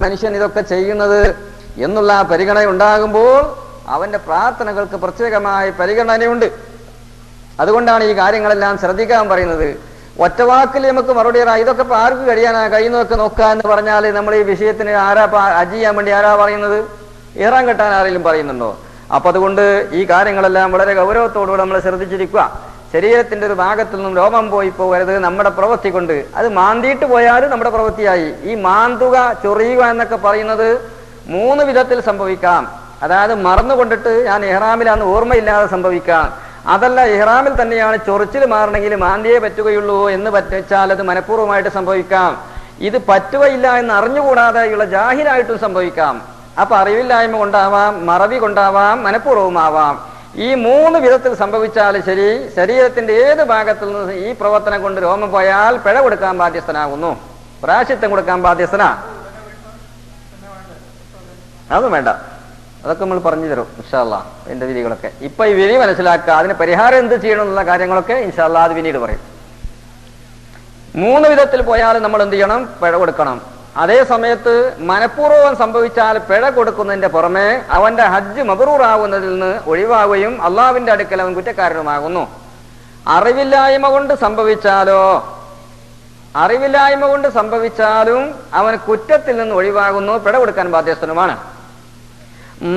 മനുഷ്യൻ ഇതൊക്കെ ചെയ്യുന്നത് എന്നുള്ള പരിഗണന ഉണ്ടാകുമ്പോൾ അവന്റെ പ്രാർത്ഥനകൾക്ക് പ്രത്യേകമായ പരിഗണനയുണ്ട്. അതുകൊണ്ടാണ് ഈ കാര്യങ്ങളെല്ലാം ശ്രദ്ധിക്കാൻ പറയുന്നത്. ഒറ്റവാക്കിൽ നമുക്ക് മറുപടി പറയാം. ഇതൊക്കെ ഇപ്പൊ ആർക്ക് കഴിയുന്നതൊക്കെ നോക്കുക എന്ന് പറഞ്ഞാൽ നമ്മൾ ഈ വിഷയത്തിന് ഹജ്ജ് ചെയ്യാൻ വേണ്ടി ആരാ പറയുന്നത്? ഇഹ്റാം കെട്ടാൻ ആരെങ്കിലും പറയുന്നുണ്ടോ? അപ്പൊ അതുകൊണ്ട് ഈ കാര്യങ്ങളെല്ലാം വളരെ ഗൗരവത്തോടുകൂടെ നമ്മൾ ശ്രദ്ധിച്ചിരിക്കുക. ശരീരത്തിന്റെ ഒരു ഭാഗത്തിൽ നിന്നും രോമം പോയി പോകരുത് നമ്മുടെ പ്രവൃത്തി കൊണ്ട്. അത് മാന്തിയിട്ട് പോയാലും നമ്മുടെ പ്രവൃത്തിയായി. ഈ മാന്തുക, ചൊറിയുക എന്നൊക്കെ പറയുന്നത് 3 വിധത്തിൽ സംഭവിക്കാം. അതായത് മറന്നുകൊണ്ടിട്ട് ഞാൻ ഇഹ്റാമിലാന്ന് ഓർമ്മയില്ലാതെ സംഭവിക്കാം. അതല്ല, ഇഹ്റാമിൽ തന്നെയാണ് ചൊറിച്ചിൽ മാറണമെങ്കിൽ മാന്തിയേ പറ്റുകയുള്ളൂ എന്ന് വെച്ചാൽ അത് മനഃപൂർവ്വമായിട്ട് സംഭവിക്കാം. ഇത് പറ്റുകയില്ല എന്ന് അറിഞ്ഞുകൂടാതെയുള്ള ജാഹിലായിട്ടും സംഭവിക്കാം. അപ്പൊ അറിവില്ലായ്മ കൊണ്ടാവാം, മറവി കൊണ്ടാവാം, മനഃപൂർവ്വമാവാം. ഈ 3 വിധത്തിൽ സംഭവിച്ചാൽ ശരി, ശരീരത്തിന്റെ ഏത് ഭാഗത്തിൽ നിന്ന് ഈ പ്രവർത്തനം കൊണ്ട് രോമം പോയാൽ പിഴ കൊടുക്കാൻ ബാധ്യസ്ഥനാകുന്നു, പ്രായശ്ചിത്തം കൊടുക്കാൻ ബാധ്യസ്ഥനാ. അതൊന്നും വേണ്ട, അതൊക്കെ നമ്മൾ പറഞ്ഞു തരും ഇൻഷാ അല്ലാഹ്. അതിന്റെ വിധികളൊക്കെ ഇപ്പൊ ഈ വിധി മനസ്സിലാക്കുക. അതിന് പരിഹാരം എന്ത് ചെയ്യണം എന്നുള്ള കാര്യങ്ങളൊക്കെ ഇൻഷാ അല്ലാഹ് അത് പിന്നീട് പറയും. 3 വിധത്തിൽ പോയാലും നമ്മൾ എന്ത് ചെയ്യണം? പിഴ കൊടുക്കണം. അതേ സമയത്ത് മനഃപൂർവ്വം സംഭവിച്ചാൽ പിഴ കൊടുക്കുന്നതിന്റെ പുറമെ അവന്റെ ഹജ്ജ് മബ്റൂറാവുന്നതിൽ നിന്ന് ഒഴിവാകുകയും അള്ളാഹുവിന്റെ അടുക്കൽ അവൻ കുറ്റക്കാരനുമാകുന്നു. അറിവില്ലായ്മ കൊണ്ട് സംഭവിച്ചാലും അവൻ കുറ്റത്തിൽ നിന്ന് ഒഴിവാകുന്നു, പിഴ കൊടുക്കാൻ ബാധ്യസ്ഥനുമാണ്.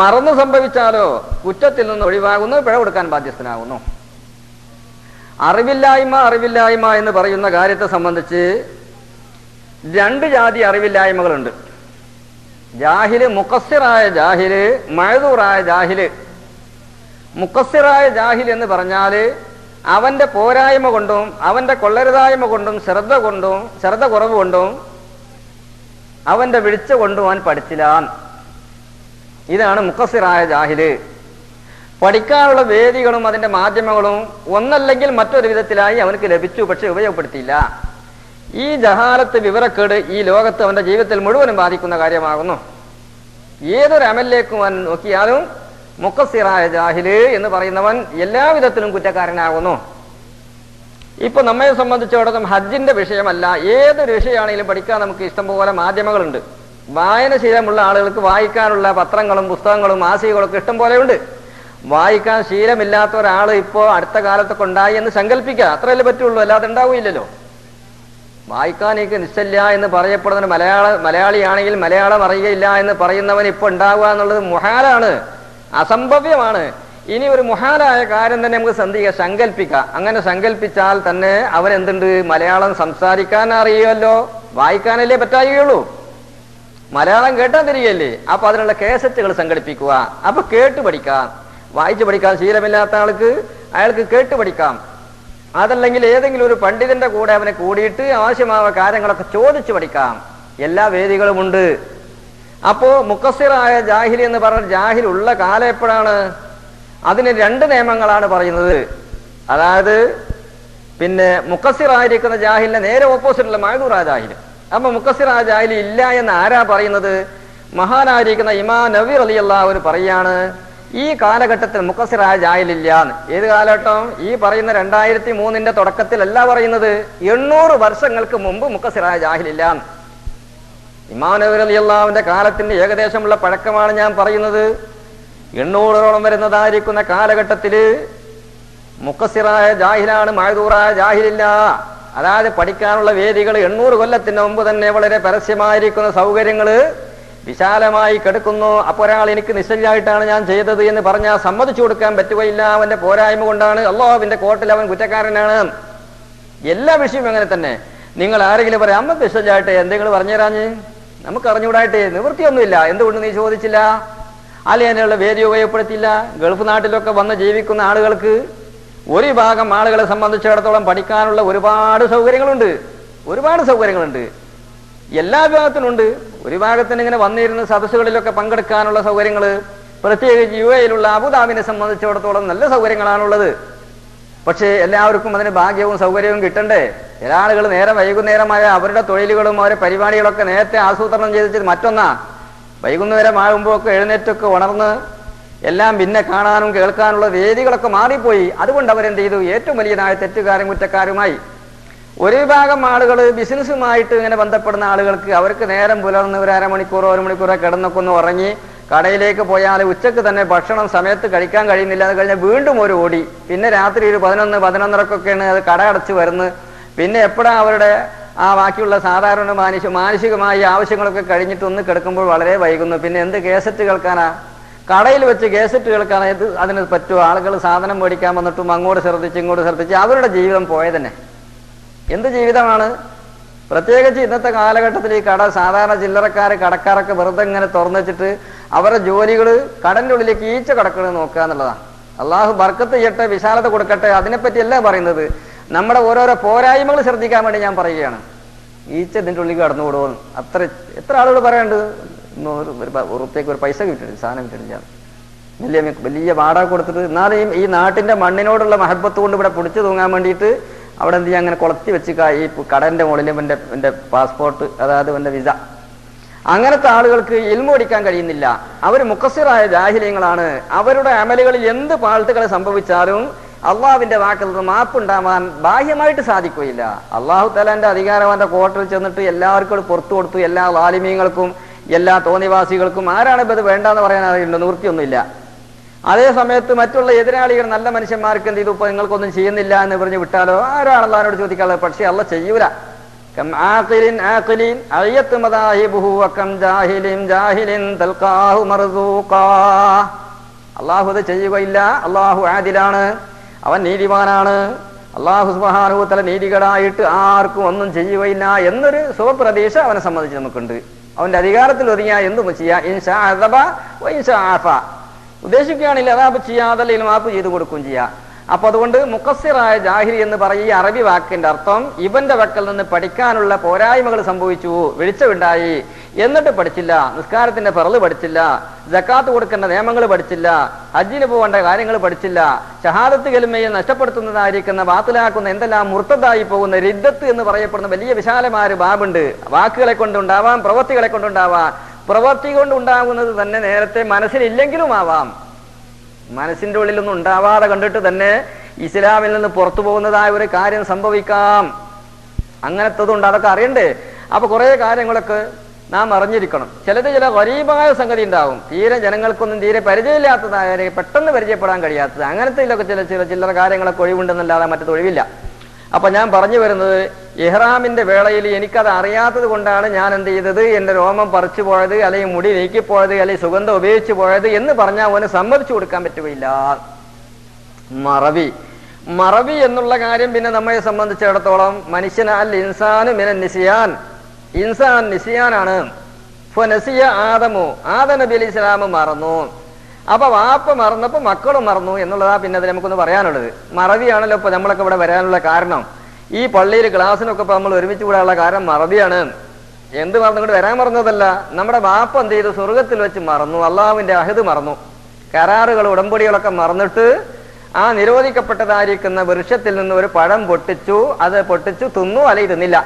മറന്നു സംഭവിച്ചാലോ കുറ്റത്തിൽ നിന്ന് ഒഴിവാകുന്നു, പിഴ കൊടുക്കാൻ ബാധ്യസ്ഥനാകുന്നു. അറിവില്ലായ്മ എന്ന് പറയുന്ന കാര്യത്തെ സംബന്ധിച്ച് 2 ജാതി അറിവില്ലായ്മകളുണ്ട്. ജാഹില്, മുഖസ്സിറായ ജാഹില്, മഅ്ദൂറായ ജാഹില്. മുഖസ്സിറായ ജാഹിൽ എന്ന് പറഞ്ഞാല് അവന്റെ പോരായ്മ കൊണ്ടും അവന്റെ കൊള്ളരുതായ്മ കൊണ്ടും ശ്രദ്ധ കുറവ് കൊണ്ടും അവന്റെ വീഴ്ച കൊണ്ടും അവൻ പഠിച്ചില്ല. ഇതാണ് മുഖസ്സിറായ ജാഹില്. പഠിക്കാനുള്ള വേദികളും അതിന്റെ മാധ്യമങ്ങളും ഒന്നല്ലെങ്കിൽ മറ്റൊരു വിധത്തിലായി അവനക്ക് ലഭിച്ചു, പക്ഷെ ഉപയോഗപ്പെടുത്തിയില്ല. ഈ ജഹാലത്ത്, വിവരക്കേട് ഈ ലോകത്ത് അവന്റെ ജീവിതത്തിൽ മുഴുവനും ബാധിക്കുന്ന കാര്യമാകുന്നു. ഏതൊരു അമലിലേക്കും അവൻ നോക്കിയാലും മുഖസ്സിറായ ജാഹില് എന്ന് പറയുന്നവൻ എല്ലാവിധത്തിലും കുറ്റക്കാരനാകുന്നു. ഇപ്പൊ നമ്മെ സംബന്ധിച്ചിടത്തോളം ഹജ്ജിന്റെ വിഷയമല്ല, ഏതൊരു വിഷയമാണെങ്കിലും പഠിക്കാൻ നമുക്ക് ഇഷ്ടംപോലെ മാധ്യമങ്ങളുണ്ട്. വായനശീലമുള്ള ആളുകൾക്ക് വായിക്കാനുള്ള പത്രങ്ങളും പുസ്തകങ്ങളും മാസികകളൊക്കെ ഇഷ്ടം പോലെയുണ്ട്. വായിക്കാൻ ശീലമില്ലാത്ത ഒരാൾ ഇപ്പോ അടുത്ത കാലത്തൊക്കെ ഉണ്ടായി എന്ന് സങ്കല്പിക്കുക, അത്രയല്ലേ പറ്റുള്ളൂ, അല്ലാതെ ഉണ്ടാവില്ലല്ലോ. വായിക്കാൻ എനിക്ക് നിശ്ചയില്ല എന്ന് പറയപ്പെടുന്ന മലയാളിയാണെങ്കിൽ മലയാളം അറിയില്ല എന്ന് പറയുന്നവൻ ഇപ്പൊ ഉണ്ടാവുക എന്നുള്ളത് മുഹാലാണ്, അസംഭവ്യമാണ്. ഇനി ഒരു മുഹാലായ കാര്യം തന്നെ നമുക്ക് സങ്കല്പിക്കാം. അങ്ങനെ സങ്കല്പിച്ചാൽ തന്നെ അവൻ എന്തുണ്ട്? മലയാളം സംസാരിക്കാൻ അറിയുമല്ലോ, വായിക്കാനല്ലേ പറ്റാവുകയുള്ളൂ. മലയാളം കേട്ടാൻ തിരികെയല്ലേ. അപ്പൊ അതിനുള്ള കേസറ്റുകൾ സംഘടിപ്പിക്കുക. അപ്പൊ കേട്ട് പഠിക്കാം. വായിച്ചു പഠിക്കാൻ ശീലമില്ലാത്ത അയാൾക്ക് കേട്ട് പഠിക്കാം. അതല്ലെങ്കിൽ ഏതെങ്കിലും ഒരു പണ്ഡിതന്റെ കൂടെ അവനെ കൂടിയിട്ട് ആവശ്യമായ കാര്യങ്ങളൊക്കെ ചോദിച്ചു പഠിക്കാം. എല്ലാ വേദികളുമുണ്ട്. അപ്പോ മുഖസ്സിറായ ജാഹിൽ എന്ന് പറഞ്ഞ ജാഹിൽ ഉള്ള കാലം എപ്പോഴാണ്? അതിന് 2 നിയമങ്ങളാണ് പറയുന്നത്. അതായത് പിന്നെ മുഖസ്സിറായിരിക്കുന്ന ജാഹിലിന്റെ നേരെ ഓപ്പോസിറ്റുള്ള മഅ്ദൂറായ ജാഹിൽ. അപ്പൊ മുഖസ്സിറായ ജാഹിൽ ഇല്ല എന്ന് ആരാ പറയുന്നത്? മഹാനായിരിക്കുന്ന ഇമാം നവവി റളിയല്ലാഹു അൻഹു പറയാണ്, ഈ കാലഘട്ടത്തിൽ മുഖസ്സിറായ ജാഹിലില്ലാന്ന്. ഏത് കാലഘട്ടം? ഈ പറയുന്ന 2003 തുടക്കത്തിലല്ല പറയുന്നത്, 800 വർഷങ്ങൾക്ക് മുമ്പ് മുഖസ്സിറായ ജാഹിലില്ലാന്ന്. ഇമാം നവവി റളിയല്ലാഹു അൻഹുവിന്റെ കാലത്തിന്റെ ഏകദേശമുള്ള പഴക്കമാണ് ഞാൻ പറയുന്നത്. 800ഓളം വരുന്നതായിരിക്കുന്ന കാലഘട്ടത്തില് മുഖസ്സിറായ ജാഹിലാണ്, മഅ്ദൂറായ ജാഹിലില്ല. അതായത് പഠിക്കാനുള്ള വേദികൾ 800 കൊല്ലത്തിന് മുമ്പ് തന്നെ വളരെ പരസ്യമായിരിക്കുന്ന സൗകര്യങ്ങള് വിശാലമായി കിടക്കുന്നു. അപ്പൊ ഒരാൾ എനിക്ക് നിശ്ചയമായിട്ടാണ് ഞാൻ ചെയ്തത് എന്ന് പറഞ്ഞാൽ സമ്മതിച്ചു കൊടുക്കാൻ പറ്റുകയില്ല. അവന്റെ പോരായ്മ കൊണ്ടാണ്, അല്ലാഹുവിന്റെ കോർട്ടിൽ അവൻ കുറ്റക്കാരനാണ്. എല്ലാ വിഷയവും അങ്ങനെ തന്നെ. നിങ്ങൾ ആരെങ്കിലും പറയാം അമ്മ നിശ്ചയമായിട്ട് എന്തെങ്കിലും പറഞ്ഞു തരാഞ്ഞ്, നമുക്ക് അറിഞ്ഞുകൂടായിട്ട് നിവൃത്തിയൊന്നുമില്ല, എന്തുകൊണ്ട് നീ ചോദിച്ചില്ല? അല്ലെങ്കിൽ അതിനുള്ള വേദി ഉപയോഗപ്പെടുത്തിയില്ല. ഗൾഫ് നാട്ടിലൊക്കെ വന്ന് ജീവിക്കുന്ന ആളുകൾക്ക്, ഒരു വിഭാഗം ആളുകളെ സംബന്ധിച്ചിടത്തോളം പഠിക്കാനുള്ള ഒരുപാട് സൗകര്യങ്ങളുണ്ട്. എല്ലാ വിഭാഗത്തിനുണ്ട്. ഒരു വിഭാഗത്തിന് ഇങ്ങനെ വന്നിരുന്ന സദസ്സുകളിലൊക്കെ പങ്കെടുക്കാനുള്ള സൗകര്യങ്ങൾ, പ്രത്യേകിച്ച് UAE-യിലുള്ള അബുദാബിനെ സംബന്ധിച്ചിടത്തോളം നല്ല സൗകര്യങ്ങളാണുള്ളത്. പക്ഷേ എല്ലാവർക്കും അതിന് ഭാഗ്യവും സൗകര്യവും കിട്ടണ്ടേ? ചില ആളുകൾ വൈകുന്നേരമായ അവരുടെ തൊഴിലുകളും അവരുടെ പരിപാടികളൊക്കെ നേരത്തെ ആസൂത്രണം ചെയ്തിട്ട് മറ്റൊന്നാ വൈകുന്നേരമാകുമ്പോഴൊക്കെ എഴുന്നേറ്റൊക്കെ ഉണർന്ന് എല്ലാം പിന്നെ കാണാനും കേൾക്കാനുള്ള വേദികളൊക്കെ മാറിപ്പോയി. അതുകൊണ്ട് അവരെന്ത് ചെയ്തു? ഏറ്റവും വലിയതായ തെറ്റുകാരും കുറ്റക്കാരുമായി. ഒരു വിഭാഗം ആളുകൾ ബിസിനസ്സുമായിട്ട് ഇങ്ങനെ ബന്ധപ്പെടുന്ന ആളുകൾക്ക് അവർക്ക് നേരം പുലർന്ന് ഒരു അരമണിക്കൂറോ 1 മണിക്കൂറോ കിടന്നൊക്കെ ഒന്ന് ഉറങ്ങി കടയിലേക്ക് പോയാൽ ഉച്ചക്ക് തന്നെ ഭക്ഷണം സമയത്ത് കഴിക്കാൻ കഴിയുന്നില്ല. അത് കഴിഞ്ഞാൽ വീണ്ടും ഒരു ഓടി, പിന്നെ രാത്രി ഒരു 11-11:30-ഒക്കെയാണ് അത് കട അടച്ച് വരുന്നത്. പിന്നെ എപ്പോഴാ അവരുടെ ആ ബാക്കിയുള്ള സാധാരണ മാനസികമായ ആവശ്യങ്ങളൊക്കെ കഴിഞ്ഞിട്ട് ഒന്ന് കിടക്കുമ്പോൾ വളരെ വൈകുന്നു. പിന്നെ എന്ത് കേസറ്റ് കേൾക്കാനാ? കടയിൽ വെച്ച് കേസറ്റ് കേൾക്കാനാ? ഇത് അതിന് പറ്റുമോ? ആളുകൾ സാധനം മേടിക്കാൻ വന്നിട്ടും അങ്ങോട്ട് ശ്രദ്ധിച്ച് ഇങ്ങോട്ട് ശ്രദ്ധിച്ച് അവരുടെ ജീവിതം പോയതന്നെ. എന്ത് ജീവിതമാണ്? പ്രത്യേകിച്ച് ഇന്നത്തെ കാലഘട്ടത്തിൽ ഈ കട സാധാരണ ചില്ലറക്കാർ കടക്കാരൊക്കെ വെറുതെ ഇങ്ങനെ തുറന്നു വെച്ചിട്ട് അവരുടെ ജോലികൾ കടന്റെ ഉള്ളിലേക്ക് ഈച്ച കടക്കണമെന്ന് നോക്കുക എന്നുള്ളതാണ്. അള്ളാഹു ബർക്കത്ത് ചെയ്യട്ടെ, വിശാലത കൊടുക്കട്ടെ, അതിനെപ്പറ്റിയല്ല പറയുന്നത്. നമ്മുടെ ഓരോരോ പോരായ്മകൾ ശ്രദ്ധിക്കാൻ വേണ്ടി ഞാൻ പറയുകയാണ്. ഈച്ച ഇതിൻ്റെ ഉള്ളിൽ കടന്നുകൂടുമെന്ന് എത്ര ആളുകൾ പറയാണ്ട്. ഉറുപ്പ്യക്ക് ഒരു പൈസ കിട്ടില്ല, സാധനം കിട്ടില്ല, വലിയ വാടക കൊടുത്തിട്ട്. എന്നാലും ഈ നാട്ടിന്റെ മണ്ണിനോടുള്ള മഹബത്ത് കൊണ്ട് ഇവിടെ പിടിച്ചു തൂങ്ങാൻ വേണ്ടിയിട്ട് അവിടെ എന്ത് ചെയ്യാൻ അങ്ങനെ കൊളത്തി വെച്ച് ഈ കടന്റെ മുകളിൽ എൻ്റെ പാസ്പോർട്ട്, അതായത് എൻ്റെ വിസ. അങ്ങനത്തെ ആളുകൾക്ക് ഇൽമു പഠിക്കാൻ കഴിയുന്നില്ല. അവർ മുഖസ്സിറായ ജാഹിലീങ്ങളാണ്. അവരുടെ അമലുകളിൽ എന്ത് പാഴ്ത്തുകൾ സംഭവിച്ചാലും അള്ളാഹുവിന്റെ വാക്കിൽ നിന്ന് മാപ്പുണ്ടാവാൻ ബാഹ്യമായിട്ട് സാധിക്കുകയില്ല. അള്ളാഹു തആലാന്റെ അധികാരവാന്റെ കോർട്ടിൽ ചെന്നിട്ട് എല്ലാവർക്കും പുറത്തു കൊടുത്തു. എല്ലാ ലാലിമീങ്ങൾക്കും എല്ലാ തോന്നിവാസികൾക്കും ആരാണ് ഇത് വേണ്ടെന്ന് പറയാൻ അറിയില്ല, നിവൃത്തിയൊന്നുമില്ല. അതേ സമയത്ത് മറ്റുള്ള എതിരാളികൾ നല്ല മനുഷ്യന്മാർക്ക് എന്ത് ചെയ്തു, ഇപ്പൊ നിങ്ങൾക്കൊന്നും ചെയ്യുന്നില്ല എന്ന് പറഞ്ഞ് വിട്ടാലോ ആരാണ് അള്ളാഹിനോട് ചോദിക്കാനുള്ളത്? പക്ഷെ അള്ളാഹ് ചെയ്യൂല. അള്ളാഹു അത് ചെയ്യുകയില്ല. അള്ളാഹു ആദിലാണ്, അവൻ നീതിമാനാണ്. അള്ളാഹു സുബ്ഹാനഹു വ തആല നീതികേടായിട്ട് ആർക്കും ഒന്നും ചെയ്യുകയില്ല എന്നൊരു സുഖപ്രതീക്ഷ അവനെ സംബന്ധിച്ച് നമുക്കുണ്ട്. അവന്റെ അധികാരത്തിൽ ഒതുങ്ങിയാ എന്തും ചെയ്യാം. ഇൻഷാ അദബ വ ഇൻഷാ ആഫ. ഉദ്ദേശിക്കുകയാണെങ്കിൽ അതാബ് ചെയ്യാതല്ലെങ്കിൽ മാപ്പ് ചെയ്തു കൊടുക്കുകയും ചെയ്യാം. അപ്പൊ അതുകൊണ്ട് മുഖസ്സിറായ ജാഹിരി എന്ന് പറയും ഈ അറബി വാക്കിന്റെ അർത്ഥം ഇവന്റെ വക്കൽ നിന്ന് പഠിക്കാനുള്ള പോരായ്മകൾ സംഭവിച്ചു, വീഴ്ചയുണ്ടായി, എന്നിട്ട് പഠിച്ചില്ല. നിസ്കാരത്തിന്റെ ഫർള് പഠിച്ചില്ല, സക്കാത്ത് കൊടുക്കേണ്ട നിയമങ്ങൾ പഠിച്ചില്ല, ഹജ്ജിന് പോകേണ്ട കാര്യങ്ങൾ പഠിച്ചില്ല, ഷഹാദത്ത് കലിമയെ നഷ്ടപ്പെടുത്തുന്നതായിരിക്കുന്ന ബാത്തിലാക്കുന്ന എന്തെല്ലാം മുർത്തദായി പോകുന്ന റിദ്ദത്ത് എന്ന് പറയപ്പെടുന്ന വലിയ വിശാലമായ ബാബുണ്ട്. വാക്കുകളെ കൊണ്ടുണ്ടാവാം, പ്രവൃത്തികളെ കൊണ്ടുണ്ടാവാം. പ്രവൃത്തി കൊണ്ടുണ്ടാകുന്നത് തന്നെ നേരത്തെ മനസ്സിലില്ലെങ്കിലും ആവാം. മനസ്സിന്റെ ഉള്ളിലൊന്നും ഉണ്ടാവാതെ കണ്ടിട്ട് തന്നെ ഇസ്ലാമിൽ നിന്ന് പുറത്തു പോകുന്നതായ ഒരു കാര്യം സംഭവിക്കാം. അങ്ങനത്തതുണ്ട്, അതൊക്കെ അറിയണ്ടേ. അപ്പൊ കുറെ കാര്യങ്ങളൊക്കെ നാം അറിഞ്ഞിരിക്കണം. ചില ഗരീബായ സംഗതി ഉണ്ടാവും, തീരെ ജനങ്ങൾക്കൊന്നും തീരെ പരിചയമില്ലാത്തതായ, പെട്ടെന്ന് പരിചയപ്പെടാൻ കഴിയാത്തത്. അങ്ങനത്തെ ഇതിലൊക്കെ ചില്ലറ കാര്യങ്ങളൊക്കെ ഒഴിവുണ്ടെന്നല്ലാതെ മറ്റത് ഒഴിവില്ല. അപ്പൊ ഞാൻ പറഞ്ഞു വരുന്നത്, ഇഹ്റാമിന്റെ വേളയിൽ എനിക്കത് അറിയാത്തത് കൊണ്ടാണ് ഞാൻ എന്ത് ചെയ്തത്, എന്റെ രോമം പറിച്ചു പോയത്, അല്ലെങ്കിൽ മുടി നീക്കിപ്പോയത്, അല്ലെങ്കിൽ സുഗന്ധം ഉപയോഗിച്ചു പോയത് എന്ന് പറഞ്ഞാൽ അവന് സമ്മതിച്ചു കൊടുക്കാൻ പറ്റുകയില്ല. മറവി എന്നുള്ള കാര്യം പിന്നെ നമ്മെ സംബന്ധിച്ചിടത്തോളം മനുഷ്യനാൽ ഇൻസാനു മിനൻ നിസിയാൻ, ഇൻസാൻ നിസിയാനാണ്. ആദം നബി അലൈഹി സ്വലാം മറന്നു. അപ്പൊ വാപ്പ മറന്നപ്പോ മക്കളും മറന്നു എന്നുള്ളതാ പിന്നെ അത് നമുക്കൊന്ന് പറയാനുള്ളത്. മറവിയാണല്ലോ ഇപ്പൊ നമ്മളൊക്കെ ഇവിടെ വരാനുള്ള കാരണം. ഈ പള്ളിയിൽ ക്ലാസ്സിനൊക്കെ ഇപ്പൊ നമ്മൾ ഒരുമിച്ച് കൂടാനുള്ള കാരണം മറവിയാണ്. എന്ത് മറന്നുകൊണ്ട് വരാൻ മറന്നതല്ല, നമ്മുടെ വാപ്പ എന്ത് ചെയ്തു, സ്വർഗത്തിൽ വെച്ച് മറന്നു, അള്ളാഹുവിന്റെ അഹദ് മറന്നു, കരാറുകൾ ഉടമ്പടികളൊക്കെ മറന്നിട്ട് ആ നിരോധിക്കപ്പെട്ടതായിരിക്കുന്ന വൃക്ഷത്തിൽ നിന്ന് ഒരു പഴം പൊട്ടിച്ചു, അത് പൊട്ടിച്ചു തിന്നു, അല്ലെങ്കിൽ തിന്നില്ല.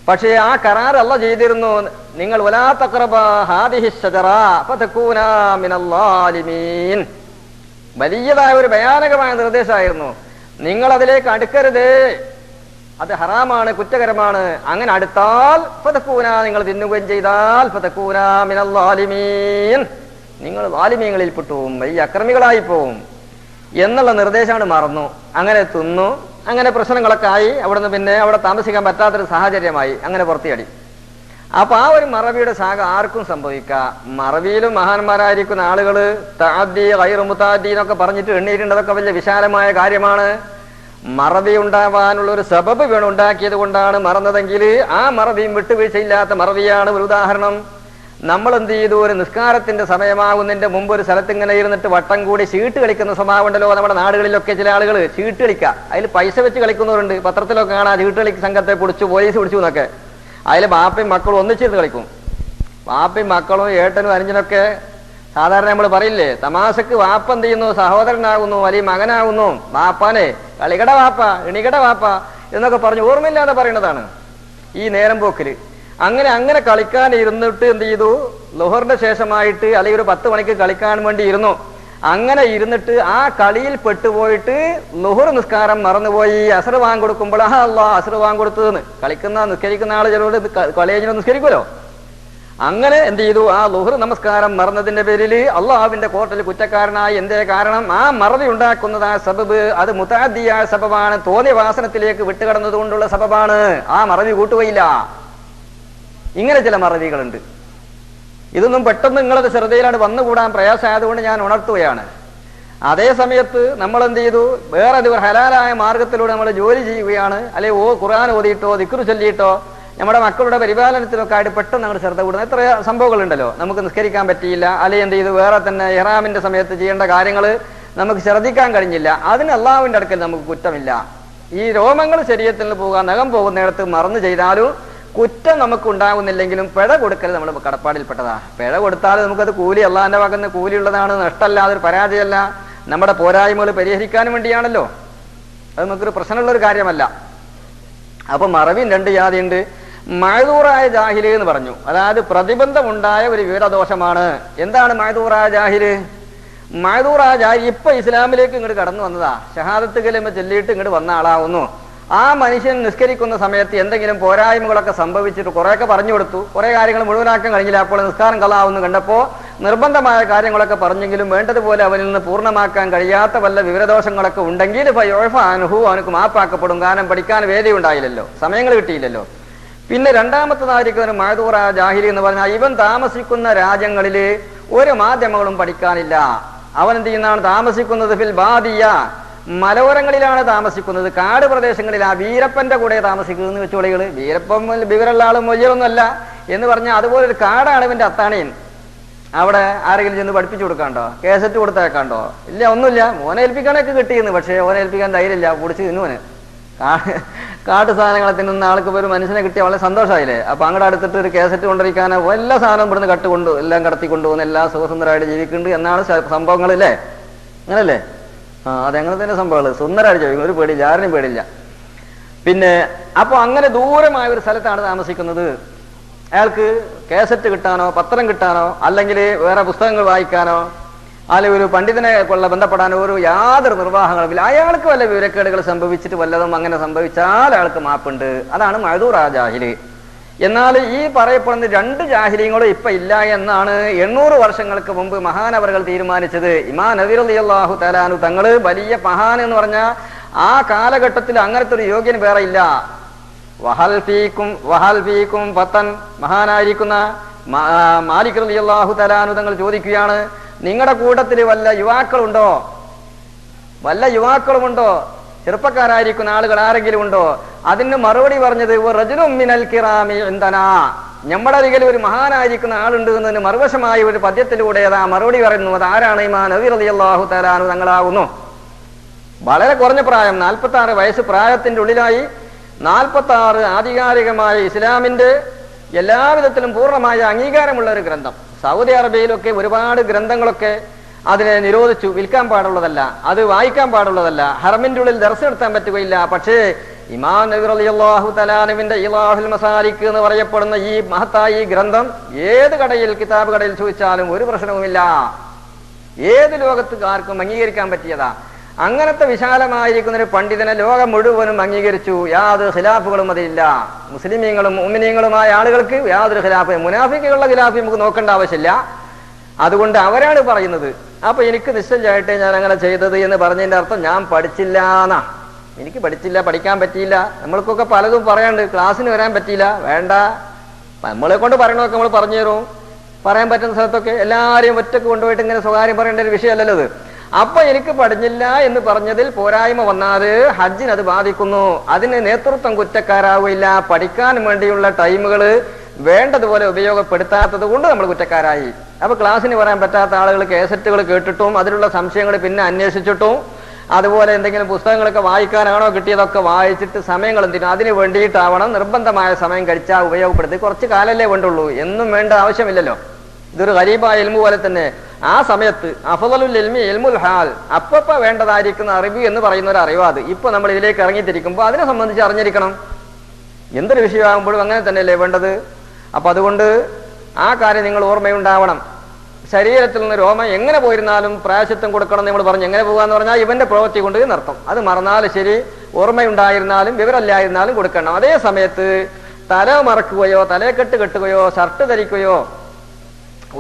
പക്ഷേ ആ കരാർ അല്ലാഹ് ചെയ്തിരുന്നു, നിങ്ങൾ വലാ തഖറബാ ഹാദിഹി ശജറ ഫതകൂനാ മിനൽ ളാലിമീൻ. വലിയതായ ഒരു ഭയാനകമായ നിർദ്ദേശമായിരുന്നു. നിങ്ങൾ അതിലേക്ക് അടുക്കരുത്, അത് ഹറാമാണ്, കുറ്റകരമാണ്. അങ്ങനെ അടുത്താൽ ഫതകൂനാ, നിങ്ങൾ തിന്നുകയും ചെയ്താൽ ഫതകൂനാ മിനൽ ളാലിമീൻ, നിങ്ങൾ ളാലിമീങ്ങളിൽ പെട്ടുപോകും, ഈ അക്രമികളായി പോവും എന്നുള്ള നിർദ്ദേശമാണ്. മറന്നു, അങ്ങനെ തിന്നു, അങ്ങനെ പ്രശ്നങ്ങളൊക്കെ ആയി. അവിടുന്ന് പിന്നെ അവിടെ താമസിക്കാൻ പറ്റാത്തൊരു സാഹചര്യമായി, അങ്ങനെ പുറത്തിയടി. അപ്പൊ ആ ഒരു മറവിയുടെ ശാഖ ആർക്കും സംഭവിക്കാം. മറവിയിലും മഹാന്മാരായിരിക്കുന്ന ആളുകൾ തഅദ്ദി ഗൈറു മുതഅദ്ദി എന്നൊക്കെ പറഞ്ഞിട്ട് എണ്ണീരേണ്ടതൊക്കെ വലിയ വിശാലമായ കാര്യമാണ്. മറവി ഉണ്ടാവാനുള്ള ഒരു സബബ് വേണം, ഉണ്ടാക്കിയത് കൊണ്ടാണ് മറന്നതെങ്കിൽ ആ മറവിയും വിട്ടുവീഴ്ചയില്ലാത്ത മറവിയാണ്. ഒരു ഉദാഹരണം, നമ്മൾ എന്ത് ചെയ്തു, ഒരു നിസ്കാരത്തിന്റെ സമയമാകുന്നതിന്റെ മുമ്പ് ഒരു സ്ഥലത്ത് ഇങ്ങനെ ഇരുന്നിട്ട് വട്ടം കൂടി ചീട്ട് കളിക്കുന്ന സ്വഭാവമുണ്ടല്ലോ നമ്മുടെ നാടുകളിലൊക്കെ. ചില ആളുകൾ ചീട്ട് കളിക്കുക, അതിൽ പൈസ വെച്ച് കളിക്കുന്നവരുണ്ട്. പത്രത്തിലൊക്കെ കാണാം ചീട്ട് കളി സംഘത്തെ പിടിച്ചു, പോലീസ് പിടിച്ചു എന്നൊക്കെ. അതിൽ ബാപ്പയും മക്കളും ഒന്നിച്ചിരുന്ന് കളിക്കും. ബാപ്പയും മക്കളും ഏട്ടനും അനുജനൊക്കെ സാധാരണ നമ്മൾ പറയില്ലേ, തമാശക്ക് വാപ്പ എന്ത് ചെയ്യുന്നു, സഹോദരനാകുന്നു, വലിയ മകനാകുന്നു, ബാപ്പാനെ കളികട വാപ്പ, എണികട വാപ്പ എന്നൊക്കെ പറഞ്ഞ് ഓർമ്മയില്ലാതെ പറയുന്നതാണ് ഈ നേരം പോക്കില്. അങ്ങനെ കളിക്കാൻ ഇരുന്നിട്ട് എന്ത് ചെയ്തു, ലുഹറിന്റെ ശേഷമായിട്ട് അല്ലെങ്കിൽ ഒരു 10 മണിക്ക് കളിക്കാൻ വേണ്ടി ഇരുന്നു. അങ്ങനെ ഇരുന്നിട്ട് ആ കളിയിൽ പെട്ടുപോയിട്ട് ളുഹർ നിസ്കാരം മറന്നുപോയി. അസ്ർ വാങ്ങ് കൊടുക്കുമ്പോൾ അള്ളാഹ് അസ്ർ വാങ്ങ് കൊടുത്തതെന്ന് നിസ്കരിക്കുന്ന ആള് ചിലരോട് കളിയഞ്ഞോ നിസ്കരിക്കുമല്ലോ. അങ്ങനെ എന്ത് ചെയ്തു? ആ ളുഹർ നമസ്കാരം മറന്നതിന്റെ പേരിൽ അള്ളാഹുവിന്റെ കോർട്ടിൽ കുറ്റക്കാരനായി. എന്തേ കാരണം? ആ മറവി ഉണ്ടാക്കുന്നതായ സബബ് അത് മുതഅദ്ദിയായ സബബാണ്, തോന്നിയ വാസനത്തിലേക്ക് വിട്ടുകടന്നത് കൊണ്ടുള്ള സബബാണ്. ആ മറവി കൂട്ടുകയില്ല. ഇങ്ങനെ ചില മറവികളുണ്ട്. ഇതൊന്നും പെട്ടെന്ന് നിങ്ങളത് ശ്രദ്ധയിലാണ് വന്നുകൂടാൻ പ്രയാസമായതുകൊണ്ട് ഞാൻ ഉണർത്തുകയാണ്. അതേ സമയത്ത് നമ്മൾ എന്ത് ചെയ്തു? വേറെ ഹലാലായ മാർഗത്തിലൂടെ നമ്മൾ ജോലി ചെയ്യുകയാണ്, അല്ലെ ഖുർആൻ ഓതിയിട്ടോ ദിക്ർ ചൊല്ലിയിട്ടോ നമ്മുടെ മക്കളുടെ പരിപാലനത്തിലൊക്കെ ആയിട്ട് പെട്ടെന്ന് നമ്മൾ ശ്രദ്ധ കൂടുന്നത് എത്ര സംഭവങ്ങളുണ്ടല്ലോ. നമുക്ക് നിസ്കരിക്കാൻ പറ്റിയില്ല, അല്ലെ എന്ത് ചെയ്തു? വേറെ തന്നെ ഇഹ്റാമിന്റെ സമയത്ത് ചെയ്യേണ്ട കാര്യങ്ങൾ നമുക്ക് ശ്രദ്ധിക്കാൻ കഴിഞ്ഞില്ല. അതിന് അള്ളാഹുവിന്റെ അടുക്കൽ നമുക്ക് കുറ്റമില്ല. ഈ രോമങ്ങൾ ശരീരത്തിൽ പോകാൻ നഖം പോകുന്നിടത്ത് മറന്നു ചെയ്താലും കുറ്റം നമുക്ക് ഉണ്ടാകുന്നില്ലെങ്കിലും പിഴ കൊടുക്കൽ നമ്മൾ കടപ്പാടിൽപ്പെട്ടതാ. പിഴ കൊടുത്താൽ നമുക്കത് കൂലി അള്ളാഹിന്റെ ഭാഗത്ത് കൂലിയുള്ളതാണ്, നഷ്ടമല്ല, അതൊരു പരാജയമല്ല, നമ്മുടെ പോരായ്മകൾ പരിഹരിക്കാൻ വേണ്ടിയാണല്ലോ. അത് നമുക്കൊരു പ്രശ്നമുള്ളൊരു കാര്യമല്ല. അപ്പൊ മറവിൻ രണ്ട് ജാതിയുണ്ട്. മഅ്ദൂറായ ജാഹില് എന്ന് പറഞ്ഞു, അതായത് പ്രതിബന്ധമുണ്ടായ ഒരു വിവരദോഷമാണ്. എന്താണ് മഅ്ദൂറായ ജാഹില്? മഅ്ദൂറായ ജാഹിൽ ഇപ്പൊ ഇസ്ലാമിലേക്ക് ഇങ്ങോട്ട് കടന്നു വന്നതാ. ഷഹാദത്ത് കലിമ ചൊല്ലിയിട്ട് ഇങ്ങോട്ട് വന്ന ആളാവുന്നു. ആ മനുഷ്യൻ നിസ്കരിക്കുന്ന സമയത്ത് എന്തെങ്കിലും പോരായ്മകളൊക്കെ സംഭവിച്ചിട്ട് കുറെയൊക്കെ പറഞ്ഞു കൊടുത്തു, കുറെ കാര്യങ്ങൾ മുഴുവനാക്കാൻ കഴിഞ്ഞില്ല. അപ്പോൾ നിസ്കാരം കളാവുന്നു കണ്ടപ്പോ നിർബന്ധമായ കാര്യങ്ങളൊക്കെ പറഞ്ഞെങ്കിലും വേണ്ടതുപോലെ അവനിൽ നിന്ന് പൂർണ്ണമാക്കാൻ കഴിയാത്ത വല്ല വിവരദോഷങ്ങളൊക്കെ ഉണ്ടെങ്കിൽ അവനക്ക് മാപ്പാക്കപ്പെടും. കാരണം പഠിക്കാൻ വേദി ഉണ്ടായില്ലല്ലോ, സമയങ്ങൾ കിട്ടിയില്ലല്ലോ. പിന്നെ രണ്ടാമത്തതായിരിക്കുന്ന മഅ്ദൂറ ജാഹിലി എന്ന് പറഞ്ഞാൽ ഇവൻ താമസിക്കുന്ന രാജ്യങ്ങളിൽ ഒരു മാധ്യമങ്ങളും പഠിക്കാനില്ല. അവൻ എന്ത് ചെയ്യുന്നതാണ്? താമസിക്കുന്നത് ഫിൽ ബാദിയ, മലയോരങ്ങളിലാണ് താമസിക്കുന്നത്, കാട് പ്രദേശങ്ങളിൽ. ആ വീരപ്പന്റെ കൂടെ താമസിക്കുന്നത് വെച്ചോളികള്. വീരപ്പം വിവരമുള്ള ആളും മൊയ്യൊന്നുമല്ല എന്ന് പറഞ്ഞാൽ അതുപോലെ ഒരു കാടാണ് ഇവന്റെ അത്താണിയൻ. അവിടെ ആരെങ്കിലും ചെന്ന് പഠിപ്പിച്ചു കൊടുക്കാണ്ടോ? കേസറ്റ് കൊടുത്തേക്കാണ്ടോ? ഇല്ല, ഒന്നുമില്ല. മോനെ ഏൽപ്പിക്കാനൊക്കെ കിട്ടിയെന്ന്, പക്ഷേ ഓനെ ഏൽപ്പിക്കാൻ ധൈര്യമില്ല, പൊടിച്ച് തിന്നുവന്. കാട്ടു സാധനങ്ങളെ തിന്നുന്ന ആൾക്ക് ഒരു മനുഷ്യനെ കിട്ടിയ വളരെ സന്തോഷമായില്ലേ. അപ്പൊ അങ്ങോട്ട് അടുത്തിട്ട് ഒരു കേസറ്റ് കൊണ്ടിരിക്കാനോ എല്ലാ സാധനവും ഇവിടുന്ന് കട്ടുകൊണ്ടു എല്ലാം കടത്തി കൊണ്ടുപോകുന്ന എല്ലാ സുഖസുന്ദരമായിട്ട് ജീവിക്കുന്നുണ്ട് എന്നാണ് സംഭവങ്ങളില്ലേ? അങ്ങനല്ലേ? അതെങ്ങനെ തന്നെ സംഭവങ്ങൾ സുന്ദരമായിട്ട് ചോദിക്കും, ഒരു പേടിയില്ല, ആരിനും പേടിയില്ല. പിന്നെ അപ്പൊ അങ്ങനെ ദൂരമായ ഒരു സ്ഥലത്താണ് താമസിക്കുന്നത്. അയാൾക്ക് കേസറ്റ് കിട്ടാനോ പത്രം കിട്ടാനോ അല്ലെങ്കിൽ വേറെ പുസ്തകങ്ങൾ വായിക്കാനോ അല്ലെങ്കിൽ ഒരു പണ്ഡിതനെ കൊള്ള ബന്ധപ്പെടാനോ ഒരു യാതൊരു നിർവാഹങ്ങളുമില്ല. അയാൾക്ക് വല്ല വിവരക്കേടുകൾ സംഭവിച്ചിട്ട് വല്ലതും അങ്ങനെ സംഭവിച്ചാൽ അയാൾക്ക് മാപ്പുണ്ട്. അതാണ് മഅ്ദൂറ ജാഹില്. എന്നാൽ ഈ പറയപ്പെടുന്ന രണ്ട് ജാഹിലിയങ്ങളും ഇപ്പൊ ഇല്ല എന്നാണ് 800 വർഷങ്ങൾക്ക് മുമ്പ് മഹാനവറുകൾ തീരുമാനിച്ചത്. ഇമാം നദീർ റളിയല്ലാഹു തആല അൻഹു തങ്ങള് വലിയ മഹാൻ എന്ന് പറഞ്ഞാൽ ആ കാലഘട്ടത്തിൽ അങ്ങനത്തെ ഒരു യോഗ്യൻ വേറെ ഇല്ല. വഹൽ ഫീക്കും ഫതൻ, മഹാനായിരിക്കുന്ന മാലിക് റളിയല്ലാഹു തആല അൻഹു തങ്ങൾ ചോദിക്കുകയാണ്, നിങ്ങളുടെ കൂട്ടത്തിൽ വല്ല യുവാക്കളുണ്ടോ? വല്ല യുവാക്കളുമുണ്ടോ? ചെറുപ്പക്കാരായിരിക്കുന്ന ആളുകൾ ആരെങ്കിലും ഉണ്ടോ? അതിന് മറുപടി പറഞ്ഞത് റജുലുൻ മിനൽ കിറാമി ഇൻദനാ, നമ്മുടെ അരികിൽ ഒരു മഹാനായിരിക്കുന്ന ആളുണ്ട് എന്നതിന് മറുവശമായ ഒരു പദ്യത്തിലൂടെ അതാ മറുപടി പറയുന്നു. അത് ആരാണ്? ഇമാം നദീർ റളിയല്ലാഹു തആല അൻഹു തങ്ങളാകുന്നു. വളരെ കുറഞ്ഞ പ്രായം, 46 വയസ്സ് പ്രായത്തിന്റെ ഉള്ളിലായി 46 ആധികാരികമായ ഇസ്ലാമിന്റെ എല്ലാവിധത്തിലും പൂർണ്ണമായ അംഗീകാരമുള്ള ഒരു ഗ്രന്ഥം. സൗദി അറേബ്യയിലൊക്കെ ഒരുപാട് ഗ്രന്ഥങ്ങളൊക്കെ അതിനെ നിരോധിച്ചു, വിൽക്കാൻ പാടുള്ളതല്ല, അത് വായിക്കാൻ പാടുള്ളതല്ല, ഹറമിന്റെ ഉള്ളിൽ ദർസ് നടത്താൻ പറ്റുകയില്ല. പക്ഷേ ഇമാം നബി റളിയല്ലാഹു തആല അൻഹുവിന്റെ ഇലാഹുൽ മസാലിക് എന്ന് പറയപ്പെടുന്ന ഈ മഹത്തായ ഈ ഗ്രന്ഥം ഏത് കടയിൽ, കിതാബ് കടയിൽ ചോദിച്ചാലും ഒരു പ്രശ്നവുമില്ല, ഏത് ലോകത്തുകാർക്കും അംഗീകരിക്കാൻ പറ്റിയതാ. അങ്ങനത്തെ വിശാലമായിരിക്കുന്ന ഒരു പണ്ഡിതനെ ലോകം മുഴുവനും അംഗീകരിച്ചു. യാതൊരു ഖിലാഫുകളും അതിലില്ല. മുസ്ലിമീങ്ങളും മുഅ്മിനീങ്ങളുമായ ആളുകൾക്ക് യാതൊരു ഖിലാഫ്, മുനാഫിക്കുകളുടെ ഖിലാഫ് നമുക്ക് നോക്കേണ്ട ആവശ്യമില്ല. അതുകൊണ്ട് അവരാണ് പറയുന്നത്. അപ്പൊ എനിക്ക് നിശ്ചയമായിട്ടേ ഞാൻ അങ്ങനെ ചെയ്തത് എന്ന് പറഞ്ഞതിന്റെ അർത്ഥം ഞാൻ പഠിച്ചില്ല എന്നാ. എനിക്ക് പഠിച്ചില്ല, പഠിക്കാൻ പറ്റിയില്ല. നമ്മൾക്കൊക്കെ പലതും പറയാണ്ട്, ക്ലാസ്സിന് വരാൻ പറ്റിയില്ല, വേണ്ട, നമ്മളെ കൊണ്ട് പറയണമൊക്കെ നമ്മൾ പറഞ്ഞു തരും. പറയാൻ പറ്റുന്ന സ്ഥലത്തൊക്കെ എല്ലാവരെയും ഒറ്റക്ക് കൊണ്ടുപോയിട്ട് ഇങ്ങനെ സ്വകാര്യം പറയേണ്ട ഒരു വിഷയമല്ലല്ലോ ഇത്. അപ്പൊ എനിക്ക് പഠിച്ചില്ല എന്ന് പറഞ്ഞതിൽ പോരായ്മ വന്നാൽ ഹജ്ജിന് അത് ബാധിക്കുന്നു. അതിന് നേതൃത്വം കുറ്റക്കാരാവില്ല. പഠിക്കാൻ വേണ്ടിയുള്ള ടൈമുകൾ വേണ്ടതുപോലെ ഉപയോഗപ്പെടുത്താത്തത് കൊണ്ട് നമ്മൾ കുറ്റക്കാരായി. അപ്പൊ ക്ലാസ്സിന് വരാൻ പറ്റാത്ത ആളുകൾ കേസറ്റുകൾ കേട്ടിട്ടും അതിലുള്ള സംശയങ്ങൾ പിന്നെ അന്വേഷിച്ചിട്ടും അതുപോലെ എന്തെങ്കിലും പുസ്തകങ്ങളൊക്കെ വായിക്കാനാണോ കിട്ടിയതൊക്കെ വായിച്ചിട്ട് സമയങ്ങൾ എന്തിനും അതിന് വേണ്ടിയിട്ടാവണം. നിർബന്ധമായ സമയം കഴിച്ചാൽ ഉപയോഗപ്പെടുത്തി കുറച്ച് കാലല്ലേ വേണ്ടുള്ളൂ, എന്നും വേണ്ട ആവശ്യമില്ലല്ലോ. ഇതൊരു ഗരീബായ ഇൽമു പോലെ തന്നെ ആ സമയത്ത് അഫ്ളലുൽ ഇൽമി ഇൽമുൽ ഹാൽ, അപ്പപ്പ വേണ്ടതായിരിക്കുന്ന അറിവ് എന്ന് പറയുന്ന ഒരു അറിവാത്. ഇപ്പൊ നമ്മൾ ഇതിലേക്ക് ഇറങ്ങിത്തിരിക്കുമ്പോൾ അതിനെ സംബന്ധിച്ച് അറിഞ്ഞിരിക്കണം. എന്തൊരു വിഷയമാകുമ്പോഴും അങ്ങനെ തന്നെയല്ലേ വേണ്ടത്. അപ്പൊ അതുകൊണ്ട് ആ കാര്യം നിങ്ങൾ ഓർമ്മയുണ്ടാവണം. ശരീരത്തിൽ നിന്ന് രോമം എങ്ങനെ പോയിരുന്നാലും പ്രായശ്ചിത്തം കൊടുക്കണം എന്ന് നമ്മൾ പറഞ്ഞു. എങ്ങനെ പോകാന്ന് പറഞ്ഞാൽ ഇവന്റെ പ്രവൃത്തി കൊണ്ട് എന്നർത്ഥം. അത് മറന്നാലും ശരി, ഓർമ്മയുണ്ടായിരുന്നാലും വിവരമില്ലായിരുന്നാലും കൊടുക്കണം. അതേ സമയത്ത് തല മറക്കുകയോ തലക്കെട്ട് കെട്ടുകയോ ഷർട്ട് ധരിക്കുകയോ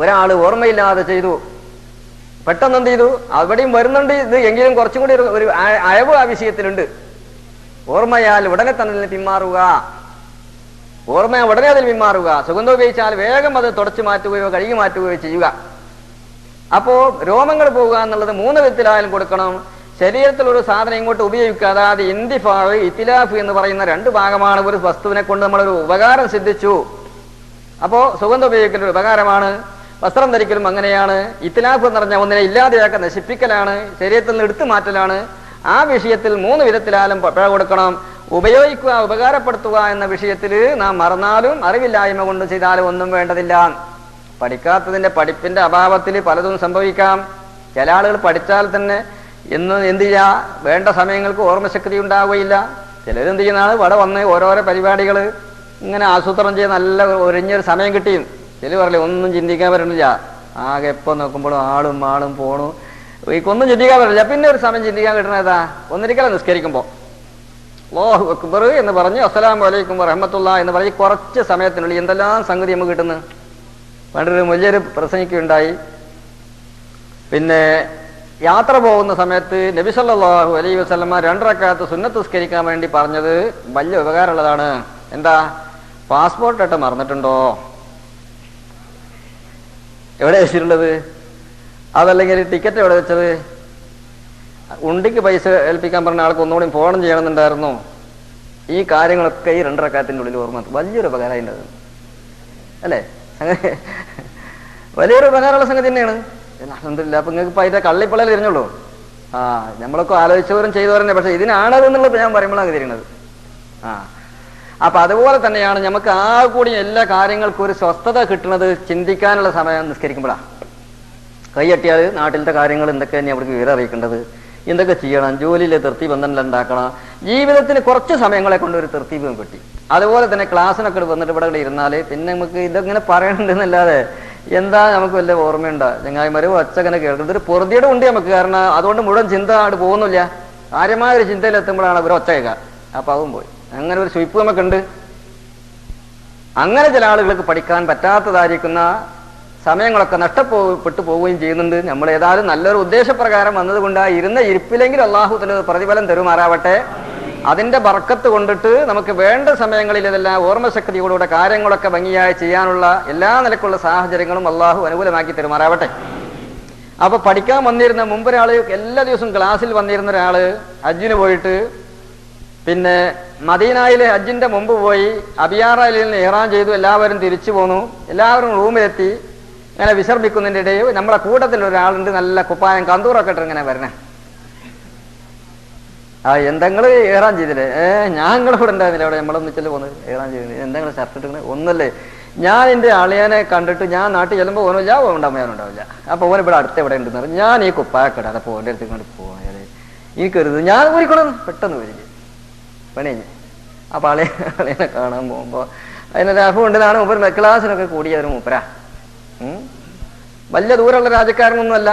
ഒരാൾ ഓർമ്മയില്ലാതെ ചെയ്തു, പെട്ടെന്ന് എന്ത് ചെയ്തു, അവിടെയും വരുന്നുണ്ട് ഇത്, എങ്കിലും കുറച്ചും കൂടി ഒരു അയവ് ആ വിഷയത്തിലുണ്ട്. ഓർമ്മയാൽ ഉടനെ തന്നെ പിന്മാറുക, ഓർമ്മ ഉടനെ അതിൽ പിന്മാറുക. സുഗന്ധം ഉപയോഗിച്ചാൽ വേഗം അത് തുടച്ചു മാറ്റുകയോ കഴുകി മാറ്റുകയോ ചെയ്യുക. അപ്പോ രോമങ്ങൾ പോകുക എന്നുള്ളത് 3 വിധത്തിലായാലും കൊടുക്കണം. ശരീരത്തിൽ ഒരു സാധനം ഇങ്ങോട്ട് ഉപയോഗിക്കുക, അതായത് ഇന്തിഫാവ് ഇത്തിലാഫ് എന്ന് പറയുന്ന 2 ഭാഗമാണ്. ഒരു വസ്തുവിനെ കൊണ്ട് നമ്മളൊരു ഉപകാരം സിദ്ധിച്ചു. അപ്പോ സുഗന്ധം ഉപയോഗിക്കൽ ഒരു ഉപകാരമാണ്, വസ്ത്രം ധരിക്കലും അങ്ങനെയാണ്. ഇത്തിലാഫ് എന്ന് പറഞ്ഞാൽ ഒന്നിനെ ഇല്ലാതെയാക്കാൻ നശിപ്പിക്കലാണ്, ശരീരത്തിൽ നിന്ന് എടുത്തു മാറ്റലാണ്. ആ വിഷയത്തിൽ 3 വിധത്തിലായാലും പിഴ കൊടുക്കണം. ഉപയോഗിക്കുക, ഉപകാരപ്പെടുത്തുക എന്ന വിഷയത്തിൽ നാം മറന്നാലും അറിവില്ലായ്മ കൊണ്ട് ചെയ്താലും ഒന്നും വേണ്ടതില്ല. പഠിക്കാത്തതിന്റെ പഠിപ്പിന്റെ അഭാവത്തിൽ പലതും സംഭവിക്കാം. ചില ആളുകൾ പഠിച്ചാൽ തന്നെ എന്ത് ചെയ്യാ, വേണ്ട സമയങ്ങൾക്ക് ഓർമ്മശക്തി ഉണ്ടാവുകയില്ല. ചിലരെന്ത് ചെയ്യുന്നതാണ്, ഇവിടെ വന്ന് ഓരോരോ പരിപാടികൾ ഇങ്ങനെ ആസൂത്രണം ചെയ്ത് നല്ല ഒരിഞ്ഞൊരു സമയം കിട്ടിയും ചില പറയില്ല, ഒന്നും ചിന്തിക്കാൻ പറ്റുന്നില്ല. ആകെ എപ്പോൾ നോക്കുമ്പോഴും ആളും പോണു, ഒന്നും ചിന്തിക്കാൻ പറ്റില്ല. പിന്നെ ഒരു സമയം ചിന്തിക്കാൻ കിട്ടണ ഏതാ, ഒന്നിരിക്കല നിസ്കരിക്കുമ്പോൾ അല്ലാഹു അക്ബർ എന്ന് പറഞ്ഞ് അസ്സലാമു അലൈക്കും വറഹ്മത്തുള്ളാഹി എന്ന് പറഞ്ഞ് കുറച്ച് സമയത്തിനുള്ളിൽ എന്തെല്ലാം സംഗതി നമുക്ക് കിട്ടുന്നു. പണ്ടൊരു വലിയൊരു പ്രസംഗിക്കുകയുണ്ടായി. പിന്നെ യാത്ര പോകുന്ന സമയത്ത് നബി സല്ലല്ലാഹു അലൈഹി വസല്ലമ 2 റക്അത്ത് സുന്നത്ത് നിസ്കരിക്കാൻ വേണ്ടി പറഞ്ഞത് വലിയ ഉപകാരമുള്ളതാണ്. എന്താ, പാസ്പോർട്ട് ഇട്ട് മറന്നിട്ടുണ്ടോ, എവിടെ വെച്ചിട്ടുള്ളത്, അതല്ലെങ്കിൽ ടിക്കറ്റ് എവിടെ വെച്ചത്, ഉണ്ടിക്ക് പൈസ ഏൽപ്പിക്കാൻ പറഞ്ഞ ആൾക്ക് ഒന്നുകൂടി ഫോൺ ചെയ്യണമെന്നുണ്ടായിരുന്നു. ഈ കാര്യങ്ങളൊക്കെ ഈ 2 റക്അത്തിന്റെ ഉള്ളിൽ ഓർമ്മ വലിയൊരു ഉപകാരമായിട്ട് അല്ലേ, അങ്ങനെ വലിയൊരു ഉപകാരമുള്ള സംഗതി തന്നെയാണ്. അൽഹംദുലില്ലാ. അപ്പൊ നിങ്ങൾക്ക് ഇപ്പൊ അതിന്റെ കള്ളിപ്പള്ളൽ തിരിഞ്ഞുള്ളൂ. നമ്മളൊക്കെ ആലോചിച്ചവരും ചെയ്തവരും, പക്ഷെ ഇതിനാണതെന്നുള്ളത് ഞാൻ പറയുമ്പോഴാണ് തിരിയണത്. അപ്പൊ അതുപോലെ തന്നെയാണ് നമുക്ക് ആ കൂടി എല്ലാ കാര്യങ്ങൾക്കും ഒരു സ്വസ്ഥത കിട്ടുന്നത് ചിന്തിക്കാനുള്ള സമയം നിസ്കരിക്കുമ്പോഴാണ്. കൈയട്ടിയാൽ നാട്ടിലത്തെ കാര്യങ്ങൾ എന്തൊക്കെയാണ് അവർക്ക് വിവരം അറിയിക്കേണ്ടത്, എന്തൊക്കെ ചെയ്യണം, ജോലിയിലെ തൃപ്തിബന്ധങ്ങൾ ഉണ്ടാക്കണം. ജീവിതത്തിന് കുറച്ച് സമയങ്ങളെ കൊണ്ട് ഒരു തൃപ്തിബന്ധം കിട്ടി. അതുപോലെ തന്നെ ക്ലാസ്സിനൊക്കെ വന്നിട്ട് ഇവിടെ ഇരുന്നാല് പിന്നെ നമുക്ക് ഇതെങ്ങനെ പറയണമെന്നല്ലാതെ എന്താ നമുക്ക് വല്ല ഓർമ്മയുണ്ടോ, ചങ്ങായിമാര് ഒച്ചങ്ങനെ കേൾക്കുന്നത് ഒരു പൊറുതിയുടെ ഉണ്ട് നമുക്ക്. കാരണം അതുകൊണ്ട് മുഴുവൻ ചിന്ത അവിടെ പോകുന്നില്ല, കാര്യമായ ഒരു ചിന്തയിൽ എത്തുമ്പോഴാണ് അവർ ഒച്ച കേൾക്കുക. അപ്പൊ അതും പോയി. അങ്ങനെ ഒരു സ്വീപ്പ് നമുക്കുണ്ട്. അങ്ങനെ ചില ആളുകൾക്ക് പഠിക്കാൻ പറ്റാത്തതായിരിക്കുന്ന സമയങ്ങളൊക്കെ നഷ്ടപ്പെട്ടു പോവുകയും ചെയ്യുന്നുണ്ട്. നമ്മൾ ഏതായാലും നല്ലൊരു ഉദ്ദേശപ്രകാരം വന്നതുകൊണ്ട് ആ ഇരുന്ന ഇരിപ്പിലെങ്കിൽ അള്ളാഹു തല പ്രതിഫലം തരുമാറാവട്ടെ. അതിന്റെ ബർക്കത്ത് കൊണ്ടിട്ട് നമുക്ക് വേണ്ട സമയങ്ങളിൽ ഇതെല്ലാം ഓർമ്മശക്തിയോടുകൂടെ കാര്യങ്ങളൊക്കെ ഭംഗിയായി ചെയ്യാനുള്ള എല്ലാ നിലക്കുള്ള സാഹചര്യങ്ങളും അള്ളാഹു അനുകൂലമാക്കി തരുമാറാവട്ടെ. അപ്പൊ പഠിക്കാൻ വന്നിരുന്ന മുമ്പൊരാള് എല്ലാ ദിവസവും ക്ലാസ്സിൽ വന്നിരുന്ന ഒരാള് ഹജ്ജിന് പോയിട്ട് പിന്നെ മദീനയിലെ ഹജ്ജിന്റെ മുമ്പ് പോയി അബിയാറയിൽ നിന്ന് ഇഹ്റാം ചെയ്തു. എല്ലാവരും തിരിച്ചു പോന്നു. എല്ലാവരും റൂമിലെത്തി ഇങ്ങനെ വിശ്രമിക്കുന്നതിന്റെ ഇടയിൽ നമ്മളെ കൂട്ടത്തിൽ ഒരാളുണ്ട്, നല്ല കുപ്പായം കന്തൂറൊക്കെ ഇട്ട് ഇങ്ങനെ വരണേ. എന്തെങ്കിലും ഇഹ്റാം ചെയ്തില്ലേ? ഞങ്ങളെ കൂടെ ഉണ്ടായിരുന്നില്ല, അവിടെ നമ്മളൊന്നിച്ചല്ലേ പോകുന്നത്, ഇഹ്റാം ചെയ്തില്ല, എന്തെങ്കിലും ഷർട്ട് ഇട്ടിങ്ങനെ ഒന്നല്ലേ. ഞാൻ എൻ്റെ അളിയനെ കണ്ടിട്ട് ഞാൻ നാട്ടിൽ ചെല്ലുമ്പോൾ ഓനില്ല, ഉണ്ടാവില്ല. അപ്പൊ ഓൻ ഇവിടെ അടുത്ത് എവിടെ ഉണ്ടെന്ന് പറഞ്ഞു. ഞാൻ ഈ കുപ്പായൊക്കെ ഇടാതെ അപ്പൊ ഓൻ്റെ അടുത്ത് കൊണ്ട് പോയാൽ എനിക്കരുത്, ഞാൻ ഊരിക്കൊള്ളുന്നു പെട്ടെന്ന് വരിക പണി കഴിഞ്ഞ്. അപ്പൊ അളിയനെ കാണാൻ പോകുമ്പോ അതിനൊരു അഫുണ്ടെന്നാണ് മൂപ്പർ ക്ലാസ്സിനൊക്കെ കൂടിയവരും മൂപ്പരാ. വലിയ ദൂരമുള്ള രാജ്യക്കാരനൊന്നുമല്ല.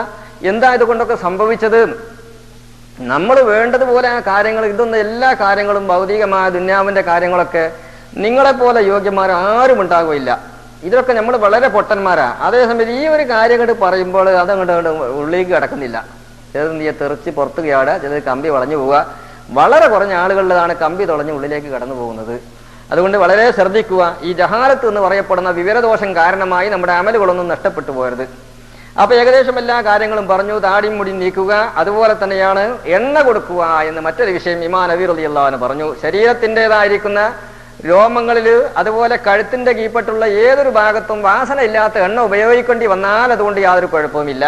എന്താ ഇതുകൊണ്ടൊക്കെ സംഭവിച്ചത്? നമ്മൾ വേണ്ടതുപോലെ ആ കാര്യങ്ങൾ, ഇതൊന്നും എല്ലാ കാര്യങ്ങളും ഭൗതികമായ ദുന്യാവിന്റെ കാര്യങ്ങളൊക്കെ നിങ്ങളെപ്പോലെ യോഗ്യന്മാർ ആരും ഉണ്ടാകുകയില്ല. ഇതൊക്കെ നമ്മൾ വളരെ പൊട്ടന്മാരാ. അതേസമയം ഈ ഒരു കാര്യം കൊണ്ട് പറയുമ്പോൾ അതങ്ങോട്ട് ഉള്ളിലേക്ക് കിടക്കുന്നില്ല. ചിലത് നീ തെറിച്ച് പുറത്ത് ചാടുക, ചിലത് കമ്പി വളഞ്ഞു പോവുക. വളരെ കുറഞ്ഞ ആളുകളിലാണ് കമ്പി തുളഞ്ഞ് ഉള്ളിലേക്ക് കടന്നു പോകുന്നത്. അതുകൊണ്ട് വളരെ ശ്രദ്ധിക്കുക. ഈ ജഹാലത്ത് എന്ന് പറയപ്പെടുന്ന വിവരദോഷം കാരണമായി നമ്മുടെ അമലുകളൊന്നും നഷ്ടപ്പെട്ടു പോകരുത്. അപ്പൊ ഏകദേശം എല്ലാ കാര്യങ്ങളും പറഞ്ഞു. താടിയും മുടി നീക്കുക, അതുപോലെ തന്നെയാണ് എണ്ണ കൊടുക്കുക എന്ന് മറ്റൊരു വിഷയം ഇമാം നബി റളിയല്ലാഹു അൻഹു പറഞ്ഞു. ശരീരത്തിൻ്റെതായിരിക്കുന്ന രോമങ്ങളിൽ അതുപോലെ കഴുത്തിന്റെ കീഴ്പ്പെട്ടുള്ള ഏതൊരു ഭാഗത്തും വാസന ഇല്ലാത്ത എണ്ണ ഉപയോഗിക്കേണ്ടി വന്നാൽ അതുകൊണ്ട് യാതൊരു കുഴപ്പവുമില്ല.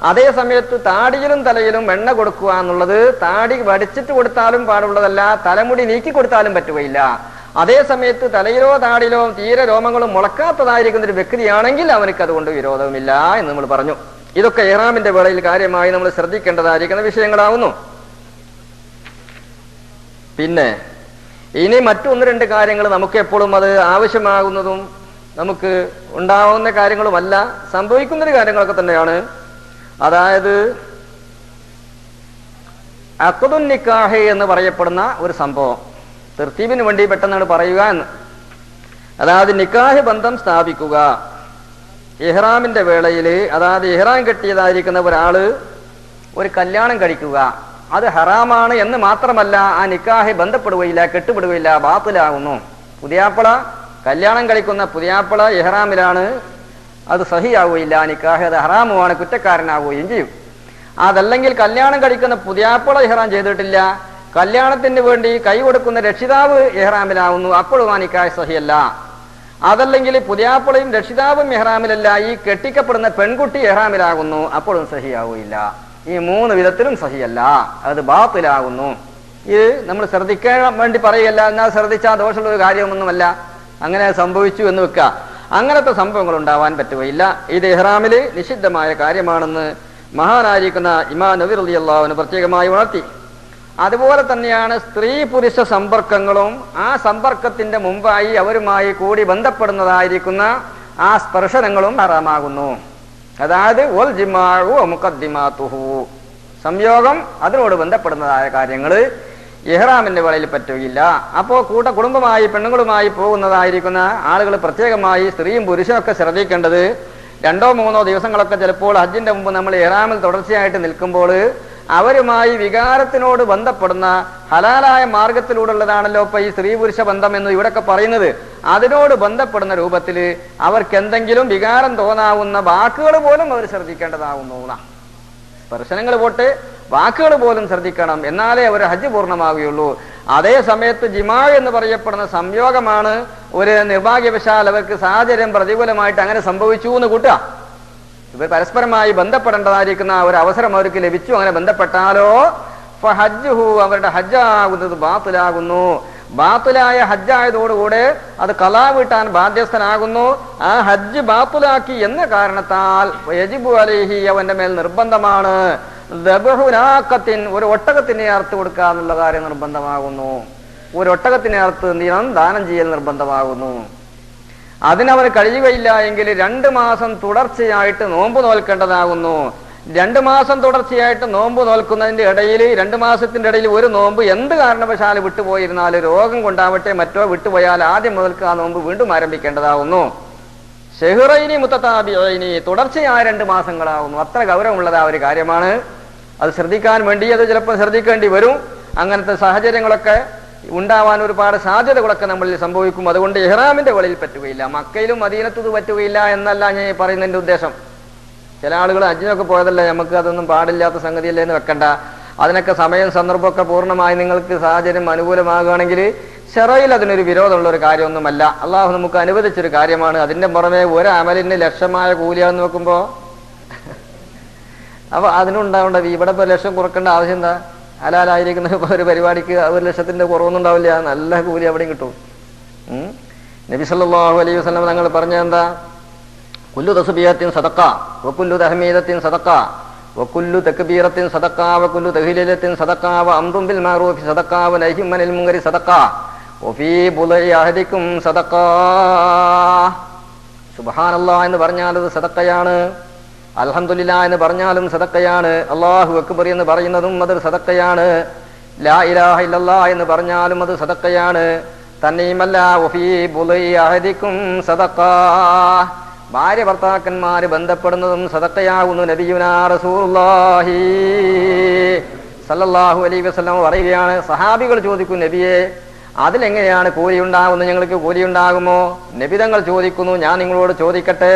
അതേ സമയത്ത് താടിയിലും തലയിലും എണ്ണ കൊടുക്കുക എന്നുള്ളത് താടി വടിച്ചിട്ട് കൊടുത്താലും പാടുള്ളതല്ല, തലമുടി നീക്കി കൊടുത്താലും പറ്റുകയില്ല. അതേ സമയത്ത് തലയിലോ താടിയിലോ തീരെ രോമങ്ങളും മുളക്കാത്തതായിരിക്കുന്ന ഒരു വ്യക്തിയാണെങ്കിൽ അവനക്ക് അതുകൊണ്ട് വിരോധവുമില്ല എന്ന് നമ്മൾ പറഞ്ഞു. ഇതൊക്കെ ഇഹ്റാമിന്റെ വേളയിൽ കാര്യമായി നമ്മൾ ശ്രദ്ധിക്കേണ്ടതായിരിക്കുന്ന വിഷയങ്ങളാവുന്നു. പിന്നെ ഇനി മറ്റു 1-2 കാര്യങ്ങൾ നമുക്ക് എപ്പോഴും അത് ആവശ്യമാകുന്നതും നമുക്ക് ഉണ്ടാവുന്ന കാര്യങ്ങളുമല്ല, സംഭവിക്കുന്നൊരു കാര്യങ്ങളൊക്കെ തന്നെയാണ്. അതായത് അഖ്ദുൻ നിക്കാഹ് എന്ന് പറയപ്പെടുന്ന ഒരു സംഭവം, തർത്തീബിന് വേണ്ടി പെട്ടെന്നാണ് പറയുക എന്ന്. അതായത് നിക്കാഹ് ബന്ധം സ്ഥാപിക്കുക ഇഹ്റാമിന്റെ വേളയിൽ, അതായത് ഇഹ്റാം കെട്ടിയതായിരിക്കുന്ന ഒരാള് ഒരു കല്യാണം കഴിക്കുക, അത് ഹറാമാണ് എന്ന് മാത്രമല്ല ആ നിക്കാഹ് ബന്ധപ്പെടുകയില്ല, കെട്ടുപെടുകയില്ല, ബാത്തിലാകുന്നു. പുതിയാപ്പള കല്യാണം കഴിക്കുന്ന പുതിയാപ്പള ഇഹ്റാമിലാണ്, അത് സഹിയാവുകയില്ല, നിക്കാഹ് അത് ഹറാമുമാണ്, കുറ്റക്കാരനാവുകയും ചെയ്യും. അതല്ലെങ്കിൽ കല്യാണം കഴിക്കുന്ന പുതിയാപ്പള ഇഹ്റാം ചെയ്തിട്ടില്ല, കല്യാണത്തിന് വേണ്ടി കൈ കൊടുക്കുന്ന രക്ഷിതാവ് ഇഹ്റാമിലാവുന്നു, അപ്പോഴും ആ നിക്കാഹ് സഹിയല്ല. അതല്ലെങ്കിൽ പുതിയാപ്പളയും രക്ഷിതാവും ഇഹ്റാമിലല്ല, ഈ കെട്ടിക്കപ്പെടുന്ന പെൺകുട്ടി ഇഹ്റാമിലാകുന്നു, അപ്പോഴും സഹിയാവുകയില്ല. ഈ 3 വിധത്തിലും സഹിയല്ല, അത് ബാത്തിലാകുന്നു. ഇത് നമ്മൾ ശ്രദ്ധിക്കാൻ വേണ്ടി പറയുകയല്ല, എന്നാൽ ശ്രദ്ധിച്ചാൽ ദോഷമുള്ള ഒരു കാര്യമൊന്നുമല്ല. അങ്ങനെ സംഭവിച്ചു എന്ന് വെക്കുക, അങ്ങനത്തെ സംഭവങ്ങൾ ഉണ്ടാവാൻ പറ്റുകയില്ല. ഇത് ഇഹ്റാമില് നിഷിദ്ധമായ കാര്യമാണെന്ന് മഹാനായിരിക്കുന്ന ഇമാം നബി റളിയല്ലാഹു അൻഹു പ്രത്യേകമായി ഉണർത്തി. അതുപോലെ തന്നെയാണ് സ്ത്രീ പുരുഷ സമ്പർക്കങ്ങളും ആ സമ്പർക്കത്തിന്റെ മുമ്പായി അവരുമായി കൂടി ബന്ധപ്പെടുന്നതായിരിക്കുന്ന ആ സ്പർശനങ്ങളും ഹറാമാകുന്നു. അതായത് വൽ ജിമാഉ മുഖദ്ദിമാതുഹു, സംയോഗം അതിനോട് ബന്ധപ്പെടുന്നതായ കാര്യങ്ങൾ ഇഹ്റാമിന്റെ വേളയിൽ പറ്റുകയില്ല. അപ്പോൾ കുടുംബമായി പെണ്ണുങ്ങളുമായി പോകുന്നതായിരിക്കുന്ന ആളുകൾ പ്രത്യേകമായി സ്ത്രീയും പുരുഷനൊക്കെ ശ്രദ്ധിക്കേണ്ടത് 2-3 ദിവസങ്ങളൊക്കെ ചിലപ്പോൾ ഹജ്ജിന്റെ മുമ്പ് നമ്മൾ ഇഹ്റാമിൽ തുടർച്ചയായിട്ട് നിൽക്കുമ്പോൾ അവരുമായി വികാരത്തിനോട് ബന്ധപ്പെടുന്ന ഹലാലായ മാർഗത്തിലൂടെയുള്ളതാണല്ലോ ഇപ്പൊ ഈ സ്ത്രീ പുരുഷ ബന്ധം എന്ന് ഇവിടെയൊക്കെ പറയുന്നത്. അതിനോട് ബന്ധപ്പെടുന്ന രൂപത്തിൽ അവർക്ക് എന്തെങ്കിലും വികാരം തോന്നാവുന്ന വാക്കുകൾ പോലും അവർ ശ്രദ്ധിക്കേണ്ടതാവുന്നു. സ്പർശനങ്ങൾ പോട്ടെ, വാക്കുകൾ പോലും ശ്രദ്ധിക്കണം, എന്നാലേ അവർ ഹജ്ജ് പൂർണ്ണമാവുകയുള്ളൂ. അതേ സമയത്ത് ജിമാ എന്ന് പറയപ്പെടുന്ന സംയോഗമാണ് ഒരു നിർഭാഗ്യവശാൽ അവർക്ക് സാഹചര്യം പ്രതികൂലമായിട്ട് അങ്ങനെ സംഭവിച്ചു എന്ന് കൂട്ടുക. ഇവർ പരസ്പരമായി ബന്ധപ്പെടേണ്ടതായിരിക്കുന്ന ഒരു അവസരം അവർക്ക് ലഭിച്ചു, അങ്ങനെ ബന്ധപ്പെട്ടാലോ ഫഹജ്ജുഹു, അവരുടെ ഹജ്ജാകുന്നത് ബാത്തിലാകുന്നു. ബാത്തിലായ ഹജ്ജായതോടുകൂടെ അത് ഖളാ വീട്ടാൻ ബാധ്യസ്ഥനാകുന്നു. ആ ഹജ്ജ് ബാത്തിലാക്കി എന്ന കാരണത്താൽ യജിബു അലൈഹി, അവന്റെ മേൽ നിർബന്ധമാണ് ദബ്ഹുനാഖത്തിൻ, ഒരു ഒട്ടകത്തിനെ അറുത്ത് കൊടുക്കുക എന്നുള്ള കാര്യം നിർബന്ധമാകുന്നു. ഒരു ഒട്ടകത്തിനെ അറുത്ത് ദാനം ചെയ്യൽ നിർബന്ധമാകുന്നു. അതിനവന് കഴിയുകയില്ല എങ്കിൽ 2 മാസം തുടർച്ചയായിട്ട് നോമ്പ് നോൽക്കേണ്ടതാകുന്നു. 2 മാസം തുടർച്ചയായിട്ട് നോമ്പ് നോൽക്കുന്നതിന്റെ ഇടയിൽ 2 മാസത്തിന്റെ ഇടയിൽ ഒരു നോമ്പ് എന്ത് കാരണവശാൽ വിട്ടുപോയിരുന്നാൽ, രോഗം കൊണ്ടാവട്ടെ മറ്റോ വിട്ടുപോയാൽ ആദ്യം മുതൽക്ക് ആ നോമ്പ് വീണ്ടും ആരംഭിക്കേണ്ടതാകുന്നു. ഷെഹ്റൈനി മുത്തതാബിഈനി, തുടർച്ചയായ 2 മാസങ്ങളാകുന്നു. അത്ര ഗൗരവമുള്ളതാ ഒരു കാര്യമാണ്. അത് ശ്രദ്ധിക്കാൻ വേണ്ടി അത് ചിലപ്പോൾ ശ്രദ്ധിക്കേണ്ടി വരും. അങ്ങനത്തെ സാഹചര്യങ്ങളൊക്കെ ഉണ്ടാവാൻ ഒരുപാട് സാധ്യതകളൊക്കെ നമ്മളിൽ സംഭവിക്കും. അതുകൊണ്ട് ഇഹ്റാമിന്റെ വെളിയിൽ പറ്റുകയില്ല, മക്കയിലും മദീനത്തും പറ്റുകയില്ല എന്നല്ല ഞാൻ പറയുന്നതിന്റെ ഉദ്ദേശം. ചില ആളുകൾ ഹജ്ജിനൊക്കെ പോയതല്ലേ, നമുക്ക് അതൊന്നും പാടില്ലാത്ത സംഗതിയല്ലേ എന്ന് വെക്കണ്ട. അതിനൊക്കെ സമയം സന്ദർഭമൊക്കെ പൂർണ്ണമായി നിങ്ങൾക്ക് സാഹചര്യം അനുകൂലമാകുകയാണെങ്കിൽ ശറയിൽ അതിനൊരു വിരോധമുള്ള ഒരു കാര്യമൊന്നുമല്ല. അള്ളാഹു നമുക്ക് അനുവദിച്ചൊരു കാര്യമാണ്. അതിന്റെ പുറമെ ഒരു അമലിന് ലക്ഷമായ കൂലിയാന്ന് നോക്കുമ്പോ അപ്പൊ അതിനുണ്ടാവേണ്ട ഇവിടെ ഇപ്പൊ ലക്ഷം കുറക്കേണ്ട ആവശ്യം എന്താ? ഹലാലായിരിക്കുന്ന ഒരു പരിപാടിക്ക് 1 ലക്ഷത്തിന്റെ കുറവൊന്നും ഉണ്ടാവില്ല, നല്ല കൂലി അവിടെയും കിട്ടും. നബി സല്ലല്ലാഹു അലൈഹി വസല്ലം തങ്ങൾ പറഞ്ഞ എന്താ? കുല്ലു തസ്ബീഹത്തിൻ സദഖ വകുല്ലു തഹ്മീദത്തിൻ സദഖ വകുല്ലു തക്ബീറത്തിൻ സദഖ വകുല്ലു തഹ്ലീലത്തിൻ സദഖ വഅംറുൻ ബിൽ മഅറൂഫി സദഖ വനഹ്യും അനിൽ മുൻകരി സദഖ വഫീ ബുളൈ അഹദിക്കും സദഖ. സുബ്ഹാനല്ലാഹ് എന്ന് പറഞ്ഞാൽ അത് സദഖയാണ്, അൽഹംദുലില്ലാഹ് എന്ന് പറഞ്ഞാലും സദഖയാണ്, അല്ലാഹു അക്ബർ എന്ന് പറയുന്നതും അതൊരു സദഖയാണ്, ലാ ഇലാഹ ഇല്ലല്ലാഹ് എന്ന് പറഞ്ഞാലും അത് സദഖയാണ്. തന്നെയുമല്ല വഫീ ബുളൈ അഹദിക്കും സദഖ, ഭാര്യ ഭർത്താക്കന്മാര് ബന്ധപ്പെടുന്നതും സദഖയാകുന്നു. നബിയുനാ റസൂലുള്ളാഹി സല്ലല്ലാഹു അലൈഹി വസല്ലം പറയുകയാണ്. സഹാബികൾ ചോദിക്കും, നബിയെ അതിലെങ്ങനെയാണ് കൂലി ഉണ്ടാകുന്നത്, ഞങ്ങൾക്ക് കൂലി ഉണ്ടാകുമോ? നബി തങ്ങൾ ചോദിക്കുന്നു, ഞാൻ നിങ്ങളോട് ചോദിക്കട്ടെ,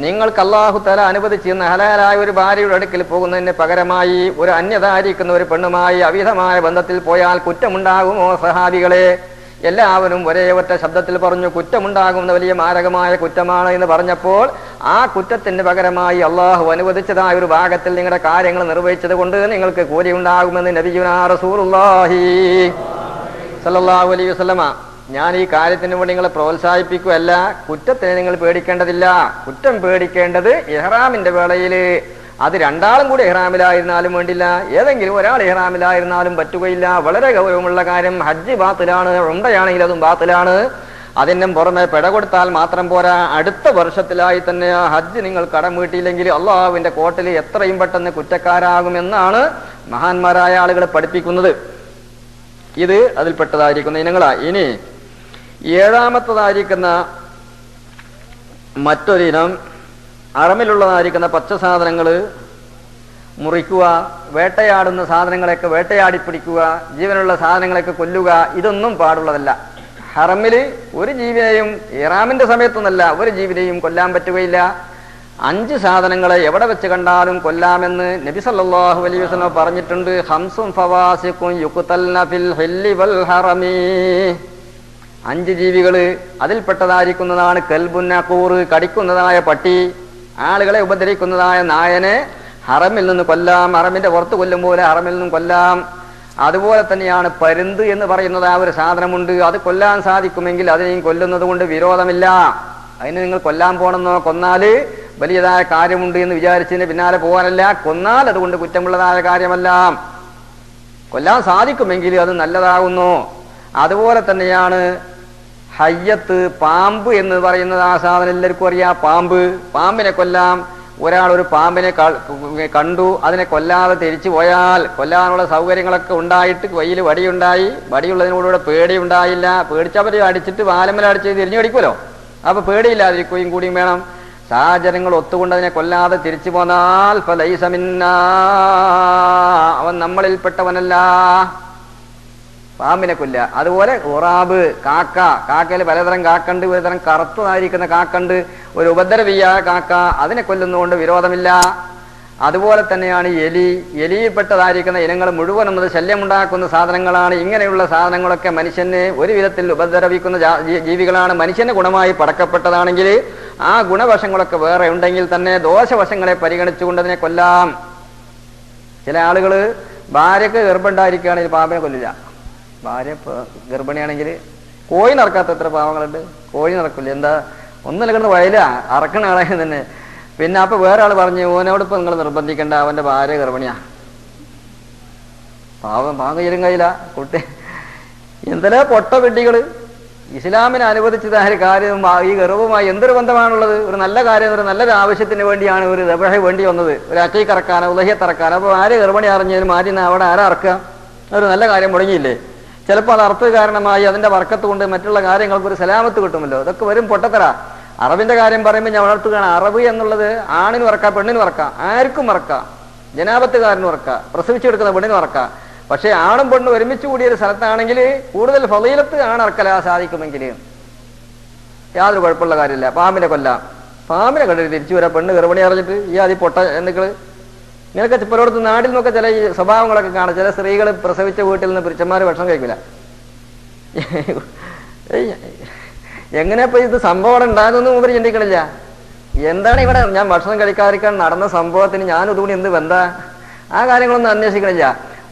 നിങ്ങൾക്ക് അല്ലാഹു തആല അനുവദിച്ചിരുന്ന ഹലാലായ ഒരു ഭാര്യയുടെ അടുക്കൽ പോകുന്നതിന് പകരമായി ഒരു അന്യതായിരിക്കുന്ന ഒരു പെണ്ണുമായി അവിധമായ ബന്ധത്തിൽ പോയാൽ കുറ്റമുണ്ടാകുമോ? സഹാബികളെ എല്ലാവരും ഒരേ ഒറ്റ ശബ്ദത്തിൽ പറഞ്ഞു, കുറ്റമുണ്ടാകുന്ന വലിയ മാരകമായ കുറ്റമാണ് എന്ന് പറഞ്ഞപ്പോൾ ആ കുറ്റത്തിന് പകരമായി അള്ളാഹു അനുവദിച്ചതായ ഒരു ഭാഗത്തിൽ നിങ്ങളുടെ കാര്യങ്ങൾ നിർവഹിച്ചത് കൊണ്ട് നിങ്ങൾക്ക് കൂലി ഉണ്ടാകുമെന്ന് നബിയുനാ റസൂലുള്ളാഹി സല്ലല്ലാഹു അലൈഹി വസല്ലമ. ഞാൻ ഈ കാര്യത്തിന് വേണ്ടി നിങ്ങളെ പ്രോത്സാഹിപ്പിക്കുകയല്ല, കുറ്റത്തിന് നിങ്ങൾ പേടിക്കേണ്ടതില്ല. കുറ്റം പേടിക്കേണ്ടത് ഇഹ്റാമിന്റെ വേളയില്, അത് 2 ആളും കൂടി ഇഹ്റാമിലായിരുന്നാലും വേണ്ടില്ല, ഏതെങ്കിലും ഒരാൾ ഇഹ്റാമിലായിരുന്നാലും പറ്റുകയില്ല. വളരെ ഗൗരവമുള്ള കാര്യം. ഹജ്ജ് ബാത്തിലാണ്, ഉംറയാണെങ്കിൽ അതും ബാത്തിലാണ്. അതിനും പുറമെ പിഴ കൊടുത്താൽ മാത്രം പോരാ, അടുത്ത വർഷത്തിലായി തന്നെ ആ ഹജ്ജ് നിങ്ങൾ കടം വീട്ടിയില്ലെങ്കിൽ അള്ളാഹുവിന്റെ കോർട്ടിൽ എത്രയും പെട്ടെന്ന് കുറ്റക്കാരാകുമെന്നാണ് മഹാന്മാരായ ആളുകൾ പഠിപ്പിക്കുന്നത്. ഇത് അതിൽപ്പെട്ടതായിരിക്കുന്ന ഇനങ്ങളാ. ഇനി ഏഴാമത്തതായിരിക്കുന്ന മറ്റൊരിനം അറമിലുള്ളതായിരിക്കുന്ന പച്ച സാധനങ്ങൾ മുറിക്കുക, വേട്ടയാടുന്ന സാധനങ്ങളെയൊക്കെ വേട്ടയാടി പിടിക്കുക, ജീവനുള്ള സാധനങ്ങളെയൊക്കെ കൊല്ലുക, ഇതൊന്നും പാടുള്ളതല്ല. ഹറമില് ഒരു ജീവിനെയും, ഇറാമിന്റെ സമയത്തൊന്നല്ല, ഒരു ജീവിനെയും കൊല്ലാൻ പറ്റുകയില്ല. 5 സാധനങ്ങളെ എവിടെ വെച്ച് കണ്ടാലും കൊല്ലാമെന്ന് നബി സല്ലല്ലാഹു അലൈഹി വസല്ലം പറഞ്ഞിട്ടുണ്ട്. ഖംസുൻ ഫവാസിഖുൻ യുഖ്തൽന ഫിൽ ഹില്ലി വൽ ഹറമി. 5 ജീവികള് അതിൽപ്പെട്ടതായിരിക്കുന്നതാണ് കൽബുൻ അഖൂർ, കടിക്കുന്നതായ പട്ടി, ആളുകളെ ഉപദ്രവിക്കുന്നതായ നായനെ ഹറമിൽ നിന്ന് കൊല്ലാം, ഹറമിന്റെ പുറത്ത് കൊല്ലും പോലെ ഹറമിൽ നിന്നും കൊല്ലാം. അതുപോലെ തന്നെയാണ് പരുന്ത് എന്ന് പറയുന്നത് ആ ഒരു സാധനമുണ്ട്. അത് കൊല്ലാൻ സാധിക്കുമെങ്കിൽ അതിനെയും കൊല്ലുന്നത് കൊണ്ട് വിരോധമില്ല. അതിന് നിങ്ങൾ കൊല്ലാൻ പോണെന്നോ കൊന്നാല് വലിയതായ കാര്യമുണ്ട് എന്ന് വിചാരിച്ചതിന് പിന്നാലെ പോകാനല്ല. കൊന്നാൽ അതുകൊണ്ട് കുറ്റമുള്ളതായ കാര്യമല്ല. കൊല്ലാൻ സാധിക്കുമെങ്കിൽ അത് നല്ലതാകുന്നു. അതുപോലെ തന്നെയാണ് ഹയ്യത്ത്, പാമ്പ് എന്ന് പറയുന്നത് ആ സാധനം എല്ലാവർക്കും അറിയാം. പാമ്പിനെ കൊല്ലാം. ഒരാൾ ഒരു പാമ്പിനെ കണ്ടു, അതിനെ കൊല്ലാതെ തിരിച്ചു പോയാൽ കൊല്ലാനുള്ള സൗകര്യങ്ങളൊക്കെ ഉണ്ടായിട്ട് കയ്യിൽ വടിയുണ്ടായി, വടിയുള്ളതിനോടുകൂടെ പേടിയുണ്ടായില്ല, പേടിച്ചവരെ അടിച്ചിട്ട് വാലമ്മലടിച്ച് തിരിഞ്ഞു കടിക്കുമല്ലോ, അപ്പൊ പേടിയില്ലാതിരിക്കുകയും കൂടിയും വേണം. സാഹചര്യങ്ങൾ ഒത്തുകൊണ്ട് അതിനെ കൊല്ലാതെ തിരിച്ചു പോന്നാൽ ഫലൈസ മിന്നാ, അവൻ നമ്മളിൽപ്പെട്ടവനല്ല. പാമ്പിനെ കൊല്ല. അതുപോലെ ഉറാബ്, കാക്കയിൽ പലതരം കാക്കണ്ട്, ഒരുതരം കറുത്തതായിരിക്കുന്ന കാക്കണ്ട്, ഒരു ഉപദ്രവിയായ കാക്ക, അതിനെ കൊല്ലുന്നതുകൊണ്ട് വിരോധമില്ല. അതുപോലെ തന്നെയാണ് എലിയിൽപ്പെട്ടതായിരിക്കുന്ന ഇനങ്ങൾ മുഴുവനും അത് ശല്യമുണ്ടാക്കുന്ന സാധനങ്ങളാണ്. ഇങ്ങനെയുള്ള സാധനങ്ങളൊക്കെ മനുഷ്യനെ ഒരു വിധത്തിൽ ഉപദ്രവിക്കുന്ന ജീവികളാണ്. മനുഷ്യന് ഗുണമായി പടക്കപ്പെട്ടതാണെങ്കിൽ ആ ഗുണവശങ്ങളൊക്കെ വേറെ ഉണ്ടെങ്കിൽ തന്നെ ദോഷവശങ്ങളെ പരിഗണിച്ചുകൊണ്ട് അതിനെ കൊല്ലാം. ചില ആളുകൾ ഭാര്യക്ക് ഗർഭമുണ്ടായിരിക്കുകയാണെങ്കിൽ പാമ്പിനെ കൊല്ലില്ല. ഭാര്യ ഗർഭിണിയാണെങ്കിൽ കോഴി നടക്കാത്ത എത്ര പാവങ്ങളുണ്ട്. കോഴി നടക്കില്ല. എന്താ ഒന്നല്ല കിടന്ന് വയല അറക്കണ ആളായി തന്നെ. പിന്നെ അപ്പൊ വേറെ ആൾ പറഞ്ഞു, ഓനോടിപ്പോ നിങ്ങൾ നിർബന്ധിക്കണ്ട, അവന്റെ ഭാര്യ ഗർഭിണിയാ. പാവം കയ്യിലും കയ്യില കുട്ടി. എന്തെല്ലാം പൊട്ട വെട്ടികള്. ഇസ്ലാമിനെ അനുവദിച്ചതായ കാര്യം ഈ ഗർഭവുമായി എന്തൊരു ബന്ധമാണുള്ളത്? ഒരു നല്ല കാര്യം, ഒരു നല്ലൊരു ആവശ്യത്തിന് വേണ്ടിയാണ് ഒരു ദബഹ വേണ്ടി വന്നത്, ഒരു അക്കൈക്ക് ഇറക്കാനോ ഉലഹ്യത്ത് ഇറക്കാനോ. അപ്പൊ ആര് ഗർഭിണി അറിഞ്ഞാലും മാറ്റി അവിടെ ആരാ ഇറക്കുക? ഒരു നല്ല കാര്യം മുടങ്ങിയില്ലേ? ചിലപ്പോൾ അത് അർത്ഥ കാരണമായി അതിന്റെ വർക്കത്ത് കൊണ്ട് മറ്റുള്ള കാര്യങ്ങൾക്ക് ഒരു സലാമത്ത് കിട്ടുമല്ലോ. ഇതൊക്കെ വരും പൊട്ടത്തര. അറബിന്റെ കാര്യം പറയുമ്പോൾ ഞാൻ വളർത്തുകയാണ്. അറബ് എന്നുള്ളത് ആണിന് വറക്കാം, പെണ്ണിന് വറക്കാം, ആർക്കും വറക്കാം. ജനാപത്തുകാരന് വറക്കാം, പ്രസവിച്ചെടുക്കുന്ന പെണ്ണിന് വറക്കാം. പക്ഷെ ആണും പെണ്ണും ഒരുമിച്ച് കൂടിയ ഒരു സ്ഥലത്താണെങ്കിൽ കൂടുതൽ ഫളീലത്ത് ആണ് ഇറക്കലാ സാധിക്കുമെങ്കിൽ യാതൊരു കുഴപ്പമുള്ള കാര്യമില്ല. പാമ്പിനെ കൊല്ലാം. പാമ്പിനെ കണ്ടിട്ട് തിരിച്ചു വരാം. പെണ്ണ് ഗർഭിണി അറിഞ്ഞിട്ട് ഈ ആദ്യം പൊട്ട എന്തൊക്കെ നിനക്ക് പലയിടത്ത് നാട്ടിൽ നിന്നൊക്കെ ചില ഈ സ്വഭാവങ്ങളൊക്കെ കാണാം. ചില സ്ത്രീകൾ പ്രസവിച്ച വീട്ടിൽ നിന്ന് പുരുഷന്മാർ ഭക്ഷണം കഴിക്കില്ല. എങ്ങനെ ഇപ്പൊ ഇത് സംഭവം ഉണ്ടാകുന്നു ഇവർ ചിന്തിക്കണില്ല. എന്താണ് ഇവിടെ ഞാൻ ഭക്ഷണം കഴിക്കാതിരിക്കാൻ നടന്ന സംഭവത്തിന് ഞാൻ ഇതുകൂടി എന്ത് ബന്ധാ? ആ കാര്യങ്ങളൊന്നും അന്വേഷിക്കണില്ല.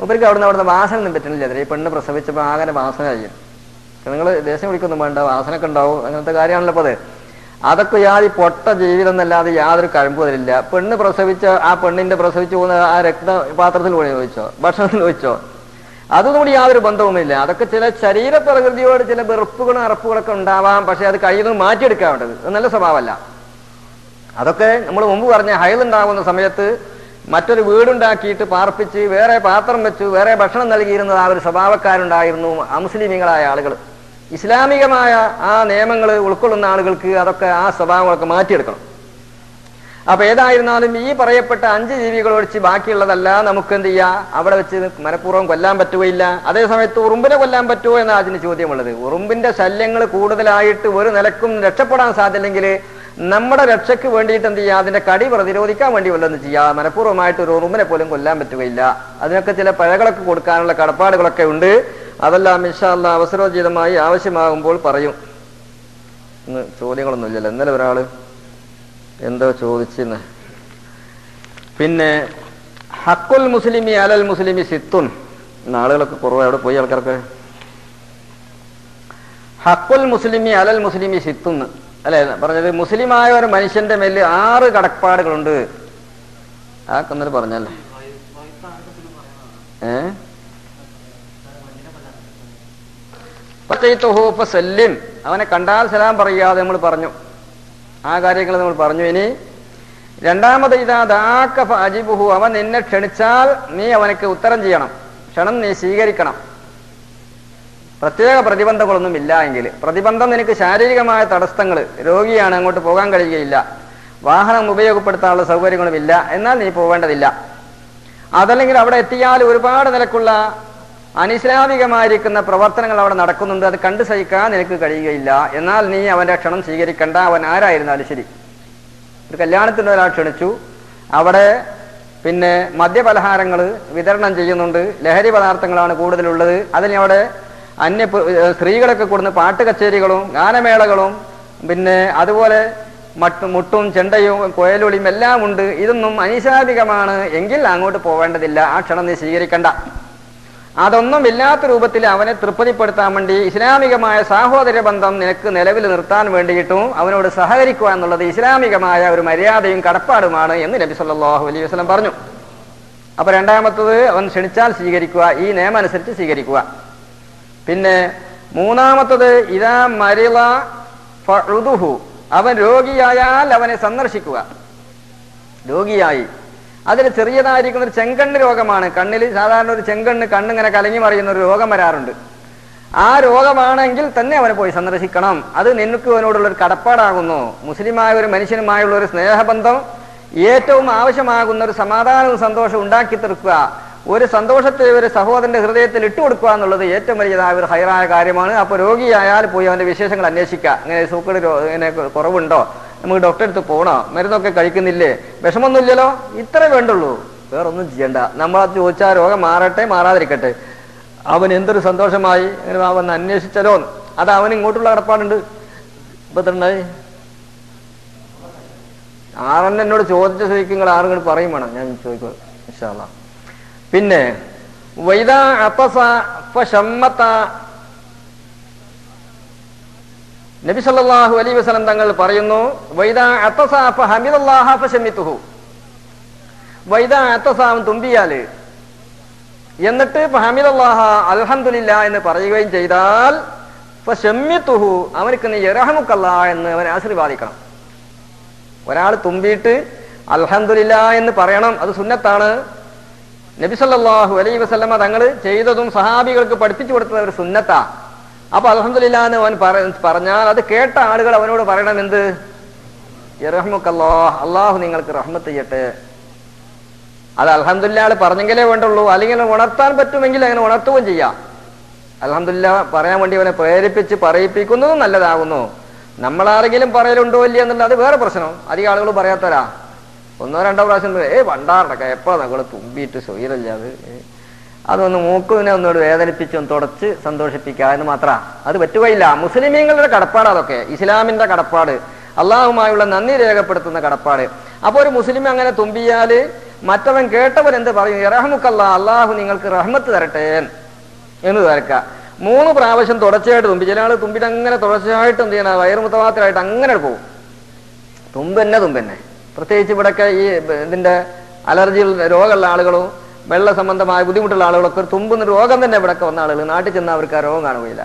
ഇവർക്ക് അവിടുന്ന് വാസന പറ്റുന്നില്ല. ഈ പെണ്ണ് പ്രസവിച്ചപ്പോൾ ആകെ വാസന കഴിയും. നിങ്ങൾ ദേശം വിളിക്കൊന്നും വേണ്ട, വാസനൊക്കെ ഉണ്ടാവും. അങ്ങനത്തെ കാര്യമാണല്ലോ അപ്പൊ അത്. അതൊക്കെ യാതൊരു പൊട്ട ജീവിതം എന്നല്ലാതെ യാതൊരു കഴിമ്പും അതിലില്ല. പെണ്ണ് പ്രസവിച്ച ആ പെണ്ണിന്റെ പ്രസവിച്ചു പോകുന്ന ആ രക്തപാത്രത്തിൽ കൂടി ചോദിച്ചോ, ഭക്ഷണത്തിൽ ചോദിച്ചോ, അതുകൂടി യാതൊരു ബന്ധവുമില്ല. അതൊക്കെ ചില ശരീരപ്രകൃതിയോട് ചില വെറുപ്പുകളും അറപ്പുകളൊക്കെ ഉണ്ടാവാം. പക്ഷെ അത് കഴിയുന്നത് മാറ്റിയെടുക്കാൻ വേണ്ടത് നല്ല സ്വഭാവമല്ല. അതൊക്കെ നമ്മൾ മുമ്പ് പറഞ്ഞ ഹൈലുണ്ടാകുന്ന സമയത്ത് മറ്റൊരു വീടുണ്ടാക്കിയിട്ട് പാർപ്പിച്ച് വേറെ പാത്രം വെച്ചു വേറെ ഭക്ഷണം നൽകിയിരുന്നത് ആ ഒരു സ്വഭാവക്കാരുണ്ടായിരുന്നു അമുസ്ലിമീങ്ങളായ ആളുകൾ. ഇസ്ലാമികമായ ആ നിയമങ്ങൾ ഉൾക്കൊള്ളുന്ന ആളുകൾക്ക് അതൊക്കെ ആ സ്വഭാവങ്ങളൊക്കെ മാറ്റിയെടുക്കണം. അപ്പൊ ഏതായിരുന്നാലും ഈ പറയപ്പെട്ട 5 ജീവികൾ ഒഴിച്ച് ബാക്കിയുള്ളതല്ല നമുക്ക് എന്ത് ചെയ്യാം, അവിടെ വെച്ച് മനഃപൂർവ്വം കൊല്ലാൻ പറ്റുകയില്ല. അതേസമയത്ത് ഉറുമ്പിനെ കൊല്ലാൻ പറ്റുമോ എന്നാണ് അതിന് ചോദ്യമുള്ളത്. ഉറുമ്പിന്റെ ശല്യങ്ങൾ കൂടുതലായിട്ട് ഒരു നിലക്കും രക്ഷപ്പെടാൻ സാധ്യല്ലെങ്കിൽ നമ്മുടെ രക്ഷയ്ക്ക് വേണ്ടിയിട്ട് എന്ത് ചെയ്യുക, അതിന്റെ കടി പ്രതിരോധിക്കാൻ വേണ്ടി വല്ലതും ചെയ്യുക. മനഃപൂർവ്വമായിട്ട് ഒരു ഉറുമ്പിനെ പോലും കൊല്ലാൻ പറ്റുകയില്ല. അതിനൊക്കെ ചില പിഴകളൊക്കെ കൊടുക്കാനുള്ള കടപ്പാടുകളൊക്കെ ഉണ്ട്. അതെല്ലാം ഇൻഷാ അല്ലാഹ് അവസരോചിതമായി ആവശ്യമാകുമ്പോൾ പറയും. ഇന്ന് ചോദ്യങ്ങളൊന്നും ഇല്ലല്ലോ. ഇന്നലെ ഒരാള് എന്തോ ചോദിച്ചെന്ന്. പിന്നെ ഹക്കുൽ മുസ്ലിമി അലൽ മുസ്ലിമി സിത്തുൻ. ആളുകളൊക്കെ കുറവ്. അവിടെ പോയി ആൾക്കാർക്ക് ഹക്കുൽ മുസ്ലിമി അലൽ മുസ്ലിമി സിത്തുൻ അല്ലെ പറഞ്ഞത്. മുസ്ലിമായ ഒരു മനുഷ്യന്റെ മേലിൽ 6 കടപ്പാടുകളുണ്ട്. ആ കന്നൽ പറഞ്ഞല്ലേ. അവനെ കണ്ടാൽ സലാം പറയാതെ നമ്മൾ പറഞ്ഞു. ആ കാര്യങ്ങൾ നമ്മൾ പറഞ്ഞു. ഇനി രണ്ടാമത് ഇതാ ദാക്ക ഫഅജിബുഹു, അവൻ നിന്നെ ക്ഷണിച്ചാൽ നീ അവനക്ക് ഉത്തരം ചെയ്യണം, ക്ഷണം നീ സ്വീകരിക്കണം. പ്രത്യേക പ്രതിബന്ധങ്ങളൊന്നും ഇല്ല എങ്കിൽ, പ്രതിബന്ധം നിനക്ക് ശാരീരികമായ തടസ്സങ്ങൾ, രോഗിയാണ് അങ്ങോട്ട് പോകാൻ കഴിയുകയില്ല, വാഹനം ഉപയോഗപ്പെടുത്താനുള്ള സൗകര്യങ്ങളും ഇല്ല, എന്നാൽ നീ പോവേണ്ടതില്ല. അതല്ലെങ്കിൽ അവിടെ എത്തിയാൽ ഒരുപാട് നിലക്കുള്ള അനിസ്ലാമികമായിരിക്കുന്ന പ്രവർത്തനങ്ങൾ അവിടെ നടക്കുന്നുണ്ട്, അത് കണ്ടു സഹിക്കാൻ നിനക്ക് കഴിയുകയില്ല, എന്നാൽ നീ അവന്റെ ക്ഷണം സ്വീകരിക്കണ്ട, അവൻ ആരായിരുന്നാലും ശരി. ഒരു കല്യാണത്തിന് ഒരാൾ ക്ഷണിച്ചു, അവിടെ പിന്നെ മദ്യപലഹാരങ്ങൾ വിതരണം ചെയ്യുന്നുണ്ട്, ലഹരി പദാർത്ഥങ്ങളാണ് കൂടുതലുള്ളത്, അതിന് അവിടെ സ്ത്രീകളൊക്കെ കൂടുന്ന പാട്ട് കച്ചേരികളും ഗാനമേളകളും പിന്നെ അതുപോലെ മുട്ടും ചെണ്ടയും കോയലൊളിയും എല്ലാം ഉണ്ട്. ഇതൊന്നും അനിശാബികമാണ് എങ്കിൽ അങ്ങോട്ട് പോവേണ്ടതില്ല, ആ ക്ഷണം നീ സ്വീകരിക്കണ്ട. അതൊന്നും ഇല്ലാത്ത രൂപത്തിൽ അവനെ തൃപ്തിപ്പെടുത്താൻ വേണ്ടി ഇസ്ലാമികമായ സാഹോദര്യ ബന്ധം നിനക്ക് നിലവിൽ നിർത്താൻ വേണ്ടിയിട്ടും അവനോട് സഹകരിക്കുക എന്നുള്ളത് ഇസ്ലാമികമായ ഒരു മര്യാദയും കടപ്പാടുമാണ് എന്ന് നബി സല്ലല്ലാഹു അലൈഹി വസല്ലം പറഞ്ഞു. അപ്പൊ രണ്ടാമത്തത് അവൻ ക്ഷണിച്ചാൽ സ്വീകരിക്കുക, ഈ നിയമം അനുസരിച്ച് സ്വീകരിക്കുക. പിന്നെ മൂന്നാമത്തത് ഇദാ മരിള ഫഉദുഹു, അവൻ രോഗിയായാൽ അവനെ സന്ദർശിക്കുക. രോഗിയായി, അതിൽ ചെറിയതായിരിക്കുന്ന ഒരു ചെങ്കണ്ണ് രോഗമാണ്, കണ്ണിൽ സാധാരണ ഒരു ചെങ്കണ്ണ്, കണ്ണിങ്ങനെ കലങ്ങി മറിയുന്ന ഒരു രോഗം വരാറുണ്ട്. ആ രോഗമാണെങ്കിൽ തന്നെ അവനെ പോയി സന്ദർശിക്കണം. അത് നിനക്ക് അവനോടുള്ളൊരു കടപ്പാടാകുന്നു. മുസ്ലിമായ ഒരു മനുഷ്യനുമായുള്ള ഒരു സ്നേഹബന്ധം ഏറ്റവും ആവശ്യമാകുന്ന ഒരു സമാധാനവും സന്തോഷവും ഉണ്ടാക്കി തീർക്കുക, ഒരു സന്തോഷത്തെ ഒരു സഹോദരന്റെ ഹൃദയത്തിൽ ഇട്ടുകൊടുക്കുക എന്നുള്ളത് ഏറ്റവും വലിയതായ ഒരു ഹൈറായ കാര്യമാണ്. അപ്പോൾ രോഗിയായാൽ പോയി അവന്റെ വിശേഷങ്ങൾ അന്വേഷിക്കുക. ഇങ്ങനെ സൂക്കട് ഇങ്ങനെ കുറവുണ്ടോ, നമുക്ക് ഡോക്ടറെ അടുത്ത് പോകണോ, മരുന്നൊക്കെ കഴിക്കുന്നില്ലേ, വിഷമൊന്നുമില്ലല്ലോ, ഇത്ര വേണ്ടുള്ളൂ, വേറൊന്നും ചെയ്യണ്ട. നമ്മളത് ചോദിച്ചാൽ രോഗം മാറട്ടെ മാറാതിരിക്കട്ടെ, അവൻ എന്തൊരു സന്തോഷമായി അവൻ അന്വേഷിച്ചല്ലോ, അത് അവന് ഇങ്ങോട്ടുള്ള കടപ്പാടുണ്ട്. ഇപ്പൊ എത്രണ്ടായി ആറെണ്ണം എന്നോട് ചോദിച്ച സ്ഥിതിക്ക് നിങ്ങൾ ആറുകൾ പറയും വേണം, ഞാൻ ചോദിക്കുക ഇൻഷാ അല്ലാഹ്. പിന്നെ വൈദാ അത്തസ ഫശമ്മത, നബി സല്ലല്ലാഹു അലൈഹി വസല്ലം തങ്ങൾ പറയുന്നു വൈദാ അത്തസ ഫഹമിദല്ലാഹ ഫശമ്മിതുഹു, വൈദാ അത്തസ അവൻ തുമ്പിയാല് എന്നിട്ട് ഫഹമിദല്ലാഹ അൽഹംദുലില്ലാ എന്ന് പറയുകയും ചെയ്താൽ ഫശമ്മിതുഹു, അവനക്ക് നീ യർഹമുക്കല്ലാ എന്ന് അവനെ ആശീർവാദിക്കണം. ഒരാൾ തുമ്പിയിട്ട് അൽഹംദുലില്ലാ എന്ന് പറയണം, അത് സുന്നത്താണ്. നബി സല്ലല്ലാഹു അലൈഹി വസല്ലമ തങ്ങൾ ചെയ്തതും സഹാബികൾക്ക് പഠിപ്പിച്ചു കൊടുത്തത് ഒരു സുന്നത്താ. അപ്പൊ അൽഹംദുലില്ലാ എന്ന് അവൻ പറഞ്ഞാൽ അത് കേട്ട ആളുകൾ അവനോട് പറയണം എന്ത്, യർഹമുക്കല്ലാഹ്, അള്ളാഹു നിങ്ങൾക്ക് റഹ്മത്ത് ചെയ്യട്ടെ. അത് അൽഹംദുലില്ലാ പറഞ്ഞെങ്കിലേ വേണ്ടുള്ളൂ, അല്ലെങ്കിൽ ഉണർത്താൻ പറ്റുമെങ്കിൽ അങ്ങനെ ഉണർത്തുകയും ചെയ്യാം. അൽഹംദുലില്ലാ പറയാൻ വേണ്ടി അവനെ പ്രേരിപ്പിച്ച് പറയിപ്പിക്കുന്നതും നല്ലതാകുന്നു. നമ്മളാരെങ്കിലും പറയലുണ്ടോ ഇല്ല എന്നുള്ള അത് വേറെ പ്രശ്നം. അധികം ആളുകൾ പറയാത്തരാ, ഒന്നോ രണ്ടോ പ്രാവശ്യം വണ്ടാറടക്ക എപ്പോഴാണ് നമ്മൾ തുമ്പിയിട്ട് സ്വൈരല്ലാതെ, അതൊന്ന് മൂക്കുവിനെ ഒന്നോട് വേദനിപ്പിച്ച് ഒന്ന് തുടച്ച് സന്തോഷിപ്പിക്കുക എന്ന് മാത്രം. അത് പറ്റുകയില്ല. മുസ്ലിമീങ്ങളുടെ കടപ്പാട് അതൊക്കെ, ഇസ്ലാമിന്റെ കടപ്പാട്, അള്ളാഹുമായുള്ള നന്ദി രേഖപ്പെടുത്തുന്ന കടപ്പാട്. അപ്പൊ ഒരു മുസ്ലിം അങ്ങനെ തുമ്പിയാല് മറ്റവൻ കേട്ടവൻ എന്ത് പറയും, യർഹമുക്കല്ലാ, അള്ളാഹു നിങ്ങൾക്ക് റഹ്മത്ത് തരട്ടെ എന്ന് തരക്കുക. 3 പ്രാവശ്യം തുടർച്ചയായിട്ട് തുമ്പി. ചില ആള് തുമ്പിട്ട് അങ്ങനെ തുടർച്ചയായിട്ട് എന്ത് ചെയ്യണം, വയറുമുത്തവാത്തിലായിട്ട് അങ്ങനെ പോകും. തുമ്പന്നെ പ്രത്യേകിച്ച് ഇവിടെയൊക്കെ ഈ ഇതിന്റെ അലർജി രോഗമുള്ള ആളുകളും വെള്ള സംബന്ധമായ ബുദ്ധിമുട്ടുള്ള ആളുകളൊക്കെ ഒരു തുമ്പുന്ന രോഗം തന്നെ ഇവിടെയൊക്കെ വന്ന ആളുകൾ നാട്ടിൽ ചെന്നാൽ അവർക്ക് ആ രോഗം കാണുകയില്ല.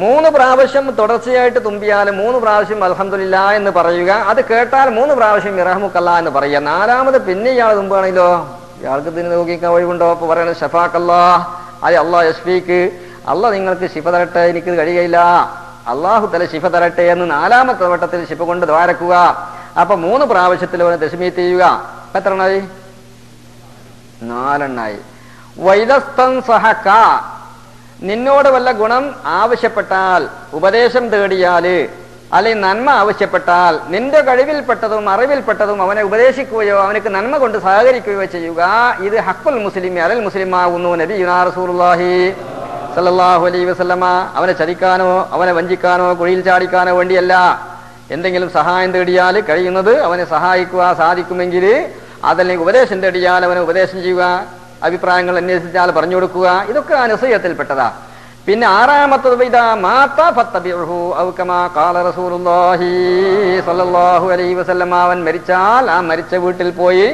3 പ്രാവശ്യം തുടർച്ചയായിട്ട് തുമ്പിയാൽ 3 പ്രാവശ്യം അൽഹംദുലില്ലാ എന്ന് പറയുക, അത് കേട്ടാൽ 3 പ്രാവശ്യം യർഹമുക്കല്ലാ എന്ന് പറയുക. 4ാമത് പിന്നെ ഇയാൾ തുമ്പാണെങ്കിലോ ഇയാൾക്ക് ഇതിന് നോക്കിക്കാൻ ഒഴിവുണ്ടോ? അപ്പൊ പറയണത് ഷഫാക്കല്ലാ, അത് അള്ളാഹ് യശ്ഫീക്ക്, അള്ളാഹ് നിങ്ങൾക്ക് ശിഫ തരട്ടെ, എനിക്ക് കഴിയുകയില്ല, അള്ളാഹു തല ശിഫ തരട്ടെ എന്ന് 4ാമത്തെ വട്ടത്തിൽ ശിഫ കൊണ്ട് ദ്വാരക്കുക. അപ്പൊ 3 പ്രാവശ്യത്തിൽ അവനെ തസ്മീത്ത് ചെയ്യുക. എത്ര എണ്ണായി? 4 എണ്ണായി. വൈദസ്തൻ സഹക, നിന്നോട് വല്ല ഗുണം ആവശ്യപ്പെട്ടാൽ, ഉപദേശം തേടിയാല്, അല്ലെങ്കിൽ നന്മ ആവശ്യപ്പെട്ടാൽ, നിന്റെ കഴിവിൽപ്പെട്ടതും അറിവിൽപ്പെട്ടതും അവനെ ഉപദേശിക്കുകയോ അവനക്ക് നന്മ കൊണ്ട് സഹകരിക്കുകയോ ചെയ്യുക. ഇത് ഹഖുൽ മുസ്ലിം അലൽ മുസ്ലിം ആകുന്നു. നബിയുനാ റസൂലുള്ളാഹി സല്ലല്ലാഹു അലൈഹി വസല്ലമ അവനെ ചതിക്കാനോ അവനെ വഞ്ചിക്കാനോ കുഴിയിൽ ചാടിക്കാനോ വേണ്ടിയല്ല. എന്തെങ്കിലും സഹായം തേടിയാൽ കഴിയുന്നത് അവനെ സഹായിക്കുക സാധിക്കുമെങ്കിൽ, അതല്ലെങ്കിൽ ഉപദേശം തേടിയാൽ അവനെ ഉപദേശം ചെയ്യുക, അഭിപ്രായങ്ങൾ അന്വേഷിച്ചാൽ പറഞ്ഞു കൊടുക്കുക, ഇതൊക്കെ ആ നസീഹത്തിൽപ്പെട്ടതാ. പിന്നെ 6ാമത്തത് ഇദാ മാത ഫത്തബിഉഹു ഔ കമാ ഖാല റസൂലുള്ളാഹി സ്വല്ലല്ലാഹു അലൈഹി വസല്ലം, അവൻ മരിച്ചാൽ ആ മരിച്ച വീട്ടിൽ പോയി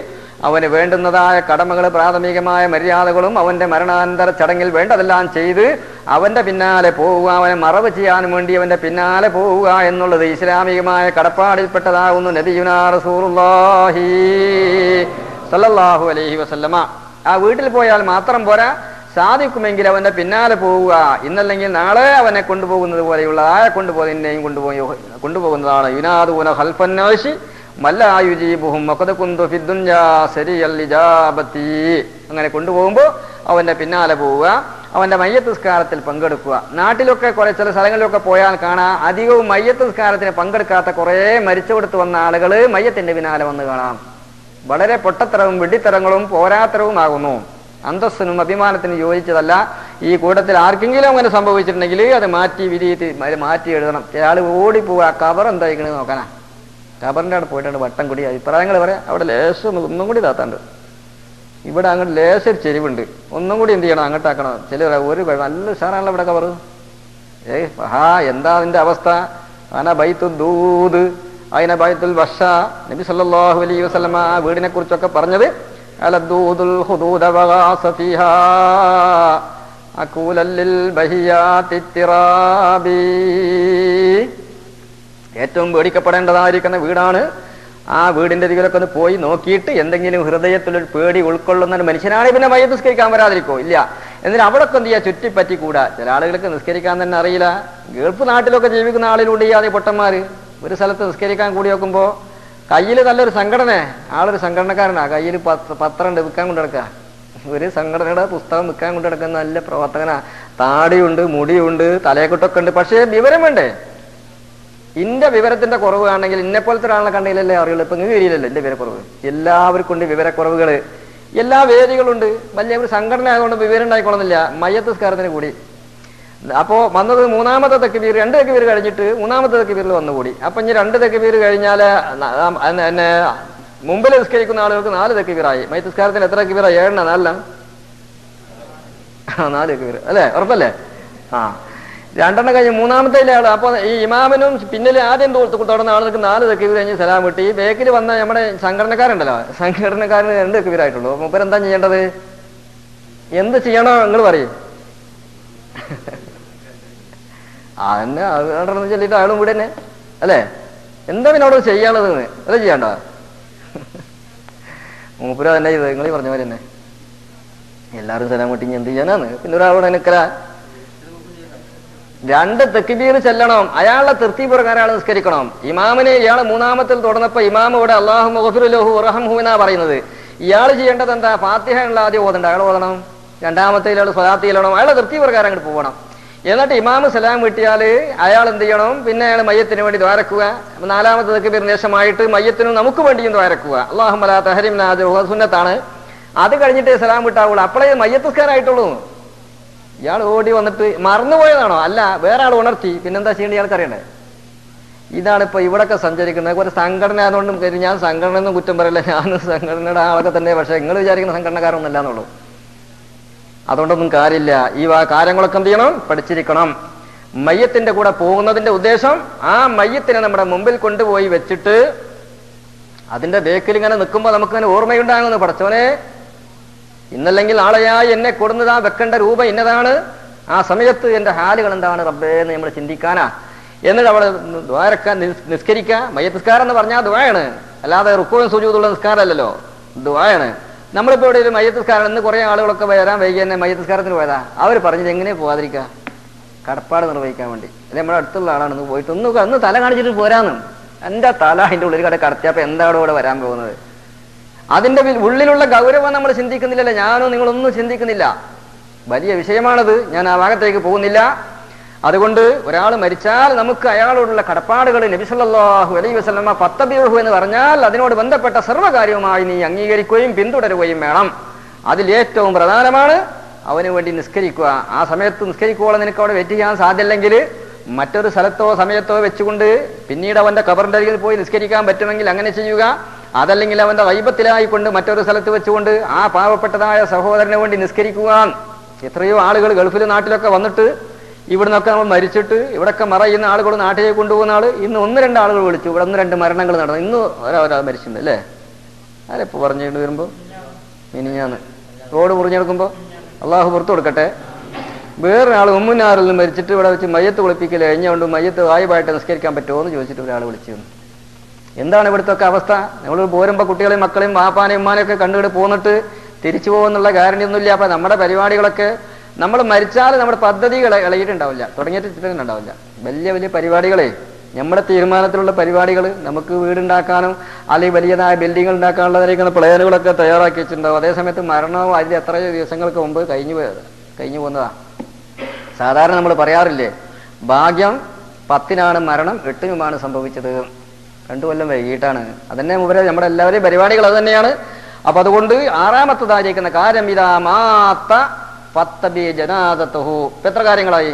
അവന് വേണ്ടുന്നതായ കടമകൾ, പ്രാഥമികമായ മര്യാദകളും അവന്റെ മരണാനന്തര ചടങ്ങിൽ വേണ്ടതെല്ലാം ചെയ്ത് അവന്റെ പിന്നാലെ പോവുക, അവനെ മറവ് ചെയ്യാൻ വേണ്ടി അവന്റെ പിന്നാലെ പോവുക എന്നുള്ളത് ഇസ്ലാമികമായ കടപ്പാടിൽപ്പെട്ടതാകുന്നു. നബിയുനാ റസൂലുള്ളാഹി സല്ലല്ലാഹു അലൈഹി വസല്ലമ. ആ വീട്ടിൽ പോയാൽ മാത്രം പോരാ, സാധിക്കുമെങ്കിൽ അവന്റെ പിന്നാലെ പോവുക. ഇന്നല്ലെങ്കിൽ നാളെ അവനെ കൊണ്ടുപോകുന്നത് പോലെയുള്ള കൊണ്ടുപോകുന്നതിനെയും കൊണ്ടുപോകുന്നതാണ്. യുനാദൂന ഖൽഫന്നാശി മല്ലായുജീബുഹും വഖദ് കുന്തു ഫിദ്ദുൻയാ സരിയൽ ഇജാബത്തി. അങ്ങനെ കൊണ്ടുപോകുമ്പോൾ അവന്റെ പിന്നാലെ പോവുക, അവന്റെ മയ്യത്ത് നിസ്കാരത്തിൽ പങ്കെടുക്കുക. നാട്ടിലൊക്കെ കുറെ ചില സ്ഥലങ്ങളിലൊക്കെ പോയാൽ കാണാം, അധികവും മയ്യത്ത് നിസ്കാരത്തിന് പങ്കെടുക്കാത്ത കുറെ മരിച്ചു കൊടുത്തു വന്ന ആളുകൾ മയ്യത്തിന്റെ പിന്നാലെ വന്ന് കാണാം. വളരെ പൊട്ടത്തരവും വെടിത്തരങ്ങളും പോരാത്തരവുമാകുന്നു. അന്തസ്സിനും അഭിമാനത്തിനും യോജിച്ചതല്ല. ഈ കൂട്ടത്തിൽ ആർക്കെങ്കിലും അങ്ങനെ സംഭവിച്ചിട്ടുണ്ടെങ്കിൽ അത് മാറ്റി എഴുതണം. ചില ഓടിപ്പോവുക, കബർ എന്തായിക്കണെന്ന് നോക്കാനാ. കബറിന്റെ അവിടെ പോയിട്ടുണ്ട് വട്ടം കൂടി അഭിപ്രായങ്ങൾ പറയാം. അവിടെ ലേശം ഒന്നും കൂടി താത്താണ്ട്, ഇവിടെ അങ്ങോട്ട് ലേശം ചെരിവുണ്ട്, ഒന്നും കൂടി എന്ത് ചെയ്യണം, അങ്ങോട്ടാക്കണം. ചിലർ ഒരു നല്ല ഉഷാറാണല്ലോ ഇവിടെ കബറ്. എന്താ അതിന്റെ അവസ്ഥ? അന ബൈത്തുൽ ദൂദ് അയിന ബൈത്തുൽ വഷ. നബി സല്ലല്ലാഹു അലൈഹി വസല്ലമ ആ വീടിനെ കുറിച്ചൊക്കെ പറഞ്ഞത് അലദ്ദൂദുൽ ഹുദൂദ വഗാസ ഫീഹാ അകൂലൽ ലിൽ ബഹിയാതി തിറാബി. ഏറ്റവും പേടിക്കപ്പെടേണ്ടതായിരിക്കുന്ന വീടാണ്. ആ വീടിന്റെ ഇതിലൊക്കെ ഒന്ന് പോയി നോക്കിയിട്ട് എന്തെങ്കിലും ഹൃദയത്തിലൊരു പേടി ഉൾക്കൊള്ളുന്ന മനുഷ്യനാണ് പിന്നെ മയ്യത്ത് നിസ്കരിക്കാൻ വരാതിരിക്കോ? ഇല്ല. എന്നിട്ട് അവിടൊക്കെ എന്ത് ചെയ്യാ, ചുറ്റിപ്പറ്റിക്കൂടാ. ചില ആളുകൾക്ക് നിസ്കരിക്കാൻ തന്നെ അറിയില്ല. ഗൾഫ് നാട്ടിലൊക്കെ ജീവിക്കുന്ന ആളിലൂടെ ഈ പൊട്ടന്മാര് ഒരു സ്ഥലത്ത് നിസ്കരിക്കാൻ കൂടി നോക്കുമ്പോ കയ്യിൽ നല്ലൊരു സംഘടന, ആളൊരു സംഘടനക്കാരനാ, കയ്യിൽ പത്രം ഉണ്ട് വിൽക്കാൻ കൊണ്ടു നടക്കുക. ഒരു സംഘടനയുടെ പുസ്തകം വിൽക്കാൻ കൊണ്ടു നടക്കുന്ന നല്ല പ്രവർത്തകനാ. താടിയുണ്ട്, മുടിയുണ്ട്, തലയെക്കൊട്ടൊക്കെ ഉണ്ട്. പക്ഷേ വിവരം വേണ്ടേ? ഇന്റെ വിവരത്തിന്റെ കുറവ് ആണെങ്കിൽ ഇന്നെ പോലത്തെ ഒരാളെ കണ്ടെങ്കിലല്ലേ അറിയുള്ളൂ. ഇപ്പൊ നിങ്ങൾ വരില്ലല്ലോ എന്റെ വിവരക്കുറവ്. എല്ലാവർക്കും ഉണ്ട് വിവരക്കുറവുകള്, എല്ലാ വേദികളുണ്ട്. വലിയ ഒരു സംഘടന ആയതുകൊണ്ട് വിവരം ഉണ്ടായിക്കൊള്ളുന്നില്ല. മയ്യത്ത് നിസ്കാരത്തിന് കൂടി അപ്പോ വന്നത് മൂന്നാമത്തെ തക്ബീർ, 2 തക്ബീർ കഴിഞ്ഞിട്ട് മൂന്നാമത്തെ തക്ബീറിൽ വന്നുകൂടി. അപ്പൊ ഇനി 2 തക്ബീർ കഴിഞ്ഞാല് എന്നെ മുമ്പിൽ നിസ്കരിക്കുന്ന ആളുകൾക്ക് 4 തക്ബീറായി. മയ്യത്ത് നിസ്കാരത്തിന് എത്ര തക്ബീറായി? 7 4 തക്ബീർ അല്ലേ? ഉറപ്പല്ലേ? 2 കഴിഞ്ഞ് മൂന്നാമത്തെ ആള്. അപ്പൊ ഈ ഇമാമിനും പിന്നിൽ ആദ്യം തുടർന്ന ആളുകൾക്ക് 4 തക്ബീർ കഴിഞ്ഞ് സലാം വിട്ടി. ഈ ബേക്കിൽ വന്ന നമ്മുടെ സംഘടനക്കാരുണ്ടല്ലോ, സംഘടനക്കാരന് 2 തക്ബീറായിട്ടുള്ളൂ. മൂപ്പരെന്താ ചെയ്യേണ്ടത്? എന്ത് ചെയ്യണോ നിങ്ങൾ പറയും? അതന്നെ അത് ചൊല്ലിട്ട് അയാളും കൂടെ തന്നെ അല്ലേ? എന്താ പിന്നെ അവിടെ ചെയ്യാനുള്ളത്? അതെ ചെയ്യണ്ട. മൂപ്പര തന്നെ ചെയ്തത് നിങ്ങൾ പറഞ്ഞ പോലെ തന്നെ. എല്ലാവരും സലാം വിട്ടി എന്ത് ചെയ്യാനാണ്? പിന്നെ ഒരാളോട് നിൽക്കല. 2 തക്ബീർ ചെല്ലണം. അയാളുടെ തൃപ്തി പ്രകാരം അയാൾ നിസ്കരിക്കണം. ഇമാമിനെ ഇയാളെ മൂന്നാമത്തിൽ തുടർന്നപ്പോ ഇമാം ഇവിടെ അല്ലാഹു മഗ്ഫിർ ലഹു വറഹംഹു എന്നാ പറയുന്നത്. ഇയാൾ ചെയ്യേണ്ടത് എന്താ? ഫാത്തിഹ ഉള്ള ആദ്യം ഓതണ്ട, അയാൾ ഓതണം. രണ്ടാമത്തെ ഇയാൾ സ്വലാത്ത് ചെല്ലണം. അയാളെ തൃപ്തി പ്രകാരം അങ്ങോട്ട് പോകണം. എന്നിട്ട് ഇമാമ് സലാം വിട്ടിയാല് അയാൾ എന്ത് ചെയ്യണം? പിന്നെ അയാൾ മയ്യത്തിന് വേണ്ടി ദ്വാരക്കുക. 4ാമത്തെ തക്ബീറിന് ശേഷമായിട്ട് മയ്യത്തിനും നമുക്ക് വേണ്ടിയും ദ്വാരക്കുക. അല്ലാഹുമ്മ ലാ തഹരിംനാ അജ്റഹു സുന്നത്താണ്. അത് കഴിഞ്ഞിട്ടേ സലാം വിട്ടാവുള്ളൂ. അപ്പോഴേ മയ്യത്ത് നിസ്കാരമായിട്ടുള്ളൂ. ഇയാൾ ഓടി വന്നിട്ട് മറന്നുപോയതാണോ? അല്ല, വേറെ ആൾ ഉണർത്തി. പിന്നെന്താ ചെയ്യേണ്ടത്? ഇയാൾക്ക് അറിയണ്ടേ? ഇതാണ് ഇപ്പൊ ഇവിടൊക്കെ സഞ്ചരിക്കുന്നത്. ഒരു സംഘടന ആയതുകൊണ്ടും കരുതി ഞാൻ സംഘടനയൊന്നും കുറ്റം പറയില്ല, ഞാൻ സംഘടനയുടെ ആളൊക്കെ തന്നെ. പക്ഷെ നിങ്ങൾ വിചാരിക്കുന്ന സംഘടനക്കാരൊന്നുമല്ല എന്നുള്ളൂ. അതുകൊണ്ടൊന്നും കാര്യമില്ല. ഈ കാര്യങ്ങളൊക്കെ എന്ത് ചെയ്യണം? പഠിച്ചിരിക്കണം. മയ്യത്തിന്റെ കൂടെ പോകുന്നതിന്റെ ഉദ്ദേശം ആ മയ്യത്തിനെ നമ്മുടെ മുമ്പിൽ കൊണ്ടുപോയി വെച്ചിട്ട് അതിന്റെ ബേക്കിൽ ഇങ്ങനെ നിൽക്കുമ്പോൾ നമുക്കിങ്ങനെ ഓർമ്മയുണ്ടാകുന്നു, പടച്ചോനെ ഇന്നല്ലെങ്കിൽ നാളെയായി എന്നെ കൊടുന്നതാ വെക്കേണ്ട രൂപ ഇന്നതാണ്, ആ സമയത്ത് എന്റെ ഹാലുകൾ എന്താണ് റബ്ബേ എന്ന് നമ്മൾ ചിന്തിക്കാനാ. എന്നിട്ട് അവിടെ ദ്വാരക്കാൻ നിസ്കരിക്കുക. മയ്യത്ത് നിസ്കാരം എന്ന് പറഞ്ഞാൽ ദുആയാണ്, അല്ലാതെ റുക്കൂഉം സുജൂദുള്ള നിസ്കാരമല്ലല്ലോ, ദുആയാണ്. നമ്മളിപ്പോ ഇവിടെ ഒരു മയ്യത്ത് നിസ്കാരം ഇന്ന് കുറെ ആളുകളൊക്കെ വരാൻ വൈകി തന്നെ മയ്യത്ത് നിസ്കാരത്തിന് പോയതാ. അവർ പറഞ്ഞത് എങ്ങനെ പോകാതിരിക്കുക? കടപ്പാട് നിർവഹിക്കാൻ വേണ്ടി. അല്ലെ നമ്മുടെ അടുത്തുള്ള ആളാണ് പോയിട്ട് ഒന്ന് തല കാണിച്ചിട്ട് പോരാന്ന്. എന്റെ തല അതിന്റെ ഉള്ളിൽ കട കടത്തിയപ്പോ എന്താണോ ഇവിടെ വരാൻ പോകുന്നത്? അതിന്റെ ഉള്ളിലുള്ള ഗൗരവം നമ്മൾ ചിന്തിക്കുന്നില്ലല്ലോ. ഞാനോ നിങ്ങളൊന്നും ചിന്തിക്കുന്നില്ല. വലിയ വിഷയമാണത്. ഞാൻ ആ ഭാഗത്തേക്ക് പോകുന്നില്ല. അതുകൊണ്ട് ഒരാൾ മരിച്ചാൽ നമുക്ക് അയാളോടുള്ള കടപ്പാടുകൾ നബി സല്ലല്ലാഹു അലൈഹി വസല്ലമ ഫത്തബിഉഹു എന്ന് പറഞ്ഞാൽ അതിനോട് ബന്ധപ്പെട്ട സർവ്വകാര്യവുമായി നീ അംഗീകരിക്കുകയും പിന്തുടരുകയും വേണം. അതിൽ ഏറ്റവും പ്രധാനമാണ് അവന് വേണ്ടി നിസ്കരിക്കുക. ആ സമയത്ത് നിസ്കരിക്കുവോളം നിനക്ക് അവിടെ വെയിറ്റ് ചെയ്യാൻ സാധ്യമല്ലെങ്കിൽ മറ്റൊരു സ്ഥലത്തോ സമയത്തോ വെച്ചുകൊണ്ട് പിന്നീട് അവന്റെ ഖബറിന്റെ അരികിൽ പോയി നിസ്കരിക്കാൻ പറ്റുമെങ്കിൽ അങ്ങനെ ചെയ്യുക. അതല്ലെങ്കിൽ അവന്റെ ഗൈബത്തിലായിക്കൊണ്ട് മറ്റൊരു സ്ഥലത്ത് വെച്ചുകൊണ്ട് ആ പാവപ്പെട്ടതായ സഹോദരന് വേണ്ടി നിസ്കരിക്കുക. എത്രയോ ആളുകൾ ഗൾഫിൽ നാട്ടിലൊക്കെ വന്നിട്ട് ഇവിടുന്നൊക്കെ നമ്മൾ മരിച്ചിട്ട് ഇവിടൊക്കെ മറയുന്ന ആളുകൾ നാട്ടിലേക്ക് കൊണ്ടുപോകുന്ന ആള് ഇന്ന് 1-2 ആളുകൾ വിളിച്ചു. ഇവിടെ 1-2 മരണങ്ങൾ നടന്നു. ഇന്ന് ഒരാൾ മരിച്ചിട്ടുണ്ട് അല്ലേ? ആരെപ്പോൾ പറഞ്ഞിട്ട് വരുമ്പോൾ മിനിഞ്ഞാന്ന് റോഡ് മുറിഞ്ഞെടുക്കുമ്പോൾ അള്ളാഹു പുറത്തു കൊടുക്കട്ടെ. വേറൊരാൾ ഉമ്മുനാറിൽ നിന്ന് മരിച്ചിട്ട് ഇവിടെ വെച്ച് മയ്യത്ത് കുളിപ്പിക്കൽ കഴിഞ്ഞുകൊണ്ട് മയ്യത്ത് വായുവായിട്ട് നിസ്കരിക്കാൻ പറ്റുമോ എന്ന് ചോദിച്ചിട്ട് ഒരാൾ വിളിച്ചു വന്നു. എന്താണ് ഇവിടുത്തെ ഒക്കെ അവസ്ഥ? നമ്മൾ പോരുമ്പോൾ കുട്ടികളെയും മക്കളെയും വാപ്പാനെയും ഉമ്മാനെയൊക്കെ കണ്ടുകൊണ്ട് പോന്നിട്ട് തിരിച്ചു പോകുന്നുള്ള ഗ്യാരണ്ടിയൊന്നുമില്ല. അപ്പം നമ്മുടെ പരിപാടികളൊക്കെ നമ്മൾ മരിച്ചാൽ നമ്മുടെ പദ്ധതികൾ ഇളകിയിട്ടുണ്ടാവില്ല, തുടങ്ങിയിട്ടുണ്ടാവില്ല. വലിയ വലിയ പരിപാടികളെ നമ്മുടെ തീരുമാനത്തിലുള്ള പരിപാടികൾ നമുക്ക് വീടുണ്ടാക്കാനും അല്ലെങ്കിൽ വലിയതായ ബിൽഡിങ്ങൾ ഉണ്ടാക്കാനുള്ളതിലേക്കുള്ള പ്ലാനുകളൊക്കെ തയ്യാറാക്കി വെച്ചിട്ടുണ്ടാവും. അതേസമയത്ത് മരണവും അതിൽ എത്രയോ ദിവസങ്ങൾക്ക് മുമ്പ് കഴിഞ്ഞു പോകുന്നതാണ്. സാധാരണ നമ്മൾ പറയാറില്ലേ, ഭാഗ്യം 10-നാണ് മരണം, 8-നുമാണ് സംഭവിച്ചത്. 2 കൊല്ലം വൈകിട്ടാണ്. അതന്നെ മുമ്പേ നമ്മുടെ എല്ലാവരെയും പരിപാടികൾ അത് തന്നെയാണ്. അപ്പൊ അതുകൊണ്ട് 6-മത്തതായിരിക്കുന്ന കാര്യം ഇതാ മാത്ത പത്തബി ജനാദത്തഹു. ഇപ്പൊ എത്ര കാര്യങ്ങളായി?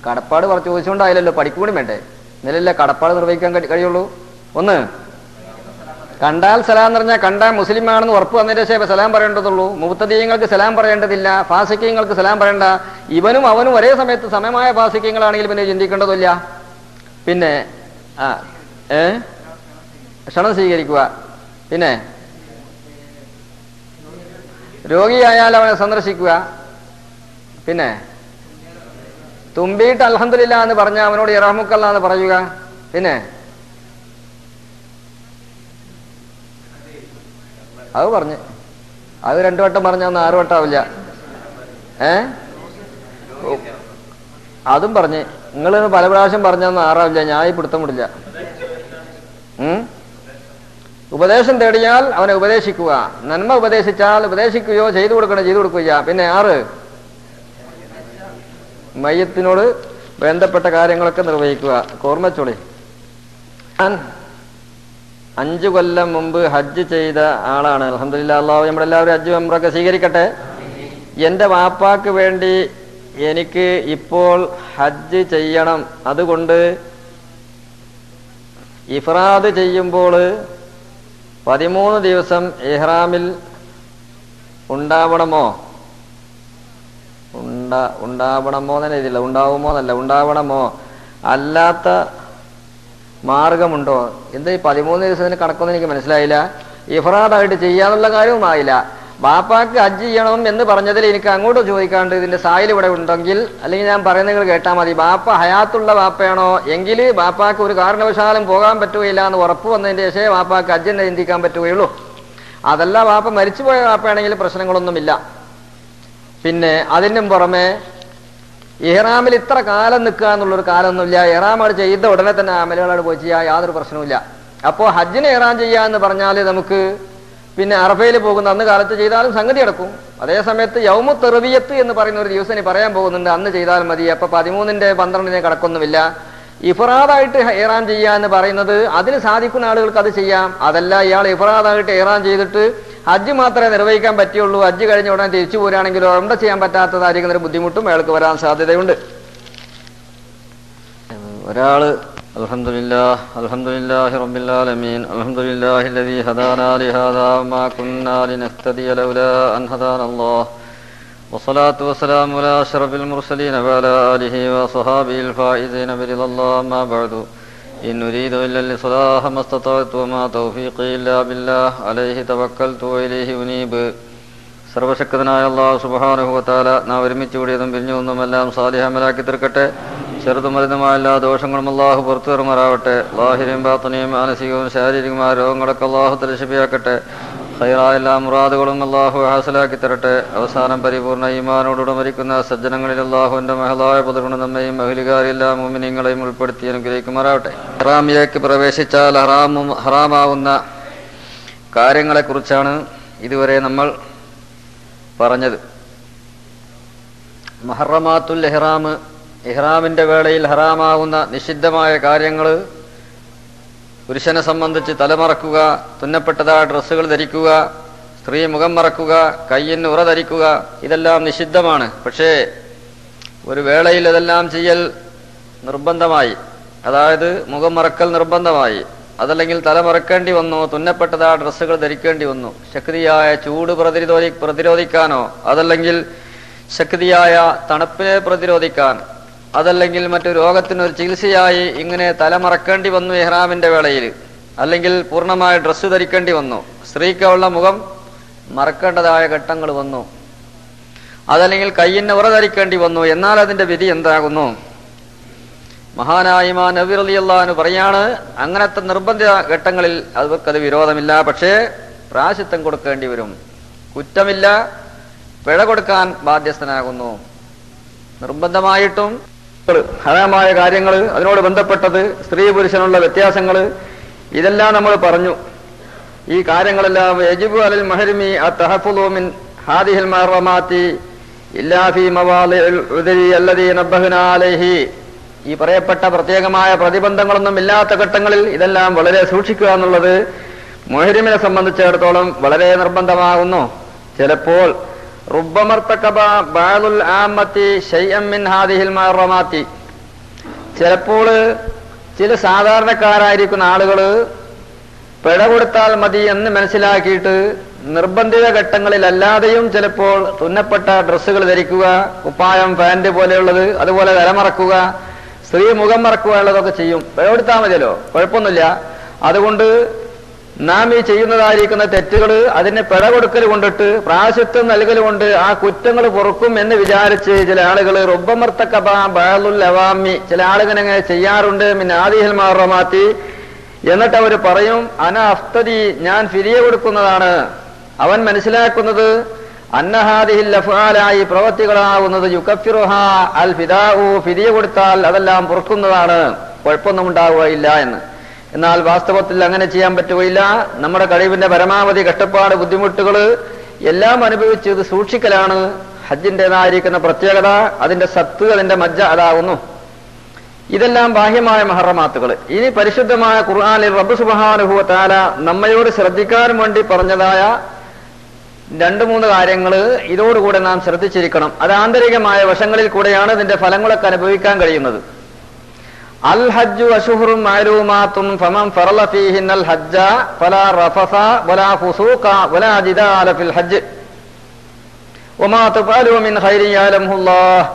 കടപ്പാട് കുറച്ച് ചോദിച്ചുകൊണ്ടായില്ലല്ലോ, പഠിക്കൂടി വേണ്ടേ? നിലല്ലേ കടപ്പാട് നിർവഹിക്കാൻ കഴിയുള്ളൂ. 1, കണ്ടാൽ സലാം എന്ന് പറഞ്ഞാൽ കണ്ടാൽ മുസ്ലിം ആണെന്ന് ഉറപ്പ് വന്നതിന് ശേഷം സലാം പറയേണ്ടതുള്ളൂ. മുബ്തദീങ്ങൾക്ക് സലാം പറയേണ്ടതില്ല, ഫാസിക്കീങ്ങൾക്ക് സലാം പറയണ്ട. ഇവനും അവനും ഒരേ സമയത്ത് സമയമായ ഫാസിക്കീങ്ങളാണെങ്കിൽ പിന്നെ ചിന്തിക്കേണ്ടതില്ല. പിന്നെ ക്ഷണം സ്വീകരിക്കുക. പിന്നെ രോഗിയായാൽ അവനെ സന്ദർശിക്കുക. പിന്നെ തുമ്പിയിട്ട് അൽഹംദുലില്ലാ എന്ന് പറഞ്ഞ അവനോട് യർഹമുക്കല്ലാഹ് എന്ന് പറയുക. പിന്നെ അത് പറഞ്ഞ് അത് 2 വട്ടം പറഞ്ഞാൽ 6 വട്ടാവില്ല. അതും പറഞ്ഞ് നിങ്ങൾ പല പ്രാവശ്യം പറഞ്ഞാൽ 6 ഞാൻ ഈ പിടുത്തം വിടില്ല. ഉപദേശം തേടിയാൽ അവനെ ഉപദേശിക്കുക. നന്മ ഉപദേശിച്ചാൽ ഉപദേശിക്കുകയോ ചെയ്തു കൊടുക്കുകയോ. പിന്നെ 6, മയ്യത്തിനോട് ബന്ധപ്പെട്ട കാര്യങ്ങളൊക്കെ നിർവഹിക്കുക. ഓർമ്മച്ചോളി, 5 കൊല്ലം മുമ്പ് ഹജ്ജ് ചെയ്ത ആളാണ്. അൽഹംദുലില്ലാഹ്, അല്ലാഹു നമ്മളെല്ലാവരും ഹജ്ജ് ഉംറയൊക്കെ സ്വീകരിക്കട്ടെ. എൻ്റെ വാപ്പാക്ക് വേണ്ടി എനിക്ക് ഇപ്പോൾ ഹജ്ജ് ചെയ്യണം. അതുകൊണ്ട് ഇഫ്രാദ് ചെയ്യുമ്പോൾ 13 ദിവസം ഇഹ്റാമിൽ ഉണ്ടാവണമോ തന്നെ ഇതില്ല, ഉണ്ടാവണമോ അല്ലാത്ത മാർഗമുണ്ടോ? എന്താ ഈ 13 ദിവസത്തിന് കണക്കൊന്നും എനിക്ക് മനസ്സിലായില്ല. ഇഫ്രാദായിട്ട് ചെയ്യാനുള്ള കാര്യവും ആയില്ല. ബാപ്പാക്ക് ഹജ്ജ് ചെയ്യണം എന്ന് പറഞ്ഞതിൽ എനിക്ക് അങ്ങോട്ട് ചോദിക്കാണ്ട് ഇതിന്റെ സായിൽ ഇവിടെ ഉണ്ടെങ്കിൽ, അല്ലെങ്കിൽ ഞാൻ പറയുന്നത് നിങ്ങൾ കേട്ടാൽ മതി. ബാപ്പ ഹയാത്തുള്ള ബാപ്പയാണോ എങ്കിൽ ബാപ്പാക്ക് ഒരു കാരണവശാലും പോകാൻ പറ്റുകയില്ല എന്ന് ഉറപ്പ് വന്നതിന്റെ ശേഷം ബാപ്പാക്ക് ഹജ്ജിനെ ചിന്തിക്കാൻ പറ്റുകയുള്ളൂ. അതല്ല ബാപ്പ മരിച്ചുപോയ ബാപ്പയാണെങ്കിൽ പ്രശ്നങ്ങളൊന്നുമില്ല. പിന്നെ അതിനും പുറമെ ഇഹ്റാമിൽ ഇത്ര കാലം നിൽക്കുക എന്നുള്ളൊരു കാലമൊന്നുമില്ല. ഇഹ്റാം അവിടെ ചെയ്ത ഉടനെ തന്നെ അമലുകളോട് പോയി ചെയ്യാൻ യാതൊരു പ്രശ്നവുമില്ല. അപ്പോൾ ഹജ്ജിന് ഇഹ്റാം ചെയ്യാന്ന് പറഞ്ഞാൽ നമുക്ക് പിന്നെ അറഫയിൽ പോകുന്ന അന്ന് കാലത്ത് ചെയ്താലും സംഗതി നടക്കും. അതേസമയത്ത് യൗമു തെർവിയത്ത് എന്ന് പറയുന്ന ഒരു ദിവസം ഇനി പറയാൻ പോകുന്നുണ്ട്, അന്ന് ചെയ്താൽ മതി. അപ്പൊ 13-ന്റെ 12-നെ കടക്കൊന്നുമില്ല. ഇഫ്രാദായിട്ട് ഇഹ്റാം ചെയ്യാന്ന് പറയുന്നത് അതിന് സാധിക്കുന്ന ആളുകൾക്ക് അത് ചെയ്യാം. അതല്ല ഇയാൾ ഇഫ്രാദായിട്ട് ഇഹ്റാം ചെയ്തിട്ട് ഹജ്ജ് മാത്രമേ നിർവഹിക്കാൻ പറ്റുള്ളൂ, ഹജ്ജ് കഴിഞ്ഞ ഉടനെ തിരിച്ചു പോരാണെങ്കിലോ ഉംറ ചെയ്യാൻ പറ്റാത്തതായിരിക്കുന്ന ഒരു ബുദ്ധിമുട്ടും അയാൾക്ക് വരാൻ സാധ്യതയുണ്ട്. ഒരാള് അൽഹംദുലില്ലാഹി റബ്ബിൽ ആലമീൻ അൽഹംദുലില്ലാഹി അല്ലദീ ഹദാനാ ലിഹാദാ വമാ കുന്നാ ലിനഹ്തദിയ ലൗലാ അൻ ഹദാനല്ലാഹ് വസ്സലാത്തു വസ്സലാമു അലാ അഷ്റഫിൽ മുർസലീൻ വഅലാ ആലിഹി വസഹാബിഹിൽ ഫായിസീന ബിറിദല്ലാഹി അമ്മാ ബഅദു ഇൻ ഉരീദു ഇല്ലൽ ഇസ്ലാഹ മസ്തതഅതു വമാ തൗഫീഖി ഇല്ലാ ബില്ലാഹ് അലൈഹി തവക്കൽതു വഇലൈഹി ഉനീബ്. സർവശക്തനായ അല്ലാഹു സുബ്ഹാനഹു വ തആല നാം ഒരുമിച്ച് കൂടിയതും പിരിഞ്ഞൊന്നുമെല്ലാം സാലിഹ് അമലാക്കി തീർക്കട്ടെ. ചെറുതും വലുതുമായ എല്ലാ ദോഷങ്ങളും അല്ലാഹു പുറത്തു തരുമാറാവട്ടെ. ലാഹിരിയും ബാത്തിനിയും മാനസികവും ശാരീരികമായ രോഗങ്ങളൊക്കെ അല്ലാഹു തആല ശിഫയാക്കട്ടെ. ഖൈറായ എല്ലാ മുറാദുകളും അല്ലാഹു ഹാസിലാക്കി തരട്ടെ. അവസാനം പരിപൂർണ്ണ ഈമാനോടുകൂടെ മരിക്കുന്ന സജ്ജനങ്ങളിൽ അല്ലാഹുവിന്റെ മഹലായ പദർഗുണം നമ്മയും അഹ്ലികാരെല്ലാം മുഅ്മിനീങ്ങളെയും ഉൾപ്പെടുത്തി അനുഗ്രഹിക്കുമാറാവട്ടെ. ഹറാമിലേക്ക് പ്രവേശിച്ചാൽ ഹറാമാവുന്ന കാര്യങ്ങളെക്കുറിച്ചാണ് ഇതുവരെ നമ്മൾ പറഞ്ഞത്. മുഹറമാത്തുൽ ഇഹ്റാം, ഇഹ്റാമിന്റെ വേളയിൽ ഹറാമാവുന്ന നിഷിദ്ധമായ കാര്യങ്ങൾ: പുരുഷനെ സംബന്ധിച്ച് തലമറക്കുക, തുന്നപ്പെട്ടതായ ഡ്രസ്സുകൾ ധരിക്കുക, സ്ത്രീ മുഖം മറക്കുക, കയ്യിന് ഉറ ധരിക്കുക, ഇതെല്ലാം നിഷിദ്ധമാണ്. പക്ഷേ ഒരു വേളയിൽ ഇതെല്ലാം ചെയ്യൽ നിർബന്ധമായി, അതായത് മുഖം മറക്കൽ നിർബന്ധമായി, അതല്ലെങ്കിൽ തലമറക്കേണ്ടി വന്നു, തുന്നപ്പെട്ടതായ ഡ്രസ്സുകൾ ധരിക്കേണ്ടി വന്നു, ശക്തിയായ ചൂട് പ്രതിരോധിക്കാനോ, അതല്ലെങ്കിൽ ശക്തിയായ തണുപ്പിനെ പ്രതിരോധിക്കാൻ, അതല്ലെങ്കിൽ മറ്റു രോഗത്തിനൊരു ചികിത്സയായി ഇങ്ങനെ തലമറക്കേണ്ടി വന്നു ഇഹ്റാമിന്റെ വേളയിൽ. അല്ലെങ്കിൽ പൂർണ്ണമായ ഡ്രസ്സ് ധരിക്കേണ്ടി വന്നു, സ്ത്രീക്കുള്ള മുഖം മറക്കേണ്ടതായ ഘട്ടങ്ങൾ വന്നു, അതല്ലെങ്കിൽ കയ്യിന് ഉറ ധരിക്കേണ്ടി വന്നു. എന്നാൽ അതിന്റെ വിധി എന്താകുന്നു? മഹാനായ ഇമാം നബി റളിയല്ലാഹു അൻഹു പറയാണ്, അങ്ങനത്തെ നിർബന്ധ ഘട്ടങ്ങളിൽ അവർക്കത് വിരോധമില്ല, പക്ഷേ പ്രായശ്ചിത്തം കൊടുക്കേണ്ടി വരും. കുറ്റമില്ല, പിഴ കൊടുക്കാൻ ബാധ്യസ്ഥനാകുന്നു. നിർബന്ധമായിട്ടും ഹറാമായ കാര്യങ്ങൾ, അതിനോട് ബന്ധപ്പെട്ടത്, സ്ത്രീ പുരുഷനുള്ള വ്യത്യാസങ്ങൾ, ഇതെല്ലാം നമ്മൾ പറഞ്ഞു. ഈ കാര്യങ്ങളെല്ലാം യജിബു അലൽ മഹരിമി അത്തഹഫുളു മിൻ ഹാദിഹിൽ മഹറമാത്തി ഇല്ലാ ഫീ മവാദിഇൽ ഉദ്രി അല്ലദീ നബ്ബഹനാ അലൈഹി. ഈ പറയപ്പെട്ട പ്രത്യേകമായ പ്രതിബന്ധങ്ങളൊന്നും ഇല്ലാത്ത ഘട്ടങ്ങളിൽ ഇതെല്ലാം വളരെ സൂക്ഷിക്കുക എന്നുള്ളത് മുഹരിമിനെ സംബന്ധിച്ചിടത്തോളം വളരെ നിർബന്ധമാകുന്നു. ചിലപ്പോൾ റുബ്ബമർതകബ ബഅദുൽ ആമ്മത്തി ശൈഅൻ മിൻ ഹാദിഹിൽ മഹറമാത്തി, ചിലപ്പോൾ ചില സാധാരണക്കാരായിരിക്കുന്ന ആളുകൾ പിഴ കൊടുത്താൽ മതി എന്ന് മനസ്സിലാക്കിയിട്ട് നിർബന്ധിത ഘട്ടങ്ങളിൽ അല്ലാതെയും ചിലപ്പോൾ തുന്നപ്പെട്ട ഡ്രസ്സുകൾ ധരിക്കുക, കുപ്പായം, പാന്റ് പോലെയുള്ളത്, അതുപോലെ തലമറക്കുക, സ്ത്രീ മുഖം മറക്കുക ഉള്ളതൊക്കെ ചെയ്യും. പിഴ കൊടുത്താൽ മതിയല്ലോ, കുഴപ്പമൊന്നുമില്ല. അതുകൊണ്ട് നാം ഈ ചെയ്യുന്നതായിരിക്കുന്ന തെറ്റുകൾ അതിന് പിഴ കൊടുക്കൽ കൊണ്ടിട്ട് പ്രായശ്ചിത്തം നൽകൽ കൊണ്ട് ആ കുറ്റങ്ങൾ പൊറുക്കും എന്ന് വിചാരിച്ച് ചില ആളുകൾ റുബ്ബമർതകബ ബഅദുൽ അവാമി, ചില ആളുകൾ അങ്ങനെ ചെയ്യാറുണ്ട്, മിൻ ഹാദിഹിൽ മഹറമാത്തി. എന്നിട്ട് അവർ പറയും, അന അഫ്തദി, ഞാൻ ഫിദിയ കൊടുക്കുന്നതാണ്. അവൻ മനസ്സിലാക്കുന്നത് അന്നഹാദിഹിൽ അഫ്ആലായി പ്രവൃത്തികളാവുന്നത് യുകഫിറുഹാ അൽ ഫിദാഉ, ഫിദിയ കൊടുത്താൽ അതെല്ലാം പൊറുക്കുന്നതാണ്, കുഴപ്പമൊന്നും ഉണ്ടാവുകയില്ല എന്ന്. എന്നാൽ വാസ്തവത്തിൽ അങ്ങനെ ചെയ്യാൻ പറ്റുകയില്ല. നമ്മുടെ കഴിവിന്റെ പരമാവധി കഷ്ടപ്പാട്, ബുദ്ധിമുട്ടുകൾ എല്ലാം അനുഭവിച്ച് ഇത് സൂക്ഷിക്കലാണ് ഹജ്ജിൻ്റെതായിരിക്കുന്ന പ്രത്യേകത. അതിന്റെ സത്ത്, അതിന്റെ മജ്ജ അതാവുന്നു. ഇതെല്ലാം ബാഹ്യമായ മഹറമാത്തുകൾ. ഇനി പരിശുദ്ധമായ ഖുർആനിൽ റബ്ബ് സുബ്ഹാനഹു വ തആല നമ്മയോട് ശ്രദ്ധിക്കാൻ വേണ്ടി പറഞ്ഞതായ 2-3 കാര്യങ്ങൾ ഇതോടുകൂടെ നാം ശ്രദ്ധിച്ചിരിക്കണം. അത് ആന്തരികമായ വശങ്ങളിൽ കൂടെയാണ് ഇതിന്റെ ഫലങ്ങളൊക്കെ അനുഭവിക്കാൻ കഴിയുന്നത്. അൽ ഹജ്ജു അശ്ഹുറുൻ മഅലൂമാത്തുൻ ഫമൻ ഫറള ഫീഹിന്നൽ ഹജ്ജ ഫലാ റഫസ വലാ ഫുസൂഖ വലാ ജിദാല ഫിൽ ഹജ്ജ് വമാ തഫഅലു മിൻ ഖൈരിൻ യഅലമുല്ലാഹ്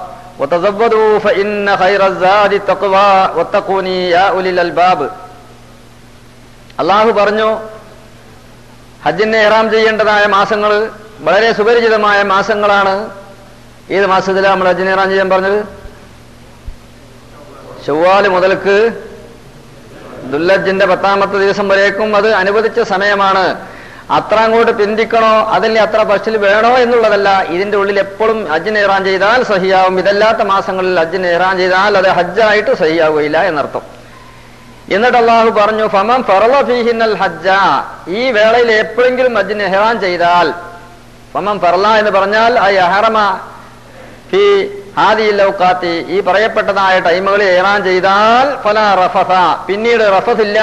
വതസവ്വദൂ ഫഇന്ന ഖൈറസ് സാദി തഖ്വാ വത്തഖൂനി യാ ഉലിൽ അൽബാബ്. അല്ലാഹു പറഞ്ഞു, ഹജ്ജിനെ ഇഹ്റാം ചെയ്യേണ്ടതായ മാസങ്ങൾ വളരെ സുപരിചിതമായ മാസങ്ങളാണ്. ഏത് മാസത്തിലാണ് നമ്മൾ ഹജ്ജിനെ ഇഹ്റാം ചെയ്യാൻ പറഞ്ഞത്? ശവ്വാൽ മുതൽക്ക് ദുൽഹജ്ജിന്റെ 10ാമത്തെ ദിവസം വരേക്കും അത് അനുവദിച്ച സമയമാണ്. അത്ര അങ്ങോട്ട് പിന്തിക്കണോ, അതല്ലേ അത്ര പശ്ചിൽ വേണോ എന്നുള്ളതല്ല. ഇതിന്റെ ഉള്ളിൽ എപ്പോഴും ഹജ്ജിനെ ഇഹ്റാം ചെയ്താൽ സഹിയാവും. ഇതല്ലാത്ത മാസങ്ങളിൽ ഹജ്ജിനെ ഇഹ്റാം ചെയ്താൽ അത് ഹജ്ജായിട്ട് സഹിയാവുകയില്ല എന്നർത്ഥം. എന്നിട്ട് അല്ലാഹു പറഞ്ഞു, ഫമൻ ഫറള ഫീഹിന്നൽ ഹജ്ജ, ഈ വേളയിൽ എപ്പോഴെങ്കിലും ഹജ്ജിനെ ഇഹ്റാം ചെയ്താൽ, ഫമൻ ഫറള എന്ന് പറഞ്ഞാൽ ഐ അഹറമ ഫീ ഹാദിഹിൽ ഔഖാത്തി, ഈ പറയപ്പെട്ടതായ ടൈമുകളിൽ ഇഹ്റാം ചെയ്താൽ ഫലാ റഫസ, പിന്നീട് റഫസില്ല,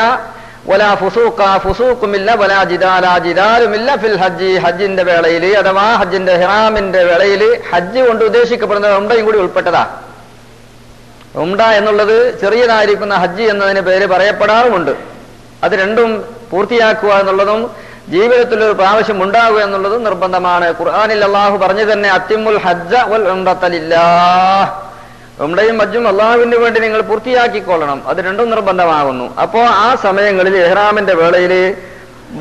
വലാ ഫുസൂഖ, ഫുസൂഖുമില്ല, വലാ ജിദാല, ജിദാലുമില്ല ഫിൽ ഹജ്ജി, ഹജ്ജിന്റെ വേളയിൽ അഥവാ ഹജ്ജിന്റെ ഇഹ്റാമിന്റെ വേളയിൽ. ഹജ്ജ് കൊണ്ട് ഉദ്ദേശിക്കപ്പെടുന്നത് ഉംറയും കൂടി ഉൾപ്പെട്ടതാ. ഉംറ എന്നുള്ളത് ചെറിയതായിരിക്കുന്ന ഹജ്ജ് എന്നതിന് പേര് പറയപ്പെടാറുമുണ്ട്. അത് രണ്ടും പൂർത്തിയാക്കുക എന്നുള്ളതും ജീവിതത്തിൽ ഒരു പ്രാവശ്യം ഉണ്ടാവുക എന്നുള്ളതും നിർബന്ധമാണ്. ഖുർആനിൽ അല്ലാഹു പറഞ്ഞു തന്നെ, അത്തിമുൽ ഹജ്ജ വൽ ഉംറത ലില്ലാഹ്, ഉംറയും ഹജ്ജും അല്ലാഹുവിന് വേണ്ടി നിങ്ങൾ പൂർത്തിയാക്കിക്കൊള്ളണം. അത് രണ്ടും നിർബന്ധമാകുന്നു. അപ്പോ ആ സമയങ്ങളിൽ ഇഹ്റാമിന്റെ വേളയിൽ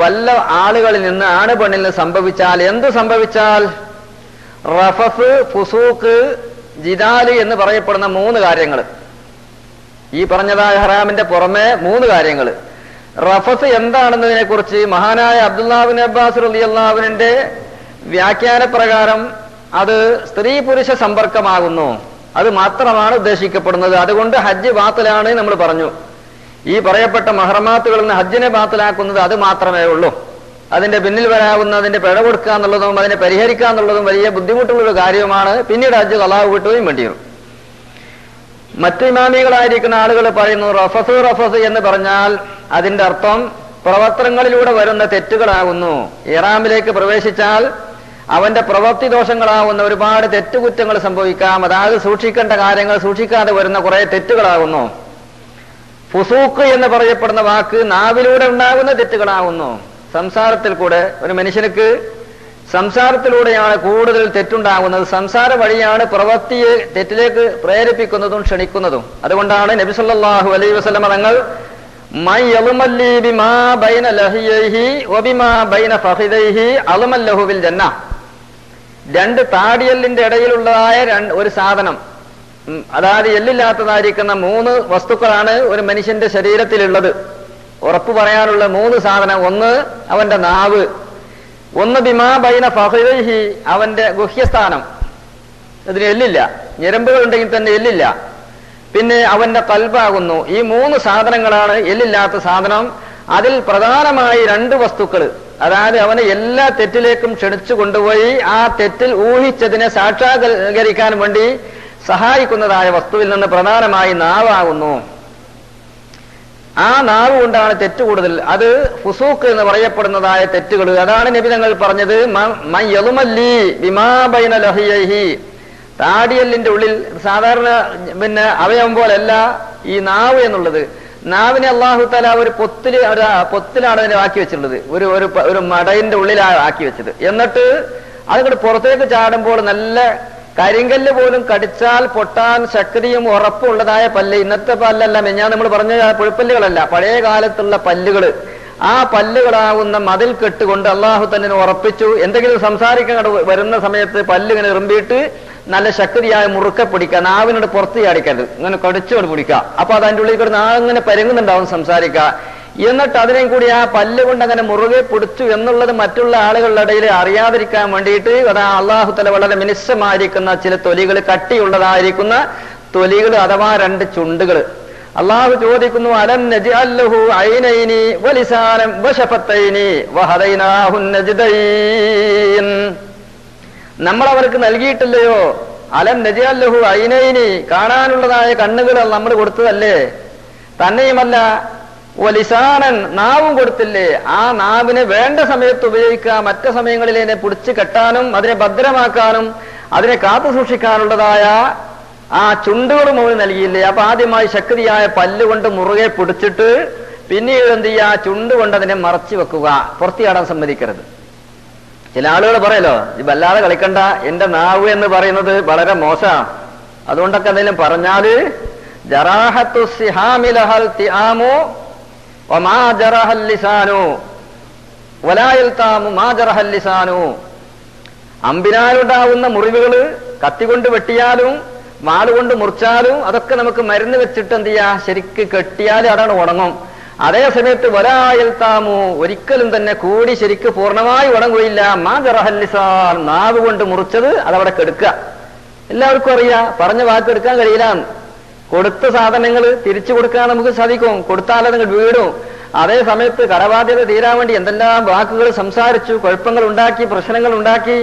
വല്ല ആളുകളിൽ നിന്ന്, ആണ് പെണ്ണിൽ നിന്ന് സംഭവിച്ചാൽ, എന്ത് സംഭവിച്ചാൽ, റഫസ്, ഫുസൂഖ്, ജിദാല് എന്ന് പറയപ്പെടുന്ന 3 കാര്യങ്ങൾ, ഈ പറഞ്ഞതായ ഇഹ്റാമിന്റെ പുറമെ 3 കാര്യങ്ങൾ. റഫസ് എന്താണെന്നതിനെ കുറിച്ച് മഹാനായ അബ്ദുല്ലാഹ് ഇബ്നു അബ്ബാസ് റളിയല്ലാഹു അൻഹുവിന്റെ വ്യാഖ്യാന പ്രകാരം അത് സ്ത്രീ പുരുഷ സമ്പർക്കമാകുന്നു, അത് മാത്രമാണ് ഉദ്ദേശിക്കപ്പെടുന്നത്. അതുകൊണ്ട് ഹജ്ജ് ബാത്തിലാണ് നമ്മൾ പറഞ്ഞു. ഈ പറയപ്പെട്ട മഹറമാത്തുകളിൽ നിന്ന് ഹജ്ജിനെ ബാത്തിലാക്കുന്നത് അത് മാത്രമേ ഉള്ളൂ. അതിന്റെ പിന്നിൽ വരാവുന്ന, അതിന്റെ പിഴ കൊടുക്കുക എന്നുള്ളതും അതിനെ പരിഹരിക്കുക എന്നുള്ളതും വലിയ ബുദ്ധിമുട്ടുള്ളൊരു കാര്യമാണ്. പിന്നീട് ഹജ്ജ് ഖളാ വിട്ടുകയും വേണ്ടി വരും. മറ്റു ഇമാമികളായിരിക്കുന്ന ആളുകൾ പറയുന്നു, റഫസ് എന്ന് പറഞ്ഞാൽ അതിന്റെ അർത്ഥം പ്രവർത്തനങ്ങളിലൂടെ വരുന്ന തെറ്റുകളാകുന്നു. ഇഹ്റാമിലേക്ക് പ്രവേശിച്ചാൽ അവന്റെ പ്രവൃത്തി ദോഷങ്ങളാവുന്ന ഒരുപാട് തെറ്റുകുറ്റങ്ങൾ സംഭവിക്കാം. അതായത് സൂക്ഷിക്കേണ്ട കാര്യങ്ങൾ സൂക്ഷിക്കാതെ വരുന്ന കുറെ തെറ്റുകളാകുന്നു. ഫുസൂഖ് എന്ന് പറയപ്പെടുന്ന വാക്ക് നാവിലൂടെ ഉണ്ടാകുന്ന തെറ്റുകളാകുന്നു. സംസാരത്തിൽ കൂടെ ഒരു മനുഷ്യനുക്ക് സംസാരത്തിലൂടെയാണ് കൂടുതൽ തെറ്റുണ്ടാകുന്നത്. സംസാര വഴിയാണ് പ്രവൃത്തിയെ തെറ്റിലേക്ക് പ്രേരിപ്പിക്കുന്നതും ക്ഷണിക്കുന്നതും. അതുകൊണ്ടാണ് നബി സല്ലല്ലാഹു അലൈഹി വസല്ലം തങ്ങൾ മൻ യളുമല്ലി ബിമാ ബൈന ലഹിയൈഹി വബിമാ ബൈന ഫഖിദൈഹി അളുമല്ലഹു ബിൽ ജന്ന. രണ്ട് താടിയല്ലിന്റെ ഇടയിലുള്ളതായ ഒരു സാധനം, അതായത് എല്ലില്ലാത്തതായിരിക്കുന്ന 3 വസ്തുക്കളാണ് ഒരു മനുഷ്യന്റെ ശരീരത്തിലുള്ളത്. ഉറപ്പ് പറയാനുള്ള 3 സാധനം. ഒന്ന് അവന്റെ നാവ്, ഒന്ന് ബിമാ ബൈന ഫഖിദൈഹി അവന്റെ ഗുഹ്യസ്ഥാനം, അതിന് എല്ലില്ല, ഞരമ്പുകൾ ഉണ്ടെങ്കിൽ തന്നെ എല്ലില്ല. പിന്നെ അവന്റെ കൽബാകുന്നു. ഈ 3 സാധനങ്ങളാണ് എല്ലില്ലാത്ത സാധനം. അതിൽ പ്രധാനമായി 2 വസ്തുക്കൾ, അതായത് അവനെ എല്ലാ തെറ്റിലേക്കും ക്ഷണിച്ചു കൊണ്ടുപോയി ആ തെറ്റിൽ ഊഹിച്ചതിനെ സാക്ഷാത്കരിക്കാൻ വേണ്ടി സഹായിക്കുന്നതായ വസ്തുവിൽ നിന്ന് പ്രധാനമായി നാവാകുന്നു. ആ നാവ് കൊണ്ടാണ് തെറ്റ് കൂടുതൽ. അത് ഫുസൂഖ് എന്ന് പറയപ്പെടുന്നതായ തെറ്റുകൾ. അതാണ് നബി തങ്ങൾ പറഞ്ഞത്, മൻ യളുമല്ലി ബിമാ ബൈന ലഹിയൈഹി. താടിയല്ലിന്റെ ഉള്ളിൽ സാധാരണ അവയവം പോലല്ല ഈ നാവ് എന്നുള്ളത്. നാവിനെ അല്ലാഹു തആല ഒരു പൊത്തിലാണ് അതിനെ ആക്കി വെച്ചിട്ടുള്ളത്. ഒരു മടയിന്റെ ഉള്ളിലാണ് ആക്കി വെച്ചത്. എന്നിട്ട് അതിങ്ങോട്ട് പുറത്തേക്ക് ചാടുമ്പോൾ നല്ല കരിങ്കല്ല് പോലും കടിച്ചാൽ പൊട്ടാൻ ശക്തിയും ഉറപ്പും ഉള്ളതായ പല്ല്. ഇന്നത്തെ പല്ലല്ല, ഞാൻ നമ്മൾ പറഞ്ഞ പുഴുപ്പല്ലുകളല്ല, പഴയ കാലത്തുള്ള പല്ലുകള്. ആ പല്ലുകളാവുന്ന മതിൽ കെട്ടുകൊണ്ട് അള്ളാഹു തന്നെ ഉറപ്പിച്ചു. എന്തെങ്കിലും സംസാരിക്കാൻ വരുന്ന സമയത്ത് പല്ലിങ്ങനെ ഇറുമ്പിയിട്ട് നല്ല ശക്തിയായ മുറുക്കെ പിടിക്കുക, നാവിനോട് പുറത്ത് ചാടിക്കരുത്, ഇങ്ങനെ കടിച്ചുകൊണ്ട് പിടിക്കുക. അപ്പൊ അത് അതിൻ്റെ ഉള്ളിൽ കിടന്ന് നാവിങ്ങനെ പരങ്ങുന്നുണ്ടാവും സംസാരിക്കുക. എന്നിട്ട് അതിനെയും കൂടി ആ പല്ല് കൊണ്ട് അങ്ങനെ മുറുകെ പിടിച്ചു എന്നുള്ളത് മറ്റുള്ള ആളുകളുടെ ഇടയിൽ അറിയാതിരിക്കാൻ വേണ്ടിയിട്ട് അതാ അള്ളാഹു തആല വളരെ മിനുസമായിരിക്കുന്ന ചില തൊലികൾ, കട്ടിയുള്ളതായിരിക്കുന്ന തൊലികൾ അഥവാ 2 ചുണ്ടുകൾ. അള്ളാഹു ചോദിക്കുന്നു, അലം നജ്അൽ ലഹു ഐനൈനി വലിസാനം വശഫത്തൈനി വഹദൈനാഹു നജ്ദൈൻ. നമ്മൾ അവർക്ക് നൽകിയിട്ടില്ലയോ? അലം നജ്അൽ ലഹു ഐനൈനി, കാണാനുള്ളതായ കണ്ണുകൾ നമ്മൾ കൊടുത്തതല്ലേ? തന്നെയുമല്ല വലിസാനൻ, നാവും കൊടുത്തില്ലേ? ആ നാവിനെ വേണ്ട സമയത്ത് ഉപയോഗിക്കുക, മറ്റു സമയങ്ങളിൽ അതിനെ പിടിച്ചു കെട്ടാനും അതിനെ ഭദ്രമാക്കാനും അതിനെ കാത്തു സൂക്ഷിക്കാനുള്ളതായ ആ ചുണ്ടുകളും അവന് നൽകിയില്ലേ? അപ്പൊ ആദ്യമായി ശക്തിയായ പല്ലുകൊണ്ട് മുറുകെ പിടിച്ചിട്ട് പിന്നീട് എന്ത് ചെയ്യുക? ചുണ്ട് കൊണ്ട് അതിനെ മറച്ചു വെക്കുക, പുറത്തിയാടാൻ സമ്മതിക്കരുത്. ചില ആളുകൾ പറയല്ലോ, ഈ വല്ലാതെ കളിക്കണ്ട, എന്റെ നാവ് എന്ന് പറയുന്നത് വളരെ മോശമാണ്, അതുകൊണ്ടൊക്കെ എന്തെങ്കിലും പറഞ്ഞാല് ജറാഹത്തു സിഹാമിലഹൽ തിആമു വമാ ജറഹൽ ലിസാനു വലാ യൽതാമു മാ ജറഹൽ ലിസാനു. അമ്പിനാലുണ്ടാവുന്ന മുറിവുകള് കത്തികൊണ്ട് വെട്ടിയാലും വാളുകൊണ്ട് മുറിച്ചാലും അതൊക്കെ നമുക്ക് മരുന്ന് വെച്ചിട്ട് എന്ത് ചെയ്യാ? ശരിക്ക് കെട്ടിയാലും അതാണ് ഉണങ്ങും. അതേ സമയത്ത് വലാ യൽതാമു, ഒരിക്കലും തന്നെ കൂടി ശരിക്ക് പൂർണ്ണമായി ഉണങ്ങുകയില്ല. മാ ജറഹൽ ലിസാൻ, നാവ് കൊണ്ട് മുറിച്ചത് അതവിടെ കെടുക്കുക. എല്ലാവർക്കും അറിയാം, പറഞ്ഞ വാക്ക് എടുക്കാൻ കഴിയില്ല. കൊടുത്ത സാധനങ്ങൾ തിരിച്ചു കൊടുക്കാൻ നമുക്ക് സാധിക്കും, കൊടുത്താലേ നിങ്ങൾ വീടും. അതേ സമയത്ത് കടബാധ്യത തീരാൻ വേണ്ടി എന്തെല്ലാം വാക്കുകൾ സംസാരിച്ചു, കുഴപ്പങ്ങൾ ഉണ്ടാക്കി, പ്രശ്നങ്ങൾ ഉണ്ടാക്കി.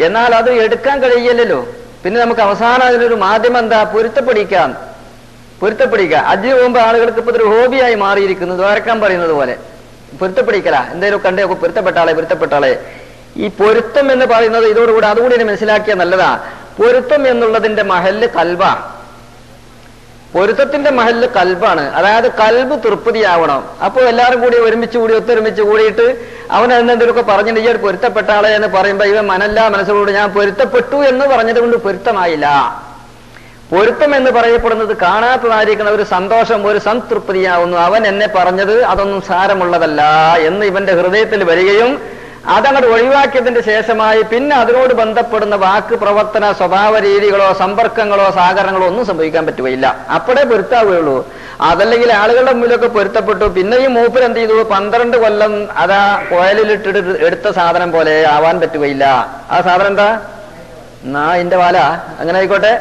എന്നാൽ അത് എടുക്കാൻ കഴിയില്ലല്ലോ. പിന്നെ നമുക്ക് അവസാനം അതിനൊരു മാധ്യമം എന്താ? പൊരുത്തപ്പെടിക്കാൻ. ഹജ്ജിന് പോകുമ്പോൾ ആളുകൾക്ക് ഇപ്പൊ ഇതൊരു ഹോബിയായി മാറിയിരിക്കുന്നു. ദ്വാരക്കാൻ പറയുന്നത് പോലെ പൊരുത്തപ്പെടിക്കല, എന്തെങ്കിലും കണ്ടൊക്കെ പൊരുത്തപ്പെട്ടാളെ. ഈ പൊരുത്തം എന്ന് പറയുന്നത് ഇതോടുകൂടി അതുകൂടി മനസ്സിലാക്കിയാൽ നല്ലതാ. പൊരുത്തം എന്നുള്ളതിന്റെ മഹല്ല് കൽബാ. പൊരുത്തത്തിന്റെ മഹല്ല് കൽബാണ്. അതായത് കൽബ് തൃപ്തിയാവണം. അപ്പോൾ എല്ലാവരും കൂടി ഒത്തൊരുമിച്ച് കൂടിയിട്ട് അവൻ അതിനെന്തെങ്കിലുമൊക്കെ പറഞ്ഞിട്ട് ഈ പൊരുത്തപ്പെട്ട ആളെ എന്ന് പറയുമ്പോ ഇവൻ മനസ്സോട് ഞാൻ പൊരുത്തപ്പെട്ടു എന്ന് പറഞ്ഞത് കൊണ്ട് പൊരുത്തമായില്ല. പൊരുത്തം എന്ന് പറയപ്പെടുന്നത് കാണാത്തതായിരിക്കുന്ന ഒരു സന്തോഷം, ഒരു സംതൃപ്തിയാവുന്നു. അവൻ എന്നെ പറഞ്ഞത് അതൊന്നും സാരമുള്ളതല്ല എന്ന് ഇവന്റെ ഹൃദയത്തിൽ വരികയും അതങ്ങോട്ട് ഒഴിവാക്കിയതിന്റെ ശേഷമായി പിന്നെ അതിനോട് ബന്ധപ്പെടുന്ന വാക്ക്, പ്രവർത്തന, സ്വഭാവ രീതികളോ സമ്പർക്കങ്ങളോ സഹകരണങ്ങളോ ഒന്നും സംഭവിക്കാൻ പറ്റുകയില്ല. അപ്പോഴേ പൊരുത്താവുകയുള്ളൂ. അതല്ലെങ്കിൽ ആളുകളുടെ മുമ്പിലൊക്കെ പൊരുത്തപ്പെട്ടു, പിന്നെയും മൂപ്പർ എന്ത് ചെയ്തു? 12 കൊല്ലം അതാ കോയലിലിട്ടിട്ട് എടുത്ത സാധനം പോലെ ആവാൻ പറ്റുകയില്ല. ആ സാധനം എന്താ? നായിന്റെ വാല. അങ്ങനെ ആയിക്കോട്ടെ,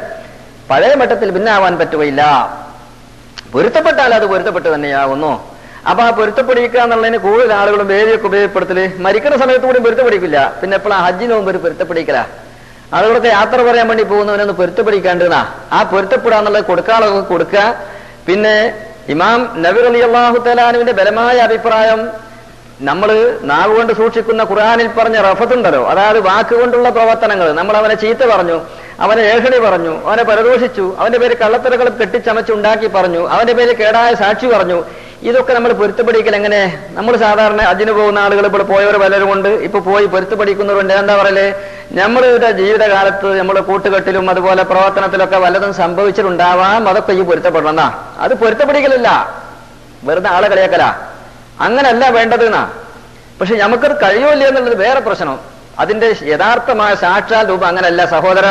പഴയ മട്ടത്തിൽ പിന്നെ ആവാൻ പറ്റുകയില്ല. പൊരുത്തപ്പെട്ടാൽ അത് പൊരുത്തപ്പെട്ട് തന്നെയാവുന്നു. അപ്പൊ ആ പൊരുത്തപ്പെടിക്കുക എന്നുള്ളതിന് കൂടുതൽ ആളുകളും വേദിയൊക്കെ ഉപയോഗപ്പെടുത്തല്. മരിക്കുന്ന സമയത്ത് കൂടി പൊരുത്തപ്പെടിക്കില്ല. പിന്നെ എപ്പോഴാ? ഹജ്ജിന് മുമ്പ് ഒരു പൊരുത്തപ്പെടിക്കല. ആളുകളൊക്കെ യാത്ര പറയാൻ വേണ്ടി പോകുന്നവനൊന്ന് പൊരുത്തപ്പെടിക്കാണ്ടെന്നാ. ആ പൊരുത്തപ്പെടാന്നുള്ളത് കൊടുക്കാനുള്ളത് കൊടുക്കുക. പിന്നെ ഇമാം നബി റളിയല്ലാഹു തആല അൻഹുവിന്റെ ബലമായ അഭിപ്രായം, നമ്മൾ നാവ് കൊണ്ട് സൂക്ഷിക്കുന്ന ഖുർആനിൽ പറഞ്ഞ റഫത്തുണ്ടല്ലോ, അതായത് വാക്കുകൊണ്ടുള്ള പ്രവർത്തനങ്ങൾ. നമ്മൾ അവനെ ചീത്ത പറഞ്ഞു, അവനെ ഏഷണി പറഞ്ഞു, അവനെ പരദോഷിച്ചു, അവന്റെ പേര് കള്ളത്തരകളും കെട്ടിച്ചമച്ചുണ്ടാക്കി പറഞ്ഞു, അവന്റെ പേര് കേടായ സാക്ഷി പറഞ്ഞു. ഇതൊക്കെ നമ്മൾ പൊരുത്തപ്പെടിക്കൽ എങ്ങനെ? നമ്മൾ സാധാരണ ഹജ്ജിന് പോകുന്ന ആളുകൾ, ഇപ്പോൾ പോയവർ പലരും കൊണ്ട് ഇപ്പൊ പോയി പൊരുത്തപ്പെടിക്കുന്നവരുണ്ട്. എന്താ പറയല്? നമ്മളുടെ ജീവിതകാലത്ത് നമ്മുടെ കൂട്ടുകെട്ടിലും അതുപോലെ പ്രവർത്തനത്തിലൊക്കെ വല്ലതും സംഭവിച്ചിട്ടുണ്ടാവാം, അതൊക്കെ ഈ പൊരുത്തപ്പെടണം. അത് പൊരുത്തപ്പെടിക്കലല്ല. വെറുതെ ആളെ കളിയാക്കല. അങ്ങനല്ല വേണ്ടത് എന്നാ. പക്ഷെ നമുക്കത് കഴിയൂല്ല എന്നുള്ളത് വേറെ പ്രശ്നം. അതിന്റെ യഥാർത്ഥമായ സാക്ഷാൽ രൂപം അങ്ങനല്ല. സഹോദര,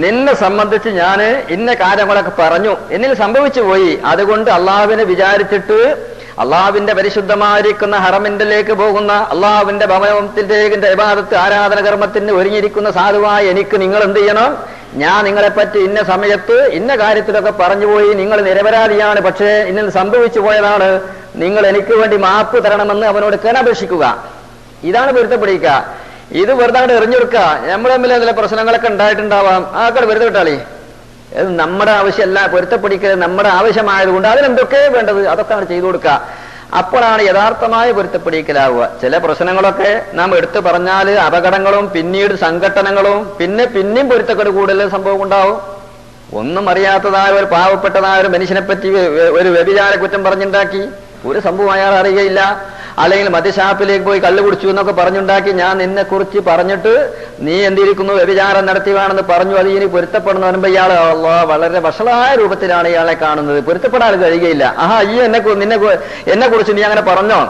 നിന്നെ സംബന്ധിച്ച് ഞാൻ ഇന്ന കാര്യങ്ങളൊക്കെ പറഞ്ഞു, എന്നിൽ സംഭവിച്ചു പോയി. അതുകൊണ്ട് അള്ളാഹുവിനെ വിചാരിച്ചിട്ട് അള്ളാഹുവിന്റെ പരിശുദ്ധമായിരിക്കുന്ന ഹറമിന്റിലേക്ക് പോകുന്ന അള്ളാഹുവിന്റെ ഭവനത്തിലേക്ക് ഇബാദത്ത് ആരാധന കർമ്മത്തിന് ഒരുങ്ങിയിരിക്കുന്ന സാധുവായ എനിക്ക് നിങ്ങൾ എന്ത് ചെയ്യണം? ഞാൻ നിങ്ങളെപ്പറ്റി ഇന്ന സമയത്ത് ഇന്ന കാര്യത്തിലൊക്കെ പറഞ്ഞുപോയി, നിങ്ങൾ നിരപരാധിയാണ്, പക്ഷേ ഇന്നിൽ സംഭവിച്ചു പോയതാണ്, നിങ്ങൾ എനിക്ക് വേണ്ടി മാപ്പ് തരണമെന്ന് അവനോട് കനപേക്ഷിക്കുക. ഇതാണ് പൊരുത്തപ്പെടിക്കുക. ഇത് വെറുതെ അങ്ങോട്ട് എറിഞ്ഞെടുക്കുക. നമ്മൾ തമ്മിൽ ചില പ്രശ്നങ്ങളൊക്കെ ഉണ്ടായിട്ടുണ്ടാവാം, അതൊക്കെ വെറുതെ വിട്ടാളി. ഇത് നമ്മുടെ ആവശ്യമല്ല. പൊരുത്തപ്പെടിക്കരുത് നമ്മുടെ ആവശ്യമായതുകൊണ്ട് അതിനെന്തൊക്കെ വേണ്ടത് അതൊക്കെ ആണ് ചെയ്തു കൊടുക്കുക. അപ്പോഴാണ് യഥാർത്ഥമായ പൊരുത്തപ്പെടിക്കലാവുക. ചില പ്രശ്നങ്ങളൊക്കെ നാം എടുത്തു പറഞ്ഞാൽ അപകടങ്ങളും പിന്നീട് സംഘട്ടനങ്ങളും പിന്നെയും പൊരുത്തക്കേട് കൂടുതൽ സംഭവം ഉണ്ടാവും. ഒന്നും അറിയാത്തതായ ഒരു പാവപ്പെട്ടതായ ഒരു മനുഷ്യനെ പറ്റി ഒരു വ്യഭിചാര കുറ്റം പറഞ്ഞുണ്ടാക്കി, ഒരു സംഭവം അയാൾ അറിയുകയില്ല. അല്ലെങ്കിൽ മദ്യഷാപ്പിലേക്ക് പോയി കള്ളു കുടിച്ചു എന്നൊക്കെ പറഞ്ഞുണ്ടാക്കി, ഞാൻ നിന്നെ കുറിച്ച് പറഞ്ഞിട്ട് നീ എന്തിരിക്കുന്നു വ്യഭിചാരം നടത്തിയതാണെന്ന് പറഞ്ഞു. അത് ഇനി പൊരുത്തപ്പെടുന്ന പറയുമ്പോൾ ഇയാൾ വളരെ വഷളായ രൂപത്തിലാണ് ഇയാളെ കാണുന്നത്. പൊരുത്തപ്പെടാൻ കഴിയുകയില്ല. ഈ എന്നെ കുറിച്ച് നീ അങ്ങനെ പറഞ്ഞോ?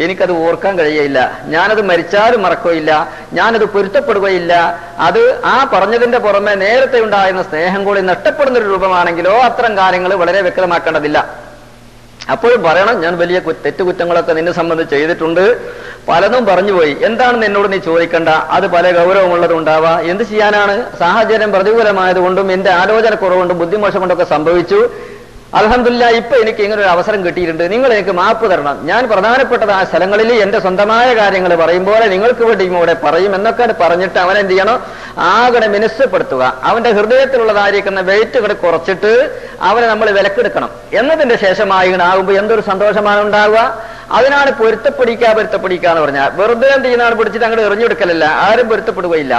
എനിക്കത് ഓർക്കാൻ കഴിയയില്ല, ഞാനത് മരിച്ചാലും മറക്കുകയില്ല, ഞാനത് പൊരുത്തപ്പെടുകയില്ല. അത് ആ പറഞ്ഞതിന്റെ പുറമെ നേരത്തെ ഉണ്ടായിരുന്ന സ്നേഹം കൂടി നഷ്ടപ്പെടുന്നൊരു രൂപമാണെങ്കിലോ അത്തരം കാര്യങ്ങൾ വളരെ വ്യക്തമാക്കേണ്ടതില്ല. അപ്പോഴും പറയണം, ഞാൻ വലിയ തെറ്റുകുറ്റങ്ങളൊക്കെ നിന്നെ സംബന്ധിച്ച് ചെയ്തിട്ടുണ്ട്, പലതും പറഞ്ഞുപോയി. എന്താണെന്ന് എന്നോട് നീ ചോദിക്കണ്ട, അത് പല ഗൗരവമുള്ളതുണ്ടാവാ. എന്ത് ചെയ്യാനാണ്? സാഹചര്യം പ്രതികൂലമായതുകൊണ്ടും എന്റെ ആലോചന കുറവുകൊണ്ടും ബുദ്ധിമോശം കൊണ്ടൊക്കെ സംഭവിച്ചു. അൽഹംദുലില്ലാ, ഇപ്പൊ എനിക്ക് ഇങ്ങനെ ഒരു അവസരം കിട്ടിയിട്ടുണ്ട്, നിങ്ങൾ എനിക്ക് മാപ്പ് തരണം. ഞാൻ പ്രധാനപ്പെട്ടതായ സ്ഥലങ്ങളിൽ എന്റെ സ്വന്തമായ കാര്യങ്ങൾ പറയുമ്പോൾ നിങ്ങൾക്ക് വേണ്ടി ഇവിടെ പറയും എന്നൊക്കെ പറഞ്ഞിട്ട് അവനെന്ത് ചെയ്യണം? ആകെ മിനുസപ്പെടുത്തുക. അവന്റെ ഹൃദയത്തിലുള്ളതായിരിക്കുന്ന വെയിറ്റ് കൂടെ കുറച്ചിട്ട് അവനെ നമ്മൾ വിലക്കെടുക്കണം. എന്നതിന്റെ ശേഷമായി ആകുമ്പോൾ എന്തൊരു സന്തോഷമാണ് ഉണ്ടാവുക. അതിനാണ് പൊരുത്തപ്പെടിക്കുക എന്ന് പറഞ്ഞാൽ. വെറുതെ എന്ത് ചെയ്യുന്നതാണ് പിടിച്ചിട്ട് അങ്ങോട്ട് എറിഞ്ഞെടുക്കലല്ല. ആരും പൊരുത്തപ്പെടുകയില്ല.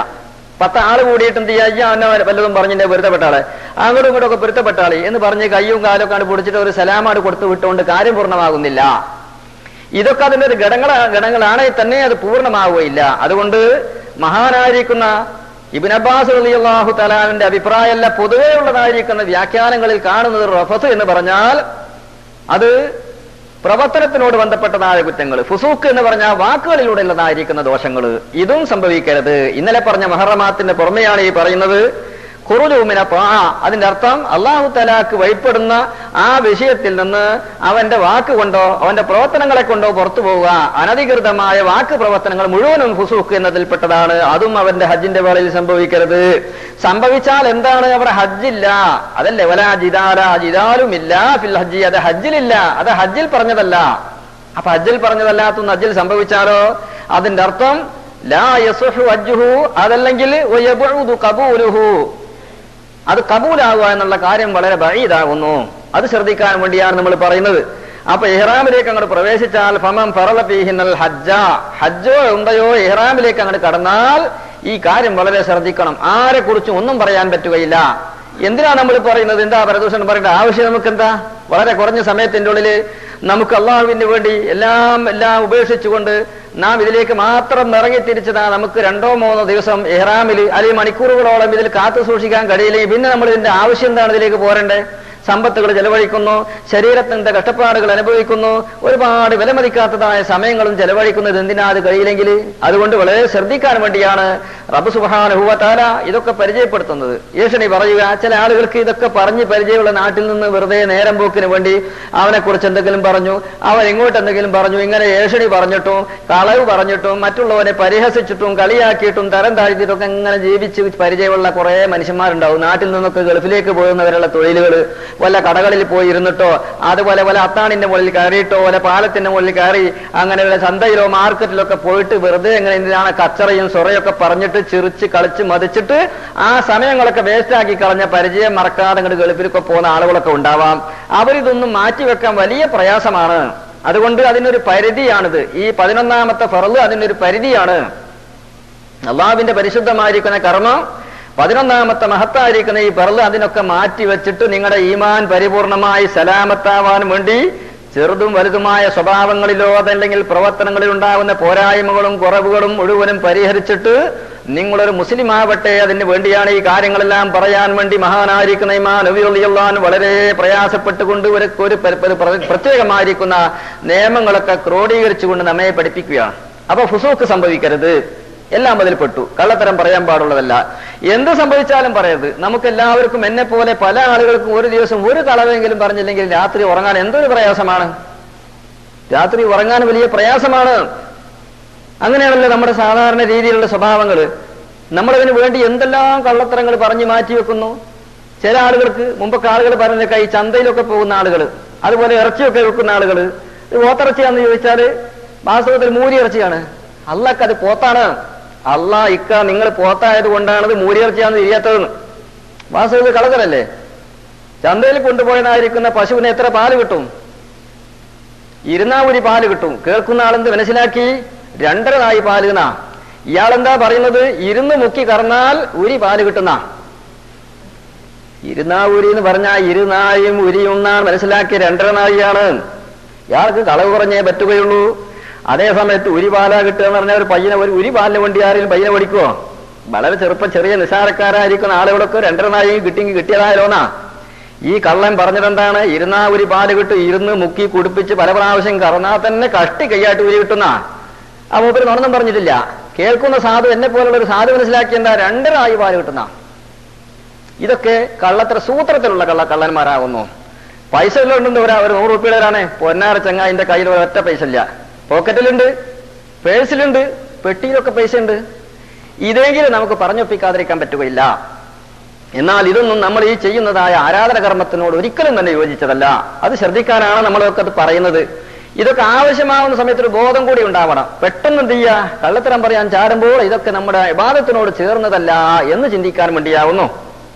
10 ആള് കൂടിയിട്ട് എന്ത് ചെയ്യാ? അവനെ വല്ലതും പറഞ്ഞിട്ട് പൊരുത്തപ്പെട്ടാളെ, അങ്ങോട്ടും ഇങ്ങോട്ടും ഒക്കെ പൊരുത്തപ്പെട്ടാളി എന്ന് പറഞ്ഞ് കയ്യും കാലൊക്കെ ആണ് പിടിച്ചിട്ട് ഒരു സലാമാണ് കൊടുത്തു വിട്ടുകൊണ്ട് കാര്യം പൂർണ്ണമാകുന്നില്ല. ഇതൊക്കെ അതിന്റെ ഒരു ഘടകങ്ങളാണെങ്കിൽ തന്നെ അത് പൂർണ്ണമാവുകയില്ല. അതുകൊണ്ട് മഹാനായിരിക്കുന്ന ഇബ്നു അബ്ബാസ് റളിയല്ലാഹു തആലാവിന്റെ അഭിപ്രായമല്ല, പൊതുവേ ഉള്ളതായിരിക്കുന്ന വ്യാഖ്യാനങ്ങളിൽ കാണുന്നത് റഫത്ത് എന്ന് പറഞ്ഞാൽ അത് പ്രവർത്തനത്തിനോട് ബന്ധപ്പെട്ടതായ കുറ്റങ്ങൾ. ഫുസൂക്ക് എന്ന് പറഞ്ഞാൽ വാക്കുകളിലൂടെ ഉള്ളതായിരിക്കുന്ന ദോഷങ്ങൾ. ഇതും സംഭവിക്കരുത്. ഇന്നലെ പറഞ്ഞ മുഹറമാത്തിന്റെ പുറമെയാണ് ഈ പറയുന്നത്. ഖുറൂജുമിന ത്വാ, അതിന്റെ അർത്ഥം അല്ലാഹു തആലാക്ക് വഴിപ്പെടുന്ന ആ വിഷയത്തിൽ നിന്ന് അവന്റെ വാക്ക് കൊണ്ടോ അവന്റെ പ്രവർത്തനങ്ങളെ കൊണ്ടോ പുറത്തു പോവുക. അനധികൃതമായ വാക്ക് പ്രവർത്തനങ്ങൾ മുഴുവനും ഫുസൂക്ക് എന്നതിൽപ്പെട്ടതാണ്. അതും അവന്റെ ഹജ്ജിന്റെ വേളയിൽ സംഭവിക്കരുത്. സംഭവിച്ചാൽ എന്താണ്? അവിടെ ഹജ്ജില്ല. അതല്ലേ വലാ ജിദാല, ജിദാലുമില്ല ഫിൽ ഹജ്ജി. അത് ഹജ്ജിലില്ല, അത് ഹജ്ജിൽ പറഞ്ഞതല്ല. അപ്പൊ ഹജ്ജിൽ പറഞ്ഞതല്ലാത്തൊന്ന് ഹജ്ജിൽ സംഭവിച്ചാലോ അതിന്റെ അർത്ഥം ലാ യസുഹു ഹജ്ജുഹു, അതല്ലെങ്കിൽ വയബഉദു ഖബൂലുഹു, അത് കബൂലാവുക എന്നുള്ള കാര്യം വളരെ ബഈദാകുന്നു. അത് ശ്രദ്ധിക്കാൻ വേണ്ടിയാണ് നമ്മൾ പറയുന്നത്. അപ്പൊ ഇഹ്റാമിലേക്ക് അങ്ങോട്ട് പ്രവേശിച്ചാൽ ഫമൻ ഫറള ഫീഹിൽ ഹജ്ജ, ഹജ്ജോ ഉണ്ടയോ ഇഹ്റാമിലേക്ക് അങ്ങോട്ട് കടന്നാൽ ഈ കാര്യം വളരെ ശ്രദ്ധിക്കണം. ആരെ കുറിച്ചും ഒന്നും പറയാൻ പറ്റുകയില്ല. എന്തിനാണ് നമ്മൾ പറയുന്നത്? എന്താ പരദൂഷണം പറയേണ്ട ആവശ്യം നമുക്കെന്താ? വളരെ കുറഞ്ഞ സമയത്തിന്റെ ഉള്ളിൽ നമുക്ക് അള്ളാഹുവിന് വേണ്ടി എല്ലാം ഉപേക്ഷിച്ചുകൊണ്ട് നാം ഇതിലേക്ക് മാത്രം ഇറങ്ങിത്തിരിച്ചതാ നമുക്ക് 2-3 ദിവസം ഇഹ്റാമിൽ അല്ലെങ്കിൽ മണിക്കൂറുകളോളം ഇതിൽ കാത്തു സൂക്ഷിക്കാൻ കഴിയില്ലെങ്കിൽ പിന്നെ നമ്മൾ ഇതിന്റെ ആവശ്യം എന്താണ്? ഇതിലേക്ക് പോരണ്ടേ? സമ്പത്തുകൾ ചെലവഴിക്കുന്നു, ശരീരത്തിന്റെ കഷ്ടപ്പാടുകൾ അനുഭവിക്കുന്നു, ഒരുപാട് വിലമതിക്കാത്തതായ സമയങ്ങളും ചെലവഴിക്കുന്നത് എന്തിനാ അത് കഴിയില്ലെങ്കിൽ? അതുകൊണ്ട് വളരെ ശ്രദ്ധിക്കാൻ വേണ്ടിയാണ് റബ്ബ് സുബ്ഹാനഹു വ തആല ഇതൊക്കെ പരിചയപ്പെടുത്തുന്നത്. യേശുനി പറയുക, ചില ആളുകൾക്ക് ഇതൊക്കെ പറഞ്ഞ് പരിചയമുള്ള നാട്ടിൽ നിന്ന് വെറുതെ നേരം പോക്കിന് വേണ്ടി അവനെ കുറിച്ച് എന്തെങ്കിലും പറഞ്ഞു, അവൻ ഇങ്ങോട്ട് എന്തെങ്കിലും പറഞ്ഞു, ഇങ്ങനെ യേശുനി പറഞ്ഞിട്ടും കളവ് പറഞ്ഞിട്ടും മറ്റുള്ളവരെ പരിഹസിച്ചിട്ടും കളിയാക്കിയിട്ടും തരം താഴ്ത്തിയിട്ടൊക്കെ ഇങ്ങനെ ജീവിച്ച് പരിചയമുള്ള കുറെ മനുഷ്യന്മാരുണ്ടാവും. നാട്ടിൽ നിന്നൊക്കെ ഗൾഫിലേക്ക് പോകുന്നവരുള്ള തൊഴിലുകൾ, വല്ല കടകളിൽ പോയി ഇരുന്നിട്ടോ അതുപോലെ വല്ല അത്താണിന്റെ മുകളിൽ കയറിയിട്ടോ വല്ല പാലത്തിന്റെ മുകളിൽ കയറി അങ്ങനെയുള്ള ചന്തയിലോ മാർക്കറ്റിലൊക്കെ പോയിട്ട് വെറുതെ എങ്ങനെ എന്തിനാണ് കച്ചറയും സൊറയൊക്കെ പറഞ്ഞിട്ട് ചിരിച്ച് കളിച്ച് മതിച്ചിട്ട് ആ സമയങ്ങളൊക്കെ വേസ്റ്റാക്കി കളഞ്ഞ പരിചയം മറക്കാതെ അങ്ങോട്ട് ഗൾഫിലൊക്കെ പോകുന്ന ആളുകളൊക്കെ ഉണ്ടാവാം. അവരിതൊന്നും മാറ്റിവെക്കാൻ വലിയ പ്രയാസമാണ്. അതുകൊണ്ട് അതിനൊരു പരിധിയാണിത്. ഈ 11ാമത്തെ ഫർള് അതിനൊരു പരിധിയാണ്. അല്ലാഹുവിന്റെ പരിശുദ്ധമായിരിക്കുന്ന കർമ്മം 11ാമത്തെ മഹത്തായിരിക്കുന്ന ഈ ഫർള് അതിനൊക്കെ മാറ്റി വെച്ചിട്ട് നിങ്ങളുടെ ഈമാൻ പരിപൂർണമായി സലാമത്താവാൻ വേണ്ടി ചെറുതും വലുതുമായ സ്വഭാവങ്ങളിലോ അതല്ലെങ്കിൽ പ്രവർത്തനങ്ങളിൽ ഉണ്ടാകുന്ന പോരായ്മകളും കുറവുകളും മുഴുവനും പരിഹരിച്ചിട്ട് നിങ്ങളൊരു മുസ്ലിം ആവട്ടെ, അതിന് വേണ്ടിയാണ് ഈ കാര്യങ്ങളെല്ലാം പറയാൻ വേണ്ടി മഹാനായിരിക്കുന്ന ഇമാം നബി റളിയല്ലാഹു അൻഹു വളരെ പ്രയാസപ്പെട്ടുകൊണ്ട് ഒരു പ്രത്യേകമായിരിക്കുന്ന നിയമങ്ങളൊക്കെ ക്രോഡീകരിച്ചുകൊണ്ട് നമ്മെ പഠിപ്പിക്കുകയാണ്. അപ്പൊ ഫുസൂക്ക് സംഭവിക്കരുത്, എല്ലാം അതിൽ പെട്ടു. കള്ളത്തരം പറയാൻ പാടുള്ളതല്ല. എന്ത് സംഭവിച്ചാലും പറയരുത്. നമുക്ക് എല്ലാവർക്കും എന്നെ പോലെ പല ആളുകൾക്കും ഒരു ദിവസം ഒരു കളവെങ്കിലും പറഞ്ഞില്ലെങ്കിൽ രാത്രി ഉറങ്ങാൻ എന്തൊരു പ്രയാസമാണ്. രാത്രി ഉറങ്ങാൻ വലിയ പ്രയാസമാണ്. അങ്ങനെയാണല്ലോ നമ്മുടെ സാധാരണ രീതിയിലുള്ള സ്വഭാവങ്ങൾ. നമ്മളതിന് വേണ്ടി എന്തെല്ലാം കള്ളത്തരങ്ങൾ പറഞ്ഞു മാറ്റി വെക്കുന്നു. ചില ആളുകൾക്ക് മുമ്പൊക്കെ ആളുകൾ പറഞ്ഞൊക്കെ ഈ ചന്തയിലൊക്കെ പോകുന്ന ആളുകൾ, അതുപോലെ ഇറച്ചിയൊക്കെ വെക്കുന്ന ആളുകൾ, പോത്തിറച്ചിയാന്ന് ചോദിച്ചാൽ വാസ്തവത്തിൽ മൂരിയിറച്ചിയാണ്. അള്ളാഹ്ക്ക് അത് പോത്താണ്. അള്ളാഹ് ഇക്ക നിങ്ങൾ പോത്തായത് കൊണ്ടാണത് മൂരിയിറച്ചിയാന്ന് തിരിയാത്തതെന്ന്. വാസ്തവത്തിൽ കളതരല്ലേ? ചന്തയിൽ കൊണ്ടുപോയതായിരിക്കുന്ന പശുവിന് എത്ര പാല് കിട്ടും? 2 പാല് കിട്ടും. കേൾക്കുന്ന ആളെന്ത് മനസ്സിലാക്കി? 2.5 പാല് എന്നാ. ഇയാളെന്താ പറയുന്നത്? 2 മുക്കി കറന്നാൽ ഉരി പാല് കിട്ടുന്ന. 2 ഉരി എന്ന് പറഞ്ഞാൽ 2 ഉരിയും എന്നാണ് മനസ്സിലാക്കി. 2.5 ഇയാൾക്ക് കളവ് കുറഞ്ഞേ പറ്റുകയുള്ളൂ. അതേ സമയത്ത് ഉരി പാലാ കിട്ടുക എന്ന് പറഞ്ഞാൽ ഒരു പയ്യനെ, ഒരു ഉരി പാലിന് വേണ്ടി ആരെങ്കിലും പയ്യനെ പഠിക്കുവോ? വളരെ ചെറിയ നിസാരക്കാരായിരിക്കുന്ന ആളുകളൊക്കെ 2.5 കിട്ടിയതായാലോന്നാ. ഈ കള്ളൻ പറഞ്ഞതെന്താണ്? 2 ഉരി പാല് കിട്ടും, 2 മുക്കി കുടിപ്പിച്ച് പല പ്രാവശ്യം കറന്നാൽ തന്നെ കഷ്ടി കൈയായിട്ട് ഉരി കിട്ടുന്ന. ആ മൂപ്പര് നുണന്നും പറഞ്ഞിട്ടില്ല. കേൾക്കുന്ന സാധു, എന്നെ പോലുള്ള ഒരു സാധു മനസ്സിലാക്കി എന്താ? 2.5 പാല് കിട്ടുന്ന. ഇതൊക്കെ കള്ളത്ര സൂത്രത്തിലുള്ള കള്ളന്മാരാകുന്നു. പൈസ ഉള്ളതുകൊണ്ട് ഒരു 100 രൂപയുടെവരാണ്. പൊന്നാറ ചങ്ങായിന്റെ കയ്യിൽ ഒരൊറ്റ പൈസ ഇല്ല. പോക്കറ്റിലുണ്ട്, പേഴ്സിലുണ്ട്, പെട്ടിയിലൊക്കെ പൈസ ഉണ്ട്. ഇതെങ്കിലും നമുക്ക് പറഞ്ഞൊപ്പിക്കാതിരിക്കാൻ പറ്റുകയില്ല. എന്നാൽ ഇതൊന്നും നമ്മൾ ഈ ചെയ്യുന്നതായ ആരാധന കർമ്മത്തിനോട് ഒരിക്കലും തന്നെ യോജിച്ചതല്ല. അത് ശ്രദ്ധിക്കാനാണ് നമ്മളൊക്കെ അത് പറയുന്നത്. ഇതൊക്കെ ആവശ്യമാവുന്ന സമയത്ത് ഒരു ബോധം കൂടി ഉണ്ടാവണം. പെട്ടെന്ന് എന്ത് ചെയ്യുക? കള്ളത്തരം പറയാൻ ചാടുമ്പോൾ ഇതൊക്കെ നമ്മുടെ ഇബാദത്തിനോട് ചേർന്നതല്ല എന്ന് ചിന്തിക്കാൻ വേണ്ടിയാവുന്നു.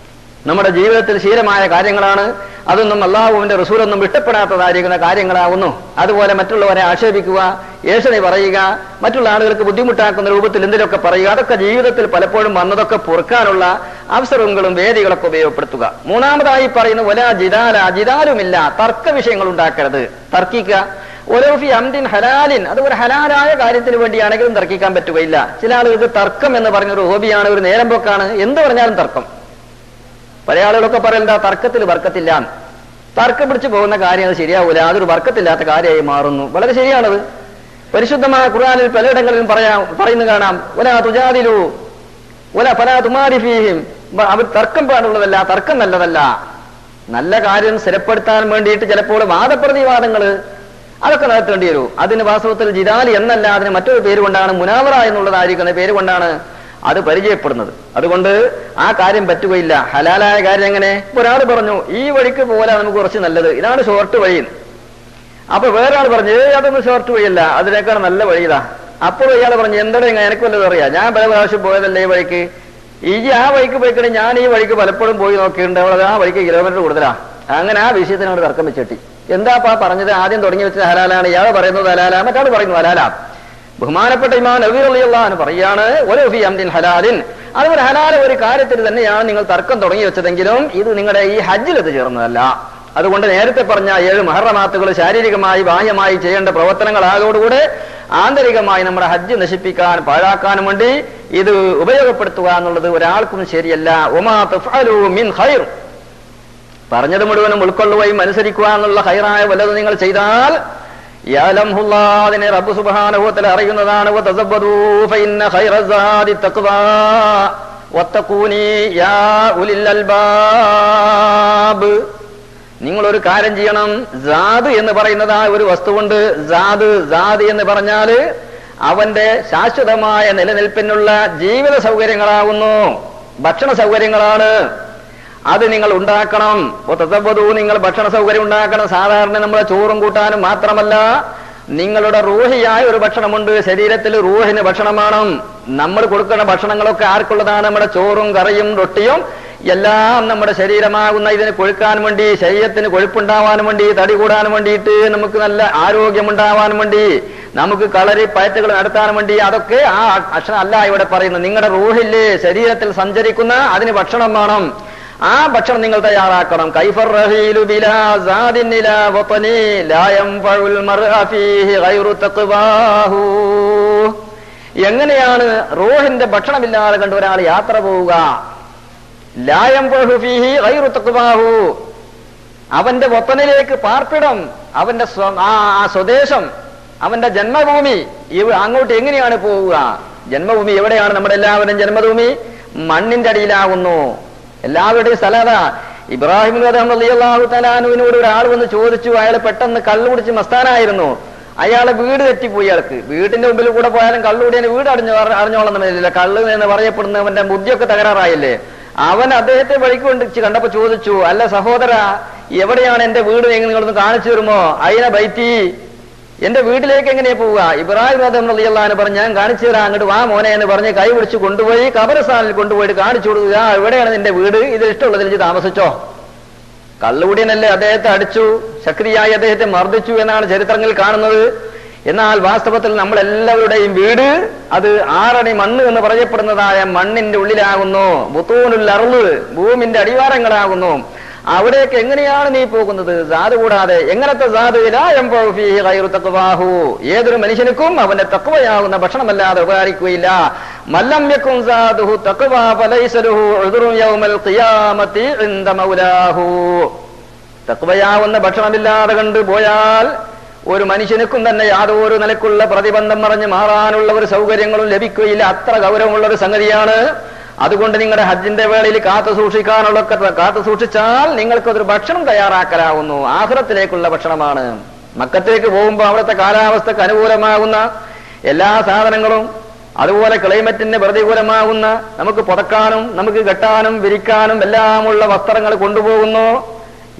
നമ്മുടെ ജീവിതത്തിൽ ശീലമായ കാര്യങ്ങളാണ്. അതൊന്നും അല്ലാഹുവിന്റെ റസൂലൊന്നും ഇഷ്ടപ്പെടാത്തതായിരിക്കുന്ന കാര്യങ്ങളാവുന്നു. അതുപോലെ മറ്റുള്ളവരെ ആക്ഷേപിക്കുക, ഏഷണി പറയുക, മറ്റുള്ള ആളുകൾക്ക് ബുദ്ധിമുട്ടാക്കുന്ന രൂപത്തിൽ എന്തിനൊക്കെ പറയുക, അതൊക്കെ ജീവിതത്തിൽ പലപ്പോഴും വന്നതൊക്കെ പൊറുക്കാനുള്ള അവസരങ്ങളും വേദികളൊക്കെ ഉപയോഗപ്പെടുത്തുക. മൂന്നാമതായി പറയുന്ന ഒലാ ജിദാല, ജിദാലുമില്ല, തർക്ക വിഷയങ്ങൾ ഉണ്ടാക്കരുത്. തർക്കിക്കുക. ഒലോഫി അംദിൻ ഹലാലിൻ, അത് ഒരു ഹലാലായ കാര്യത്തിന് വേണ്ടിയാണെങ്കിലും തർക്കിക്കാൻ പറ്റുകയില്ല. ചില ആളുകൾക്ക് തർക്കം എന്ന് പറഞ്ഞൊരു ഹോബിയാണ്, ഒരു നേരം പോക്കാണ്. എന്ത് പറഞ്ഞാലും തർക്കം. പല ആളുകളൊക്കെ പറയണ്ട തർക്കത്തിൽ വർക്കത്തില്ല. തർക്കം പിടിച്ചു പോകുന്ന കാര്യം അത് ശരിയാവൂല, അതൊരു വർക്കത്തില്ലാത്ത കാര്യമായി മാറുന്നു. വളരെ ശരിയാണത്. പരിശുദ്ധമായ ഖുർആനിൽ പലയിടങ്ങളിലും പറയുന്നു കാണാം, ഒലാ തുജാദിലു ഒല ഫലാ തുമാരി ഫീഹിം, അവർ തർക്കം പാടുള്ളതല്ല, തർക്കം നല്ലതല്ല. നല്ല കാര്യം സ്ഥിരപ്പെടുത്താൻ വേണ്ടിയിട്ട് ചിലപ്പോൾ വാദപ്രതിവാദങ്ങൾ അതൊക്കെ നടത്തേണ്ടി വരും. അതിന് വാസ്തവത്തിൽ ജിദാലി എന്നല്ല, അതിന് മറ്റൊരു പേര് കൊണ്ടാണ്, മുനാവറ എന്നുള്ളതായിരിക്കുന്ന പേര് കൊണ്ടാണ് അത് പരിചയപ്പെടുന്നത്. അതുകൊണ്ട് ആ കാര്യം പറ്റുകയില്ല. ഹലാലായ കാര്യം എങ്ങനെ? ഒരാൾ പറഞ്ഞു ഈ വഴിക്ക് പോലെ നമുക്ക് കുറച്ച് നല്ലത്, ഇതാണ് ഷോർട്ട് വഴി. അപ്പൊ വേറൊരാൾ പറഞ്ഞു അതൊന്നും ഷോർട്ട് വഴിയല്ല, അതിനേക്കാൾ നല്ല വഴിയിതാ. അപ്പോൾ ഇയാൾ പറഞ്ഞു എന്താണ് എനിക്ക് വല്ലതും അറിയാം, ഞാൻ പല പ്രാവശ്യം പോയതല്ലേ ഈ വഴിക്ക്, ഈ ആ വഴിക്ക് പോയിക്കണേ, ഞാൻ ഈ വഴിക്ക് പലപ്പോഴും പോയി നോക്കിയിട്ടുണ്ട്, അവിടെ ആ വഴിക്ക് കിലോമീറ്റർ കൂടുതലാ. അങ്ങനെ ആ വിഷയത്തിനോട് തർക്കം വെച്ചിട്ടി. എന്താപ്പാ പറഞ്ഞത്? ആദ്യം തുടങ്ങി വെച്ചത് ഹലാലാണ്, ഇയാൾ പറയുന്നത് ഹലാലാ, മറ്റാൾ പറയുന്നു ഹലാലാ. ബഹുമാനപ്പെട്ട ഇമാം നബി റളിയല്ലാഹു അൻഹു പറയാണ്, വലഫി അംദിൻ ഹലാലിൻ, അത് ഒരു ഹലാല ഒരു കാര്യത്തിൽ തന്നെയാണ് നിങ്ങൾ തർക്കം തുടങ്ങി വെച്ചതെങ്കിലും ഇത് നിങ്ങളുടെ ഈ ഹജ്ജിൽ ഇത് ചേർന്നതല്ല. അതുകൊണ്ട് നേരത്തെ പറഞ്ഞ 7 മുഹറമാത്തുകൾ ശാരീരികമായി ബാഹ്യമായി ചെയ്യേണ്ട പ്രവർത്തനങ്ങളായതോടുകൂടെ ആന്തരികമായി നമ്മുടെ ഹജ്ജ് നശിപ്പിക്കാൻ പാഴാക്കാനും വേണ്ടി ഇത് ഉപയോഗപ്പെടുത്തുക എന്നുള്ളത് ഒരാൾക്കും ശരിയല്ല. വമാ തഫഅലു മിൻ ഖൈർ, പറഞ്ഞത് മുഴുവനും ഉൾക്കൊള്ളുകയും അനുസരിക്കുക എന്നുള്ള ഖൈറായ വല്ലതും നിങ്ങൾ ചെയ്താൽ അതിനെ റബ്ബ് സുബ്ഹാനഹു വ തആല അറിയുന്നതാണ്. വതസബ്ബദൂ ഫഇന്ന ഖൈറ സാദി തഖ്വാ വത്തഖൂനി യാ ഉലിൽ അൽബാബ്. നിങ്ങളൊരു കാര്യം ചെയ്യണം. സാദ് എന്ന് പറയുന്നതായ ഒരു വസ്തുവുണ്ട്. സാദ് എന്ന് പറഞ്ഞാല് അവന്റെ ശാശ്വതമായ നിലനിൽപ്പിനുള്ള ജീവിത സൗകര്യങ്ങളാവുന്നു, ഭക്ഷണ സൗകര്യങ്ങളാണ്. അത് നിങ്ങൾ ഉണ്ടാക്കണം. നിങ്ങൾ ഭക്ഷണ സൗകര്യം ഉണ്ടാക്കണം. സാധാരണ നമ്മളെ ചോറും കൂട്ടാനും മാത്രമല്ല, നിങ്ങളുടെ റൂഹിയായ ഒരു ഭക്ഷണമുണ്ട്. ശരീരത്തിൽ റൂഹിന് ഭക്ഷണം വേണം. നമ്മൾ കൊടുക്കുന്ന ഭക്ഷണങ്ങളൊക്കെ ആർക്കുള്ളതാണ്? നമ്മുടെ ചോറും കറിയും റൊട്ടിയും എല്ലാം നമ്മുടെ ശരീരമാകുന്ന ഇതിന് കൊഴുക്കാൻ വേണ്ടി, ശരീരത്തിന് കൊഴുപ്പുണ്ടാവാനും വേണ്ടി, തടി കൂടാനും വേണ്ടിയിട്ട്, നമുക്ക് നല്ല ആരോഗ്യമുണ്ടാവാനും വേണ്ടി, നമുക്ക് കളരി പയറ്റുകൾ നടത്താനും വേണ്ടി, അതൊക്കെ ആ ഭക്ഷണം അല്ല ഇവിടെ പറയുന്നത്. നിങ്ങളുടെ റൂഹില്ലേ ശരീരത്തിൽ സഞ്ചരിക്കുന്ന അതിന് ഭക്ഷണം വേണം. ആ ഭക്ഷണം നിങ്ങൾ തയ്യാറാക്കണം. കൈഫർ റഹീലു ബിലാ സാദിൻ ഇലാ വതനി ലാ യൻഫഉൽ മർഅ ഫീഹി ഗൈറു തഖ്വാഹു. എങ്ങനെയാണ് റൂഹിന്റെ ഭക്ഷണമില്ലാതെ കണ്ട് ഒരാൾ യാത്ര പോവുക? ലായംഫഉ ഫീഹി ഗൈറു തഖ്വാഹു, അവന്റെ വതനിലേക്ക് പാർപ്പിടം, അവന്റെ സ്വദേശം, അവന്റെ ജന്മഭൂമി അങ്ങോട്ട് എങ്ങനെയാണ് പോവുക? ജന്മഭൂമി എവിടെയാണ്? നമ്മുടെ എല്ലാവരുടെയും ജന്മഭൂമി മണ്ണിന്റെ അടിയിലാകുന്നു. എല്ലാവരുടെയും സ്ഥലത. ഇബ്രാഹിം റളിയല്ലാഹു തആല അൻഹുവിനോട് ഒരാൾ വന്ന് ചോദിച്ചു. അയാൾ പെട്ടെന്ന് കള്ളു കുടിച്ച് മസ്താനായിരുന്നു. അയാളെ വീട് തെറ്റിപ്പോയി. അയാൾക്ക് വീടിന്റെ മുമ്പിൽ കൂടെ പോയാലും കള്ളുകൂടിയ വീട് അറിഞ്ഞോളന്നില്ല. കള്ള് എന്ന് പറയപ്പെടുന്നവന്റെ ബുദ്ധിയൊക്കെ തകരാറായില്ലേ? അവൻ അദ്ദേഹത്തെ വഴിക്ക് കൊണ്ടിച്ച് കണ്ടപ്പോ ചോദിച്ചു, അല്ല സഹോദര, എവിടെയാണ് എന്റെ വീട്? നിങ്ങളൊന്ന് കാണിച്ചു തരുമോ? അയിന ബൈത്തി, എന്റെ വീട്ടിലേക്ക് എങ്ങനെയാ പോവുക? ഇബ്രാഹിം റളിയല്ലാഹു അൻഹു പറഞ്ഞു, ഞാൻ കാണിച്ചു തരാം, അങ്ങോട്ട് വാ മോനെ എന്ന് പറഞ്ഞ് കൈ പിടിച്ച് കൊണ്ടുപോയി ഖബർസ്ഥാനിൽ കൊണ്ടുപോയിട്ട് കാണിച്ചു കൊടുക്കുക. എവിടെയാണ് നിന്റെ വീട്? ഇതിൽ ഇഷ്ടമുള്ളതിൽ താമസിച്ചോ. കള്ളുകൂടിയനല്ലേ അദ്ദേഹത്തെ അടിച്ചു, ശക്തിയായി അദ്ദേഹത്തെ മർദ്ദിച്ചു എന്നാണ് ചരിത്രങ്ങളിൽ കാണുന്നത്. എന്നാൽ വാസ്തവത്തിൽ നമ്മളെല്ലാവരുടെയും വീട് അത് 6 അടി മണ്ണ് എന്ന് പറയപ്പെടുന്നതായ മണ്ണിന്റെ ഉള്ളിലാകുന്നു. ബുത്തൂനുൽ അർള്, ഭൂമിന്റെ അടിവാരങ്ങളാകുന്നു. അവിടേക്ക് എങ്ങനെയാണ് നീ പോകുന്നത്? സാദ് കൂടാതെ. എങ്ങനത്തെ സാദ്? ലാ യംഫഉ ഫീഹി ഗൈറു തഖ്വാഹു, ഏതൊരു മനുഷ്യനുക്കും അവന്റെ തഖ്വയാകുന്ന ഭക്ഷണമല്ലാതെ ഉപകാരിക്കുകയില്ല. മല്ലം യകുൻ സാദുഹു തഖ്വാ ഫലൈസ ലഹു ഉദ്റുൻ യൗമൽ ഖിയാമത്തി ഇൻദ മൗലാഹു. തഖ്വയാകുന്ന ഭക്ഷണമില്ലാതെ കണ്ടു പോയാൽ ഒരു മനുഷ്യനുക്കും തന്നെ യാതൊരു നിലക്കുള്ള പ്രതിബന്ധം മറിഞ്ഞ് മാറാനുള്ള ഒരു സൗകര്യങ്ങളും ലഭിക്കുകയില്ല. അത്ര ഗൗരവമുള്ള ഒരു സംഗതിയാണ്. അതുകൊണ്ട് നിങ്ങളുടെ ഹജ്ജിന്റെ വേളയിൽ കാത്തു സൂക്ഷിച്ചാൽ നിങ്ങൾക്കതൊരു ഭക്ഷണം തയ്യാറാക്കലാവുന്നു. ആഖിറത്തിലേക്കുള്ള ഭക്ഷണമാണ്. മക്കത്തേക്ക് പോകുമ്പോൾ അവിടുത്തെ കാലാവസ്ഥക്ക് അനുകൂലമാകുന്ന എല്ലാ സാധനങ്ങളും, അതുപോലെ ക്ലൈമറ്റിന് പ്രതികൂലമാകുന്ന നമുക്ക് പുതക്കാനും നമുക്ക് കെട്ടാനും വിരിക്കാനും എല്ലാമുള്ള വസ്ത്രങ്ങൾ കൊണ്ടുപോകുന്നു.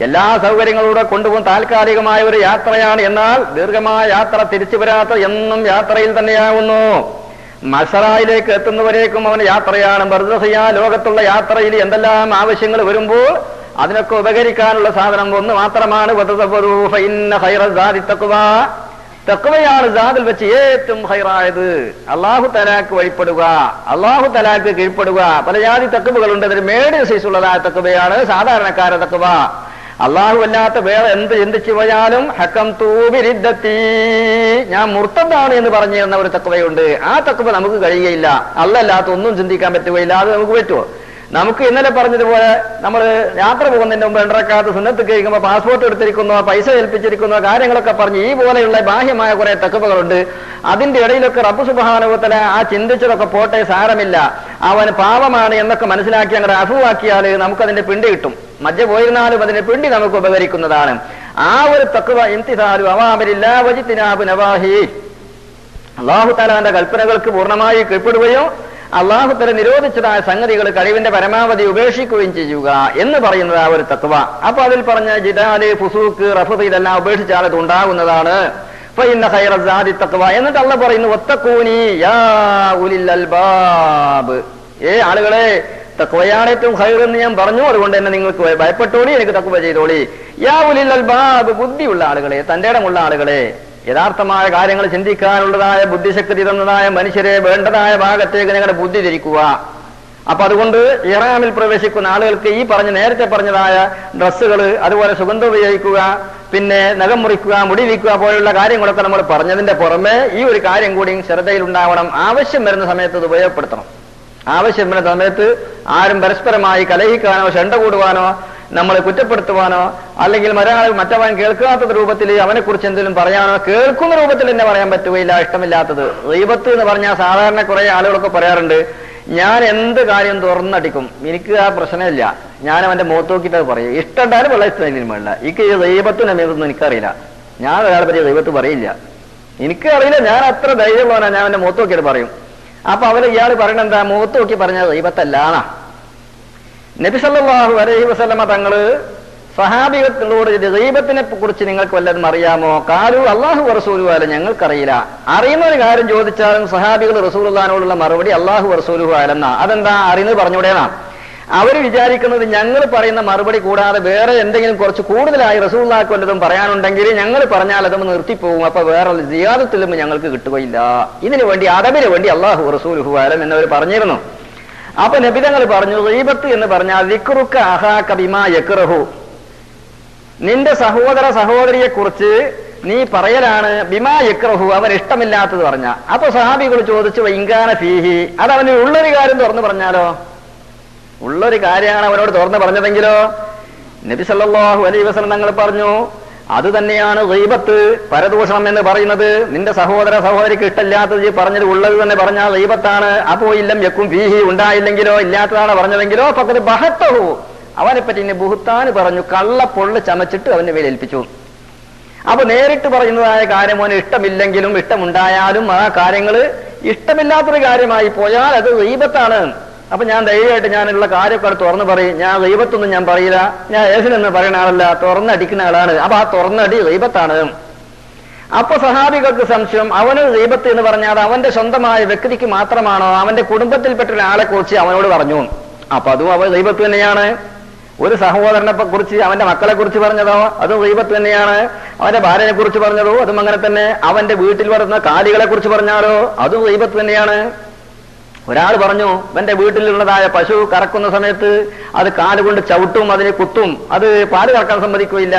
എല്ലാ സൗകര്യങ്ങളൂടെ കൊണ്ടുപോകും. താൽക്കാലികമായ ഒരു യാത്രയാണ്. എന്നാൽ ദീർഘമായ യാത്ര തിരിച്ചു വരാത്ത എന്നും യാത്രയിൽ തന്നെയാകുന്നു. മഹ്ശറയിലേക്ക് എത്തുന്നവരേക്കും അവന് യാത്രയാണ്. ബർസഖിയ ലോകത്തുള്ള യാത്രയിൽ എന്തെല്ലാം ആവശ്യങ്ങൾ വരുമ്പോൾ അതിനൊക്കെ ഉപകരിക്കാനുള്ള സാധനം ഒന്ന് മാത്രമാണ്. തഖ്വയാണ് സാദിൽ വെച്ച് ഏറ്റവും ഹൈറായത്. അല്ലാഹു തആലാക്ക് വഴിപ്പെടുക, അല്ലാഹു തആലാക്ക് കീഴ്പ്പെടുക. പല ജാതി തഖ്വകളുണ്ട്. അതിൽ മേഡിയം സൈസുള്ളതായ തഖ്വയാണ് സാധാരണക്കാര തഖ്വ. അല്ലാഹു അല്ലാത്ത വേറെ എന്ത് ചിന്തിച്ചു പോയാലും ഹക്കം തൂബിരിദ്ദത്തി, ഞാൻ മുർത്തദാണ് എന്ന് പറഞ്ഞു തരുന്ന ഒരു തഖ്വയുണ്ട്. ആ തഖ്വ നമുക്ക് കഴിയുകയില്ല. അല്ലാത്ത ഒന്നും ചിന്തിക്കാൻ പറ്റുകയില്ല. അത് നമുക്ക് പറ്റുമോ? നമുക്ക് ഇന്നലെ പറഞ്ഞതുപോലെ നമ്മൾ യാത്ര പോകുന്നതിന് മുമ്പ് 2 റക്അത്ത് സുന്നത്ത് കഴിക്കുമ്പോൾ പാസ്പോർട്ട് എടുത്തിരിക്കുന്നോ, പൈസ ഏൽപ്പിച്ചിരിക്കുന്നോ, കാര്യങ്ങളൊക്കെ പറഞ്ഞ് ഈ പോലെയുള്ള ബാഹ്യമായ കുറെ തഖ്വകളുണ്ട്. അതിന്റെ ഇടയിലൊക്കെ റബ്ബ് സുബ്ഹാനഹു വ തആല ആ ചിന്തിച്ചതൊക്കെ പോട്ടെ, സാരമില്ല, അവൻ പാവമാണ് എന്നൊക്കെ മനസ്സിലാക്കി അങ്ങനെ അഫുവാക്കിയാൽ നമുക്കതിന്റെ പിണ്ടി കിട്ടും. മജ്ജ പോയിരുന്നാലും അതിന്റെ പിണ്ടി നമുക്ക് ഉപകരിക്കുന്നതാണ്. ആ ഒരു തഖ്വ ഇംതിസാലു അവാമിരില്ലാ വജ്തിനാബു നവാഹി, അല്ലാഹു തആലാന്റെ കൽപ്പനകൾക്ക് പൂർണ്ണമായി കീഴ്പ്പെടുകയും അല്ലാഹു തആല നിരോധിച്ചതായ സംഗതികൾ കഴിവിന്റെ പരമാവധി ഉപേക്ഷിക്കുകയും ചെയ്യുക എന്ന് പറയുന്നത് ആ ഒരു തഖ്വ. അപ്പൊ അതിൽ പറഞ്ഞ ജിദാല്, ഫുസൂക്ക്, റഫദ് ഇതെല്ലാം ഉപേക്ഷിച്ചാൽ അത് ഉണ്ടാകുന്നതാണ്. ഫഇന്ന ഖൈറ സാദി തഖ്വ. എന്നിട്ട് അല്ലാഹു പറയുന്നു വത്തഖൂനി യാ ഉലിൽ അൽബാബ്, ആളുകളെ തഖ്വയാണ് ഏറ്റവും ഖൈർ എന്ന് ഞാൻ പറഞ്ഞു. അതുകൊണ്ട് തന്നെ നിങ്ങൾക്ക് ഭയപ്പെട്ടോളി, എനിക്ക് തഖ്വ ചെയ്തോളി. യാ ഉലിൽ അൽബാബ്, ബുദ്ധിയുള്ള ആളുകളെ, തന്റെ ഇടമുള്ള ആളുകളെ, യഥാർത്ഥമായ കാര്യങ്ങൾ ചിന്തിക്കാനുള്ളതായ ബുദ്ധിശക്തി തന്നതായ മനുഷ്യരെ വേണ്ടതായ ഭാഗത്തേക്ക് നിങ്ങളുടെ ബുദ്ധി തിരിക്കുക. അപ്പൊ അതുകൊണ്ട് ഇഹ്റാമിൽ പ്രവേശിക്കുന്ന ആളുകൾക്ക് ഈ നേരത്തെ പറഞ്ഞതായ ഡ്രസ്സുകൾ, അതുപോലെ സുഗന്ധം ഉപയോഗിക്കുക, പിന്നെ നഖം മുറിക്കുക, മുടി വിൽക്കുക പോലുള്ള കാര്യങ്ങളൊക്കെ നമ്മൾ പറഞ്ഞതിന്റെ പുറമെ ഈ ഒരു കാര്യം കൂടി ശ്രദ്ധയിൽ ഉണ്ടാവണം. ആവശ്യം വരുന്ന സമയത്ത് ഇത് ഉപയോഗപ്പെടുത്തണം. ആവശ്യം വരുന്ന സമയത്ത് ആരും പരസ്പരമായി കലഹിക്കാനോ ഷണ്ട കൂടുവാനോ നമ്മളെ കുറ്റപ്പെടുത്തുവാനോ അല്ലെങ്കിൽ മറ്റവൻ കേൾക്കാത്ത രൂപത്തിൽ അവനെ കുറിച്ച് എന്തെങ്കിലും പറയാനോ, കേൾക്കുന്ന രൂപത്തിൽ തന്നെ പറയാൻ പറ്റുകയില്ല. ഇഷ്ടമില്ലാത്തത് ഗീബത്ത് എന്ന് പറഞ്ഞാൽ സാധാരണ കുറെ ആളുകളൊക്കെ പറയാറുണ്ട്, ഞാൻ എന്ത് കാര്യം തുറന്നടിക്കും, എനിക്ക് ആ പ്രശ്നമില്ല, ഞാൻ അവന്റെ മുഖത്ത് നോക്കിയിട്ട് അത് പറയും. ഇഷ്ടമുണ്ടായാലും വെള്ള ഇഷ്ടമില്ല. എനിക്ക് ഈ ഗീബത്തിന് അമീതൊന്നും എനിക്കറിയില്ല, ഞാൻ ഒരാളെ പറ്റിയ ഗീബത്ത് പറയില്ല, എനിക്കറിയില്ല, ഞാൻ അത്ര ധൈര്യമുള്ളവനാ, ഞാൻ അവന്റെ മുഖത്ത് നോക്കിയിട്ട് പറയും. അപ്പൊ ഇയാൾ പറയണെന്താ, മുഖത്ത് നോക്കി പറഞ്ഞാൽ ഗീബത്തല്ലാന്നാ. നബി സല്ലല്ലാഹു അലൈഹി വസല്ലമ തങ്ങള് സഹാബികളോട് ഗീബത്തിനെ കുറിച്ച് നിങ്ങൾക്ക് വല്ലതും അറിയാമോ? കാലു അല്ലാഹു വറസൂലുഹു അലം, ഞങ്ങൾക്കറിയില്ല. അറിയുന്ന ഒരു കാര്യം ചോദിച്ചാലും സഹാബികൾ റസൂലുള്ളാഹിനോടുള്ള മറുപടി അല്ലാഹു വറസൂലുഹു അലം എന്നാ. അതെന്താ അറിയുന്നത് പറഞ്ഞൂടേന്നാ. അവര് വിചാരിക്കുന്നത് ഞങ്ങൾ പറയുന്ന മറുപടി കൂടാതെ വേറെ എന്തെങ്കിലും കുറച്ച് കൂടുതലായി റസൂലുള്ളാഹിക്ക് വല്ലതും പറയാനുണ്ടെങ്കിൽ ഞങ്ങൾ പറഞ്ഞാൽ അതൊന്ന് നിർത്തിപ്പോകും, അപ്പൊ വേറെ സിയാദത്തിലും ഞങ്ങൾക്ക് കിട്ടുകയില്ല. ഇതിനു വേണ്ടി അദബിന് വേണ്ടി അല്ലാഹു വറസൂലുഹു അലം എന്നവർ പറഞ്ഞിരുന്നു. അപ്പൊ നബി തങ്ങൾ പറഞ്ഞു, ഗീബത്ത് എന്ന് പറഞ്ഞാൽ ദിക്റുക അഹാക ബിമാ യക്റഹു, നിന്റെ സഹോദരിയെ കുറിച്ച് നീ പറയലാണ് ബിമാ യക്റഹു, അവൻ ഇഷ്ടമില്ലാത്തത് പറഞ്ഞ. അപ്പൊ സഹാബികൾ ചോദിച്ചു ഇൻകാന ഫീഹി, അത് അവന് ഉള്ളൊരു കാര്യം തുറന്നു പറഞ്ഞാലോ? ഉള്ളൊരു കാര്യമാണ് അവനോട് തുറന്നു പറഞ്ഞതെങ്കിലോ? നബി സല്ലല്ലാഹു അലൈഹി വസല്ലം തങ്ങൾ പറഞ്ഞു, അത് തന്നെയാണ് ഗീബത്ത്, പരദൂഷണം എന്ന് പറയുന്നത്. നിന്റെ സഹോദരിക്ക് ഇഷ്ടമില്ലാത്തത് പറഞ്ഞത് ഉള്ളത് തന്നെ പറഞ്ഞാൽ ഗീബത്താണ്. അപ്പോ ഇല്ലം യക്കും ഫീഹി, ഉണ്ടായില്ലെങ്കിലോ ഇല്ലാത്തതാണ് പറഞ്ഞതെങ്കിലോ ഫഖദ് ബഹത്തഹു, അവനെ പറ്റി ഇനി ബുഹ്താൻ പറഞ്ഞു, കള്ളപ്പൊള്ള് ചമച്ചിട്ട് അവന്റെ മേൽ ഏൽപ്പിച്ചു. അപ്പൊ നേരിട്ട് പറയുന്നതായ കാര്യം അവന് ഇഷ്ടമില്ലെങ്കിലും ഇഷ്ടമുണ്ടായാലും ആ കാര്യങ്ങൾ ഇഷ്ടമില്ലാത്തൊരു കാര്യമായി പോയാൽ അത് ഗീബത്താണ്. അപ്പൊ ഞാൻ ധൈര്യമായിട്ട് ഞാനുള്ള കാര്യമൊക്കെ തുറന്നു പറയും. ഞാൻ ഗീബത്തൊന്നും ഞാൻ പറയില്ല, ഞാൻ ഏസിനെന്ന് പറയുന്ന ആളല്ല, തുറന്നടിക്കുന്ന ആളാണ്. അപ്പൊ ആ തുറന്നടി ഗീബത്താണ്. അപ്പൊ സഹാബികൾക്ക് സംശയം, അവന് ഗീബത്ത് എന്ന് പറഞ്ഞാൽ അവന്റെ സ്വന്തമായ വ്യക്തിക്ക് മാത്രമാണോ, അവന്റെ കുടുംബത്തിൽപ്പെട്ട ഒരാളെ കുറിച്ച് അവനോട് പറഞ്ഞു? അപ്പൊ അതും അവൻ ഗീബത്ത് തന്നെയാണ്. ഒരു സഹോദരനെ കുറിച്ച് അവന്റെ മക്കളെ കുറിച്ച് പറഞ്ഞതോ അതും ഗീബത്ത് തന്നെയാണ്. അവന്റെ ഭാര്യനെ കുറിച്ച് പറഞ്ഞതോ അതും അങ്ങനെ തന്നെ. അവന്റെ വീട്ടിൽ വളർന്ന കാലികളെ കുറിച്ച് പറഞ്ഞാലോ അതും ഗീബത്ത് തന്നെയാണ്. ഒരാൾ പറഞ്ഞു, എന്റെ വീട്ടിലുള്ളതായ പശു കറക്കുന്ന സമയത്ത് അത് കാലുകൊണ്ട് ചവിട്ടും, അതിനെ കുത്തും, അത് പാല് കറക്കാൻ സമ്മതിക്കുകയില്ല.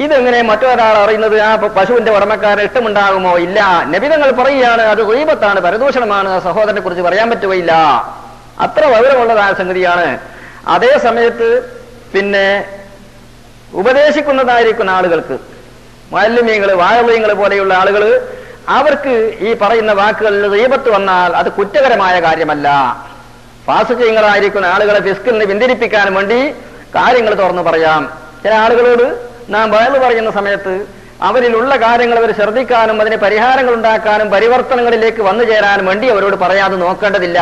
ഇതെങ്ങനെ മറ്റൊരാൾ അറിയുന്നത്? ആ പശുവിന്റെ ഉടമക്കാരന് ഇഷ്ടമുണ്ടാകുമോ? ഇല്ല. നബി തങ്ങൾ പറയുകയാണ് അത് ഗീബത്താണ്, പരദൂഷണമാണ്, സഹോദരനെ കുറിച്ച് പറയാൻ പറ്റുകയില്ല. അത്ര വിവരമുള്ളതായ സംഗതിയാണ്. അതേ സമയത്ത് പിന്നെ ഉപദേശിക്കുന്നതായിരിക്കുന്ന ആളുകൾക്ക്, മുഅല്ലിമീങ്ങള് വായളീങ്ങള് പോലെയുള്ള ആളുകൾ, അവർക്ക് ഈ പറയുന്ന വാക്കുകളിൽ ഗീബത്ത് വന്നാൽ അത് കുറ്റകരമായ കാര്യമല്ല. ഫാസിഖീങ്ങളായിരിക്കുന്ന ആളുകളെ ഫിസ്കിൽ നിന്ന് പിന്തിരിപ്പിക്കാൻ വേണ്ടി കാര്യങ്ങൾ തുറന്നു പറയാം. ചില ആളുകളോട് നാം വയല് പറയുന്ന സമയത്ത് അവരിലുള്ള കാര്യങ്ങൾ അവർ ശ്രദ്ധിക്കാനും അതിന് പരിഹാരങ്ങൾ ഉണ്ടാക്കാനും പരിവർത്തനങ്ങളിലേക്ക് വന്നു ചേരാനും വേണ്ടി അവരോട് പറയാതെ നോക്കേണ്ടതില്ല.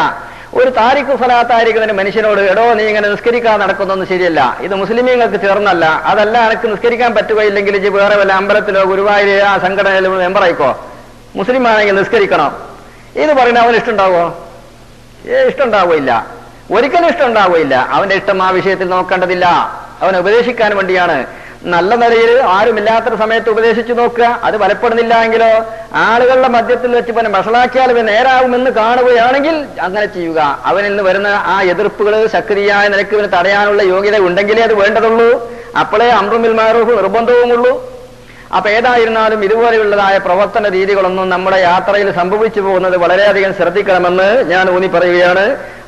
ഒരു താരിഖ് ഫലാത്തായിരിക്കുന്ന മനുഷ്യനോട് എടോ നീ ഇങ്ങനെ നിസ്കരിക്കാൻ നടക്കുന്നൊന്നും ശരിയല്ല, ഇത് മുസ്ലിമീങ്ങൾക്ക് ചേർന്നല്ല, അതല്ല എനിക്ക് നിസ്കരിക്കാൻ പറ്റുകയില്ലെങ്കിൽ ഇജ്ജ് വേറെ വല്ല അമ്പലത്തിലോ ഗുരുവായൂരോ ആ സംഘടനയിലോ മെമ്പറായിക്കോ, മുസ്ലിം ആണെങ്കിൽ നിസ്കരിക്കണം, ഇത് പറയുന്ന അവന് ഇഷ്ടമുണ്ടാവോ? ഇഷ്ടമുണ്ടാവുകയില്ല, ഒരിക്കലും ഇഷ്ടമുണ്ടാവുകയില്ല. അവന്റെ ഇഷ്ടം ആ വിഷയത്തിൽ നോക്കേണ്ടതില്ല. അവനെ ഉപദേശിക്കാൻ വേണ്ടിയാണ്. നല്ല നിലയിൽ ആരുമില്ലാത്തൊരു സമയത്ത് ഉപദേശിച്ചു നോക്കുക. അത് ഫലപ്പെടുന്നില്ല എങ്കിലോ ആളുകളുടെ മധ്യത്തിൽ വെച്ച് പിന്നെ വഷളാക്കിയാൽ നേരാവുമെന്ന് കാണുകയാണെങ്കിൽ അങ്ങനെ ചെയ്യുക. അവനിൽ നിന്ന് വരുന്ന ആ എതിർപ്പുകൾ ശക്തിയായ നിലയ്ക്ക് ഇവന് തടയാനുള്ള യോഗ്യത ഉണ്ടെങ്കിലേ അത് വേണ്ടതുള്ളൂ. അപ്പോഴേ അംറുൽ ബിൽ മഅറൂഫ് നിർബന്ധവുമുള്ളൂ. അപ്പൊ ഏതായിരുന്നാലും ഇതുപോലെയുള്ളതായ പ്രവർത്തന രീതികളൊന്നും നമ്മുടെ യാത്രയിൽ സംഭവിച്ചു പോകുന്നത് വളരെയധികം ശ്രദ്ധിക്കണമെന്ന് ഞാൻ ഊന്നി പറയുകയാണ്.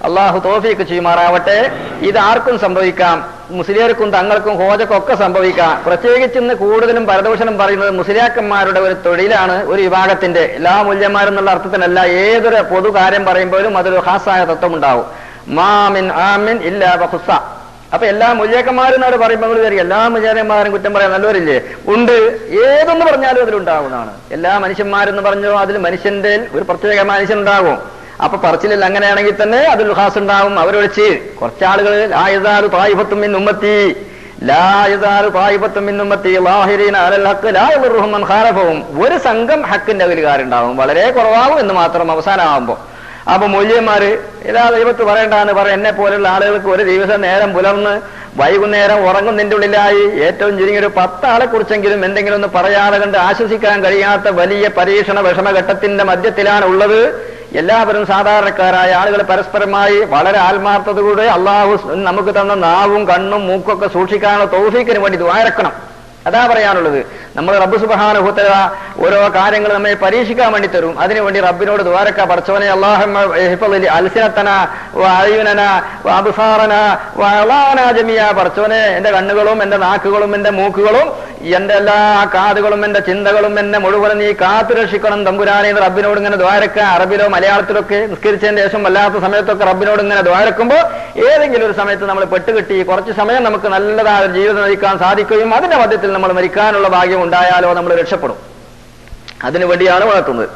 അള്ളാഹു തൗഫീഖ് ചെയ്യുമാറാവട്ടെ. ഇത് ആർക്കും സംഭവിക്കാം, മുസ്ലിയാർക്കും തങ്ങൾക്കും ഹോജക്കൊക്കെ സംഭവിക്കാം. പ്രത്യേകിച്ച് ഇന്ന് കൂടുതലും പരദൂഷണം പറയുന്നത് മുസ്ലിയാക്കന്മാരുടെ ഒരു തൊഴിലാണ്, ഒരു വിഭാഗത്തിന്റെ. എല്ലാ മൂല്യന്മാരെന്നുള്ള അർത്ഥത്തിനല്ല, ഏതൊരു പൊതു കാര്യം പറയുമ്പോഴും അതൊരു ഖാസായ തത്വം ഉണ്ടാവും. മാമിൻ ആമിൻ ഇല്ലാ ബഖുസ. അപ്പൊ എല്ലാ മുല്യക്കന്മാരെന്നോട് പറയുമ്പോൾ എല്ലാ മുല്യന്മാരും കുറ്റം പറയാൻ നല്ലവരില്ലേ? ഉണ്ട്. ഏതൊന്ന് പറഞ്ഞാലും അതിലുണ്ടാവുന്നതാണ്. എല്ലാ മനുഷ്യന്മാരെന്ന് പറഞ്ഞോ അതിൽ മനുഷ്യന്റെ ഒരു പ്രത്യേക മനുഷ്യനുണ്ടാകും. അപ്പൊ പറച്ചിലിൽ അങ്ങനെയാണെങ്കിൽ തന്നെ അതിൽ ഖാസ് ഉണ്ടാവും. അവരൊഴിച്ച് കുറച്ചാളുകൾ ഒരു സംഘം ഹക്കിന്റെ അകലുകാരുണ്ടാവും, വളരെ കുറവാകും എന്ന് മാത്രം അവസാനമാകുമ്പോ. അപ്പൊ മൂല്യന്മാര് എല്ലാ ദൈവത്ത് പറയണ്ടെന്ന് പറയും. എന്നെ പോലുള്ള ആളുകൾക്ക് ഒരു ദിവസം നേരം പുലർന്ന് വൈകുന്നേരം ഉറങ്ങുന്നതിന്റെ ഉള്ളിലായി ഏറ്റവും ചുരുങ്ങിയൊരു 10 ആളെ കുറിച്ചെങ്കിലും എന്തെങ്കിലും ഒന്ന് പറയാതെ കണ്ട് ആശ്വസിക്കാൻ കഴിയാത്ത വലിയ പരീക്ഷണ വിഷമഘട്ടത്തിന്റെ മധ്യത്തിലാണ് ഉള്ളത്. എല്ലാവരും സാധാരണക്കാരായ ആളുകൾ പരസ്പരമായി വളരെ ആത്മാർത്ഥതയോടെ അള്ളാഹു നമുക്ക് തന്ന നാവും കണ്ണും മൂക്കൊക്കെ സൂക്ഷിക്കാനുള്ള തൗഫീഖിന് വേണ്ടി ദുആയിരക്കണം. അതാ പറയാനുള്ളത്. നമ്മൾ റബ്ബ് സുബ്ഹാനഹു വ തആല ഓരോ കാര്യങ്ങൾ നമ്മെ പരീക്ഷിക്കാൻ വേണ്ടി തരും. അതിനുവേണ്ടി റബ്ബിനോട് ദുആരക്ക. പടച്ചോനെ അല്ലാഹുമ്മ ഇഹ്ഫദ് അൽസിനതനാ വ അയ്യുനനാ വ അബ്സാറനാ വ അളാനാ ജമിയാ. പടച്ചോനെ എന്റെ കണ്ണുകളും എന്റെ നാക്കുകളും എന്റെ മൂക്കുകളും എന്റെ എല്ലാ കാതുകളും എന്റെ ചിന്തകളും എന്നെ മുഴുവൻ നീ കാത്തു രക്ഷിക്കണം തമ്പുരാനെ എന്ന് റബ്ബിനോട് ഇങ്ങനെ ദ്വാരക്ക. അറബിലോ മലയാളത്തിലൊക്കെ നിസ്കരിച്ചതിന് ശേഷം അല്ലാത്ത സമയത്തൊക്കെ റബ്ബിനോട് ഇങ്ങനെ ദ്വാരക്കുമ്പോ ഏതെങ്കിലും ഒരു സമയത്ത് നമ്മൾ പെട്ടുകിട്ടി കുറച്ച് സമയം നമുക്ക് നല്ലതായ ജീവിതം നയിക്കാൻ സാധിക്കുകയും അതിന്റെ മധ്യത്തിൽ നമ്മൾ മരിക്കാനുള്ള ഭാഗ്യം ഉണ്ടായാലോ നമ്മൾ രക്ഷപ്പെടും. അതിനു വേണ്ടിയാണ് വളർത്തുന്നത്.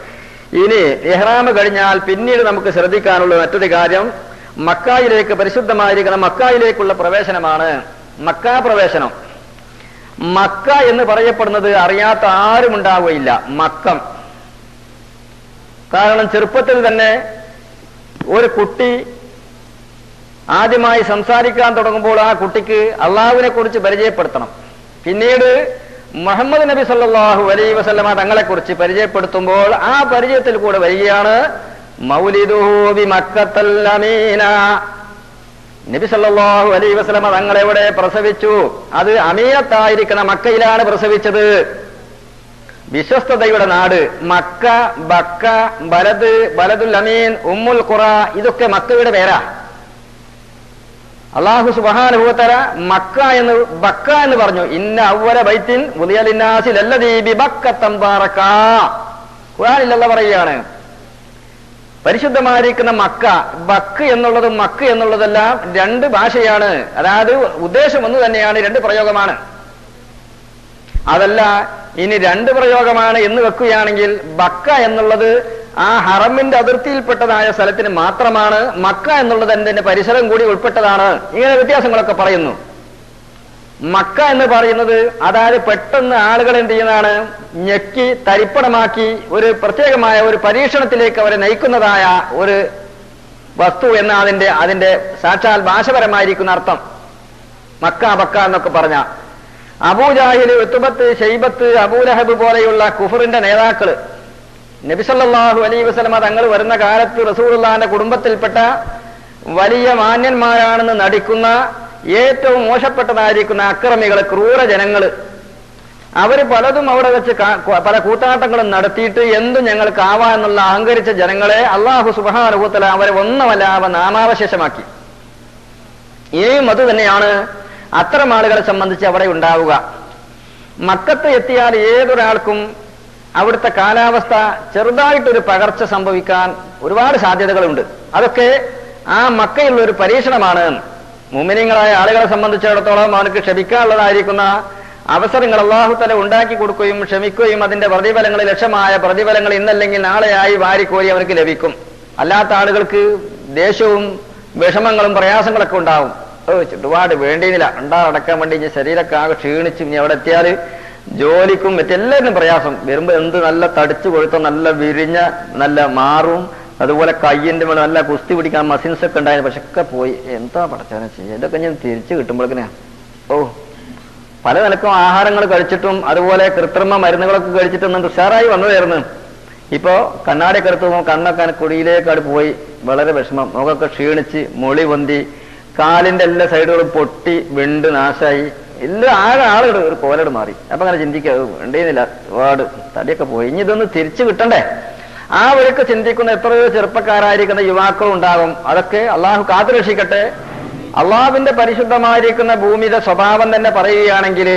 ഇനി ഇഹ്റാം കഴിഞ്ഞാൽ പിന്നീട് നമുക്ക് ശ്രദ്ധിക്കാനുള്ള മറ്റൊരു കാര്യം മക്കായിലേക്ക്, പരിശുദ്ധമായിരിക്കുന്ന മക്കായിലേക്കുള്ള പ്രവേശനമാണ്. മക്കാ പ്രവേശനം. മക്ക എന്ന് പറയപ്പെടുന്നത് അറിയാത്ത ആരും ഉണ്ടാവുകയില്ല. മക്കം. കാരണം ചെറുപ്പത്തിൽ തന്നെ ഒരു കുട്ടി ആദ്യമായി സംസാരിക്കാൻ തുടങ്ങുമ്പോൾ ആ കുട്ടിക്ക് അള്ളാഹുവിനെ കുറിച്ച് പരിചയപ്പെടുത്തണം. പിന്നീട് മുഹമ്മദ് നബി സല്ലല്ലാഹു അലൈഹി വസല്ലമ തങ്ങളെ കുറിച്ച് പരിചയപ്പെടുത്തുമ്പോൾ ആ പരിചയത്തിൽ കൂടെ വരികയാണ് മൗലിദുഹു ബി മക്കത്തൽ അമീന. നബി സല്ലല്ലാഹു അലൈഹി വസല്ലമ തങ്ങളെവിടെ പ്രസവിച്ചു? അത് അമീനത്തായിരിക്കുന്ന മക്കയിലാണ് പ്രസവിച്ചത്. വിശ്വസ്തതയുടെ നാട്. മക്ക, ബക്ക, ബലദ്, ബലദുൽ അമീൻ, ഉമ്മുൽ ഖുറ, ഇതൊക്കെ മക്കയുടെ പേരാ. അല്ലാഹു സുബ്ഹാനഹു വ തആല മക്ക എന്ന് ബക്ക എന്ന് പറഞ്ഞു. ഇന്ന അവ്വല ബൈത്തിൻ വുദിയ ലിന്നാസി ലല്ലദീ ബിബക്കത മുബാറക. ഖുർആനിൽ അല്ലാഹു പറയുകയാണ്, പരിശുദ്ധമായിരിക്കുന്ന മക്ക, ബക്ക് എന്നുള്ളതും മക്ക് എന്നുള്ളതെല്ലാം രണ്ട് ഭാഷയാണ്. അതായത് ഉദ്ദേശം ഒന്ന് തന്നെയാണ്, രണ്ട് പ്രയോഗമാണ്. അതല്ല ഇനി രണ്ട് പ്രയോഗമാണ് എന്ന് വെക്കുകയാണെങ്കിൽ ബക്ക എന്നുള്ളത് ആ ഹറമിന്റെ അതിർത്തിയിൽപ്പെട്ടതായ സ്ഥലത്തിന് മാത്രമാണ്, മക്ക എന്നുള്ളത് അതിന്റെ പരിസരം കൂടി ഉൾപ്പെട്ടതാണ്. ഇങ്ങനെ വ്യത്യാസങ്ങളൊക്കെ പറയുന്നു. മക്ക എന്ന് പറയുന്നത് അതായത് പെട്ടെന്ന് ആളുകൾ എന്ത് ചെയ്യുന്നതാണ്, ഞെക്കി തരിപ്പണമാക്കി ഒരു പ്രത്യേകമായ ഒരു പരീക്ഷണത്തിലേക്ക് അവരെ നയിക്കുന്നതായ ഒരു വസ്തു എന്ന അതിന്റെ സാക്ഷാൽ ഭാഷപരമായിരിക്കുന്ന അർത്ഥം മക്ക ബക്ക എന്നൊക്കെ പറഞ്ഞ. അബൂജാഹിൽ, ഉത്ബത്ത്, ഷൈബത്ത്, അബൂലഹബ് പോലെയുള്ള കുഫറിന്റെ നേതാക്കള് നബി സല്ലല്ലാഹു അലൈഹി വസല്ലമ തങ്ങൾ വരുന്ന കാലത്ത് റസൂലുള്ളാഹിന്റെ കുടുംബത്തിൽപ്പെട്ട വലിയ മാന്യന്മാരാണെന്ന് നടിക്കുന്ന ഏറ്റവും മോശപ്പെട്ടതായിരിക്കുന്ന അക്രമികള്, ക്രൂര ജനങ്ങള്, അവര് പലതും അവിടെ വെച്ച് പല കൂത്താട്ടങ്ങളും നടത്തിയിട്ട് എന്തും ഞങ്ങൾക്കാവാ എന്നുള്ള അഹങ്കരിച്ച ജനങ്ങളെ അല്ലാഹു സുബ്ഹാനഹു വ തആല അവരെ ഒന്നുമല്ലാതെ നാമാവശേഷമാക്കി. അത് തന്നെയാണ് അത്തരം ആളുകളെ സംബന്ധിച്ച് അവിടെ ഉണ്ടാവുക. മക്കത്ത് എത്തിയാൽ ഏതൊരാൾക്കും അവിടുത്തെ കാലാവസ്ഥ ചെറുതായിട്ടൊരു പകർച്ച സംഭവിക്കാൻ ഒരുപാട് സാധ്യതകളുണ്ട്. അതൊക്കെ ആ മക്കയിലുള്ള ഒരു പരീക്ഷണമാണ്. മുഅ്മിനീങ്ങളായ ആളുകളെ സംബന്ധിച്ചിടത്തോളം അവർക്ക് ക്ഷമിക്കാനുള്ളതായിരിക്കുന്ന അവസരങ്ങൾ അല്ലാഹു തആല ഉണ്ടാക്കി കൊടുക്കുകയും ക്ഷമിക്കുകയും അതിന്റെ പ്രതിഫലങ്ങൾ, ലക്ഷമായ പ്രതിഫലങ്ങൾ ഇന്നല്ലെങ്കിൽ നാളെയായി വാരിക്കോരി അവർക്ക് ലഭിക്കും. അല്ലാത്ത ആളുകൾക്ക് ദേഷ്യവും വിഷമങ്ങളും പ്രയാസങ്ങളൊക്കെ ഉണ്ടാവും. ഒരുപാട് വേണ്ടിയില്ല അടക്കാൻ വേണ്ടി ഇനി ശരീരമൊക്കെ ആകെ ക്ഷീണിച്ച് ഇനി അവിടെ എത്തിയാൽ ജോലിക്കും മറ്റെല്ലാവരും പ്രയാസം വരുമ്പോ എന്ത് നല്ല തടിച്ചു കൊഴുത്ത നല്ല വിരിഞ്ഞ നല്ല മാറും, അതുപോലെ കയ്യിന്റെ മേലെ നല്ല കുസ്തി പിടിക്കാൻ മസിൻസ് ഒക്കെ ഉണ്ടായിരുന്നു. പക്ഷെ ഒക്കെ പോയി. എന്താ പഠിച്ചാലും ചെയ്യുക, ഇതൊക്കെ ഞാൻ തിരിച്ചു കിട്ടുമ്പോഴേക്കിനാ പല നിലക്കും ആഹാരങ്ങൾ കഴിച്ചിട്ടും അതുപോലെ കൃത്രിമ മരുന്നുകളൊക്കെ കഴിച്ചിട്ടൊന്നും ഉഷാറായി വന്നതായിരുന്നു. ഇപ്പോ കണ്ണാടിയൊക്കെ എടുത്ത് കണ്ണൊക്കെ കുടിയിലേക്കാട് പോയി, വളരെ വിഷമം, മുഖമൊക്കെ ക്ഷീണിച്ച് മൊളി പൊന്തി, കാലിന്റെ എല്ലാ സൈഡുകളും പൊട്ടി വിണ്ട് നാശായി, എല്ലാം ആകെ ആളുകൾ ഒരു കോലട് മാറി. അപ്പൊ അങ്ങനെ ചിന്തിക്കുക, വേണ്ടിയിരുന്നില്ല, ഒരുപാട് തടിയൊക്കെ പോയി, ഇനി ഇതൊന്ന് തിരിച്ചു കിട്ടണ്ടേ. ആ വഴിക്ക് ചിന്തിക്കുന്ന എത്രയോ ചെറുപ്പക്കാരായിരിക്കുന്ന യുവാക്കളും ഉണ്ടാകും. അതൊക്കെ അള്ളാഹു കാത്തുരക്ഷിക്കട്ടെ. അള്ളാഹുവിന്റെ പരിശുദ്ധമായിരിക്കുന്ന ഭൂമിയുടെ സ്വഭാവം തന്നെ പറയുകയാണെങ്കിൽ,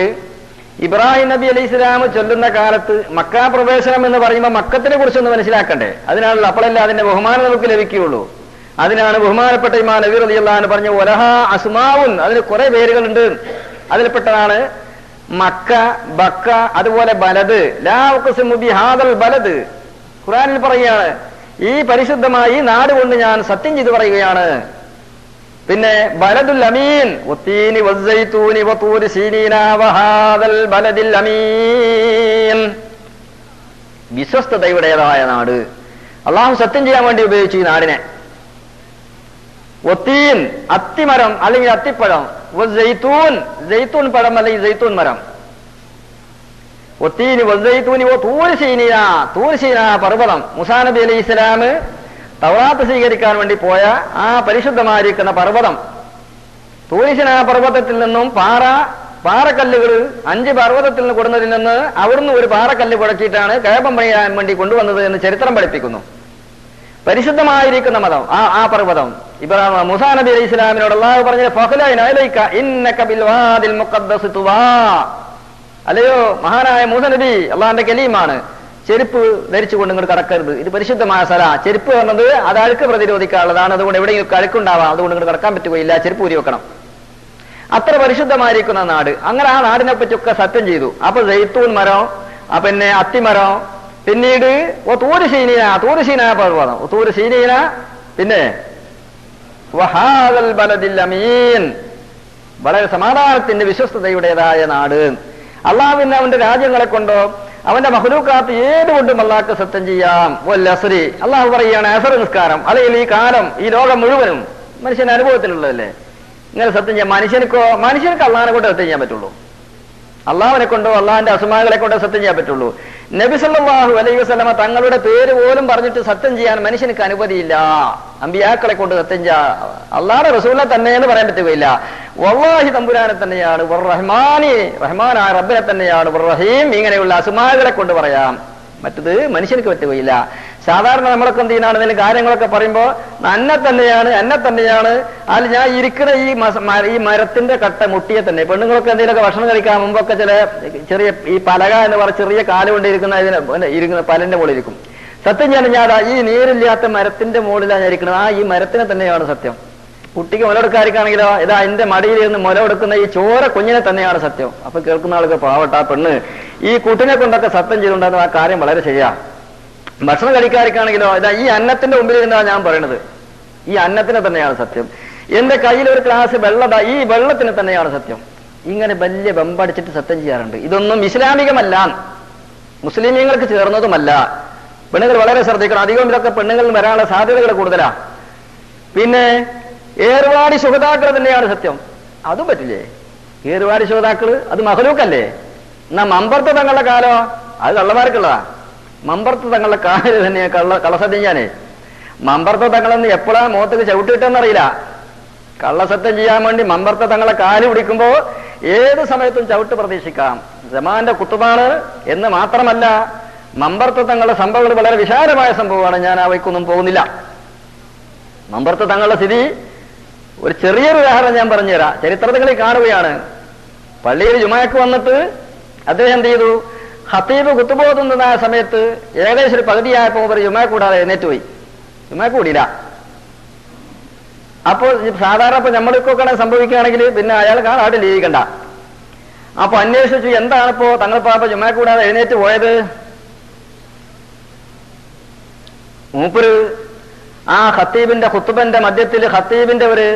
ഇബ്രാഹിം നബി അലൈഹി സ്വലാം ചൊല്ലുന്ന കാലത്ത് മക്കാ പ്രവേശനം എന്ന് പറയുമ്പോൾ മക്കത്തിനെ കുറിച്ചൊന്ന് മനസ്സിലാക്കണ്ടേ. അതിനാണല്ലോ, അപ്പോഴല്ലേ അതിന്റെ ബഹുമാനം നമുക്ക് ലഭിക്കുകയുള്ളൂ. അതിനാണ് ബഹുമാനപ്പെട്ട ഇമാം നബി റളിയല്ലാഹു അൻഹു പറഞ്ഞു, വലഹാ അസ്മാഉൻ, അതിന് കുറെ പേരുകളുണ്ട്. അതിൽപ്പെട്ടതാണ് മക്ക, ബക്ക, അതുപോലെ ബലദ്. ലാ ഉഖ്സിമു ബിഹാദൽ ബലദ്, ഖുർആനിൽ പറയുകയാണ്, ഈ പരിശുദ്ധമായി നാട് കൊണ്ട് ഞാൻ സത്യം ചെയ്തു പറയുകയാണ്. പിന്നെ ബലദുൽ അമീൻ, വത്തീനി വസ്സൈതൂനി വതൂരി സീനീന വഹാദൽ ബലദിൽ അമീൻ, വിശ്വസ്തതയുടേതായ നാട്. അള്ളാഹു സത്യം ചെയ്യാൻ വേണ്ടി ഉപയോഗിച്ചു ഈ നാടിനെ. ഒത്തീൻ, അത്തിമരം അല്ലെങ്കിൽ അത്തിപ്പഴം, വസ്സൈതൂൻ, സൈത്തൂൻ പഴം അല്ലെങ്കിൽ സൈത്തൂൻ മരം. ഒത്തീനി വസ്സൈതൂനി വതൂരി സീനീന, തൂർ സീന പർവ്വതം. മുസാ നബി അലൈഹി സ്വലാം തൗറാത്ത് സ്വീകരിക്കാൻ വേണ്ടി പോയ ആ പരിശുദ്ധമായിരിക്കുന്ന പർവ്വതം. തൂരിശിന പർവ്വതത്തിൽ നിന്നും പാറക്കല്ലുകൾ 5 പർവ്വതത്തിൽ നിന്ന് കൊടുന്നതിൽ നിന്ന് അവിടുന്ന് ഒരു പാറക്കല്ല് പുഴക്കിയിട്ടാണ് കഅബ പണിയാൻ വേണ്ടി കൊണ്ടുവന്നത് എന്ന് ചരിത്രം പഠിപ്പിക്കുന്നു. പരിശുദ്ധമായിരിക്കുന്ന മതം ആ പർവ്വതം. മുസാ നബി അലൈഹി സ്വലാമിനോട് അല്ലാഹു പറഞ്ഞത്, ഫഖ്ലൈന അലൈക ഇന്നക ബിൽ വാദിൽ മുഖദ്ദസ് തുവാ, അല്ലയോ മഹാനായ മൂസ നബി, അള്ളാഹിന്റെ കലീമാണ്, ചെരുപ്പ് ധരിച്ചുകൊണ്ട് ഇങ്ങോട്ട് കടക്കരുത്, ഇത് പരിശുദ്ധമായ സ്ഥല. ചെരുപ്പ് പറഞ്ഞത് അത് അഴുക്ക് പ്രതിരോധിക്കാനുള്ളതാണ്, അതുകൊണ്ട് എവിടെയെങ്കിലും അഴുക്കുണ്ടാവാം, അതുകൊണ്ട് ഇങ്ങോട്ട് കടക്കാൻ പറ്റുകയില്ല, ചെരുപ്പ് ഊരി വെക്കണം. അത്ര പരിശുദ്ധമായിരിക്കുന്ന നാട്. അങ്ങനെ ആ നാടിനെ പറ്റിയൊക്കെ സത്യം ചെയ്തു. അപ്പൊ സൈത്തൂൻ മരം, പിന്നെ അത്തിമരം, പിന്നീട് തൂർസീന പർവ്വതം, തൂർസീന, പിന്നെ വഹാദൽ ബലദിൽ അമീൻ, വളരെ സമാധാനത്തിന്റെ വിശ്വസ്തതയുടേതായ നാട്. അള്ളാഹുവിന് അവന്റെ രാജ്യങ്ങളെ കൊണ്ടോ അവന്റെ മഖ്ലൂഖാത്ത് ഏതുകൊണ്ടും അള്ളാഹ്ക്ക് സത്യം ചെയ്യാം. വല്ലസ്രി, അള്ളാഹു പറയുകയാണ് അസർ നിസ്കാരം, അല്ലെങ്കിൽ ഈ കാലം, ഈ ലോകം മുഴുവനും മനുഷ്യന്റെ അനുഭവത്തിലുള്ളതല്ലേ, ഇങ്ങനെ സത്യം ചെയ്യാം. മനുഷ്യർക്ക് അള്ളാഹിനെ കൊണ്ട് സത്യം ചെയ്യാൻ പറ്റുള്ളൂ, അള്ളാഹുവിനെ കൊണ്ടോ അള്ളാഹിന്റെ അസ്മാകളെ കൊണ്ടോ സത്യം ചെയ്യാൻ പറ്റുള്ളൂ. നബി സല്ലല്ലാഹു അലൈഹി വസല്ലമ തങ്ങളുടെ പേര് പോലും പറഞ്ഞിട്ട് സത്യം ചെയ്യാൻ മനുഷ്യർക്ക് അനുമതിയില്ല. അമ്പിയാക്കളെ കൊണ്ട് സത്യം ചെയ്യാം, അള്ളാഹുടെ റസൂലിനെ തന്നെ എന്ന് പറയാൻ പറ്റുകയില്ല. വല്ലാഹി തമ്പുരാനെ തന്നെയാണ്, റഹ്മാനി റഹ്മാനായ റബ്ബിനെ തന്നെയാണ്, റഹീം ഇങ്ങനെയുള്ള അസ്മാകളെ കൊണ്ട് പറയാം. മറ്റത് മനുഷ്യർക്ക് പറ്റുകയില്ല. സാധാരണ നമ്മളൊക്കെ എന്ത് ചെയ്യുന്നതാണ് ഇതിന് കാര്യങ്ങളൊക്കെ പറയുമ്പോൾ എന്നെ തന്നെയാണ് അതിൽ ഞാൻ ഇരിക്കുന്ന ഈ മരത്തിന്റെ കട്ട മുട്ടിയെ തന്നെ. പെണ്ണുങ്ങളൊക്കെ എന്തെങ്കിലുമൊക്കെ ഭക്ഷണം കഴിക്കാൻ മുമ്പൊക്കെ ചില ചെറിയ ഈ പലക എന്ന് പറഞ്ഞ ചെറിയ കാല് കൊണ്ടിരിക്കുന്ന പലന്റെ മുകളിൽ ഇരിക്കും. സത്യം ഞാൻ ഈ നീരില്ലാത്ത മരത്തിന്റെ മുകളിലാണ് ഞാൻ ഇരിക്കുന്നത്. ഈ മരത്തിനെ തന്നെയാണ് സത്യം. കുട്ടിക്ക് മുലമെടുക്കാതിരിക്കുകയാണെങ്കിലോ ഇതാ എന്റെ മടിയിൽ നിന്ന് മുലമെടുക്കുന്ന ഈ ചോര കുഞ്ഞിനെ തന്നെയാണ് സത്യം. അപ്പൊ കേൾക്കുന്ന ആൾക്ക് പാവട്ട ആ പെണ്ണ് ഈ കുട്ടിനെ കൊണ്ടൊക്കെ സത്യം ചെയ്തുകൊണ്ടാണ് ആ കാര്യം വളരെ ശരിയാ. ഭക്ഷണം കഴിക്കാതിരിക്കുകയാണെങ്കിലോ ഇതാ ഈ അന്നത്തിന്റെ മുമ്പിൽ ഇരുന്നാ ഞാൻ പറയണത്, ഈ അന്നത്തിനെ തന്നെയാണ് സത്യം. എന്റെ കയ്യിൽ ഒരു ഗ്ലാസ് വെള്ളം, ഈ വെള്ളത്തിന് തന്നെയാണ് സത്യം. ഇങ്ങനെ വലിയ ബമ്പടിച്ചിട്ട് സത്യം ചെയ്യാറുണ്ട്. ഇതൊന്നും ഇസ്ലാമികമല്ല, മുസ്ലിമീങ്ങൾക്ക് ചേർന്നതുമല്ല. പെണ്ണുങ്ങൾ വളരെ ശ്രദ്ധിക്കണം. അധികം ഇതൊക്കെ പെണ്ണുങ്ങളിൽ വരാനുള്ള സാധ്യതകൾ കൂടുതലാ. പിന്നെ ഏർവാടി ശുഹദാക്കൾ തന്നെയാണ് സത്യം. അതും പറ്റില്ലേ? ഏർവാടി ശുഹദാക്കള് അത് മഹലൂക്കല്ലേ? എന്നാ മമ്പർത്ത് തങ്ങളുടെ കാലോ അത് കള്ളമാർക്കുള്ളതാ. മമ്പർത്ത് തങ്ങളുടെ കാല് തന്നെ കള്ളസത്യം ചെയ്യാനേ. മമ്പർത്ത് തങ്ങളെന്ന് എപ്പോഴാണ് മുഖത്തേക്ക് ചവിട്ടിയിട്ടെന്നറിയില്ല. കള്ളസത്യം ചെയ്യാൻ വേണ്ടി മമ്പർത്ത് തങ്ങളെ കാല് പിടിക്കുമ്പോ ഏത് സമയത്തും ചവിട്ട് പ്രതീക്ഷിക്കാം. ജമാന്റെ കുത്തുബാണ് എന്ന് മാത്രമല്ല, മമ്പർത്ത് തങ്ങളുടെ സംഭവങ്ങൾ വളരെ വിശാലമായ സംഭവമാണ്. ഞാൻ ആ വയ്ക്കൊന്നും പോകുന്നില്ല. മമ്പർത്ത് തങ്ങളുടെ സ്ഥിതി ഒരു ചെറിയൊരു ഉദാഹരണം ഞാൻ പറഞ്ഞുതരാം. ചരിത്രങ്ങളിൽ കാണുകയാണ്. പള്ളിയിൽ ജുമാക്ക് വന്നിട്ട് അദ്ദേഹം എന്ത് ചെയ്തു, ഖത്തീബ് കുത്തുബോധുന്ന സമയത്ത് ഏകദേശം ഒരു പകുതിയായപ്പോ ഒരു ജുമാ കൂടാതെ എഴുന്നേറ്റ് പോയി. ജുമാ കൂടിയില്ല. അപ്പോൾ സാധാരണ ഇപ്പൊ നമ്മൾക്കൊക്കെ സംഭവിക്കുകയാണെങ്കിൽ പിന്നെ അയാൾ നാട്ടിൽ ജീവിക്കണ്ട. അപ്പൊ അന്വേഷിച്ചു എന്താണിപ്പോ തങ്ങൾ പാപ്പ ജുമാ കൂടാതെ എഴുന്നേറ്റ് പോയത്. മൂപ്പര് ആ ഖത്തീബിന്റെ ഖുത്തുബന്റെ മധ്യത്തിൽ ഖത്തീബിന്റെ ഒരു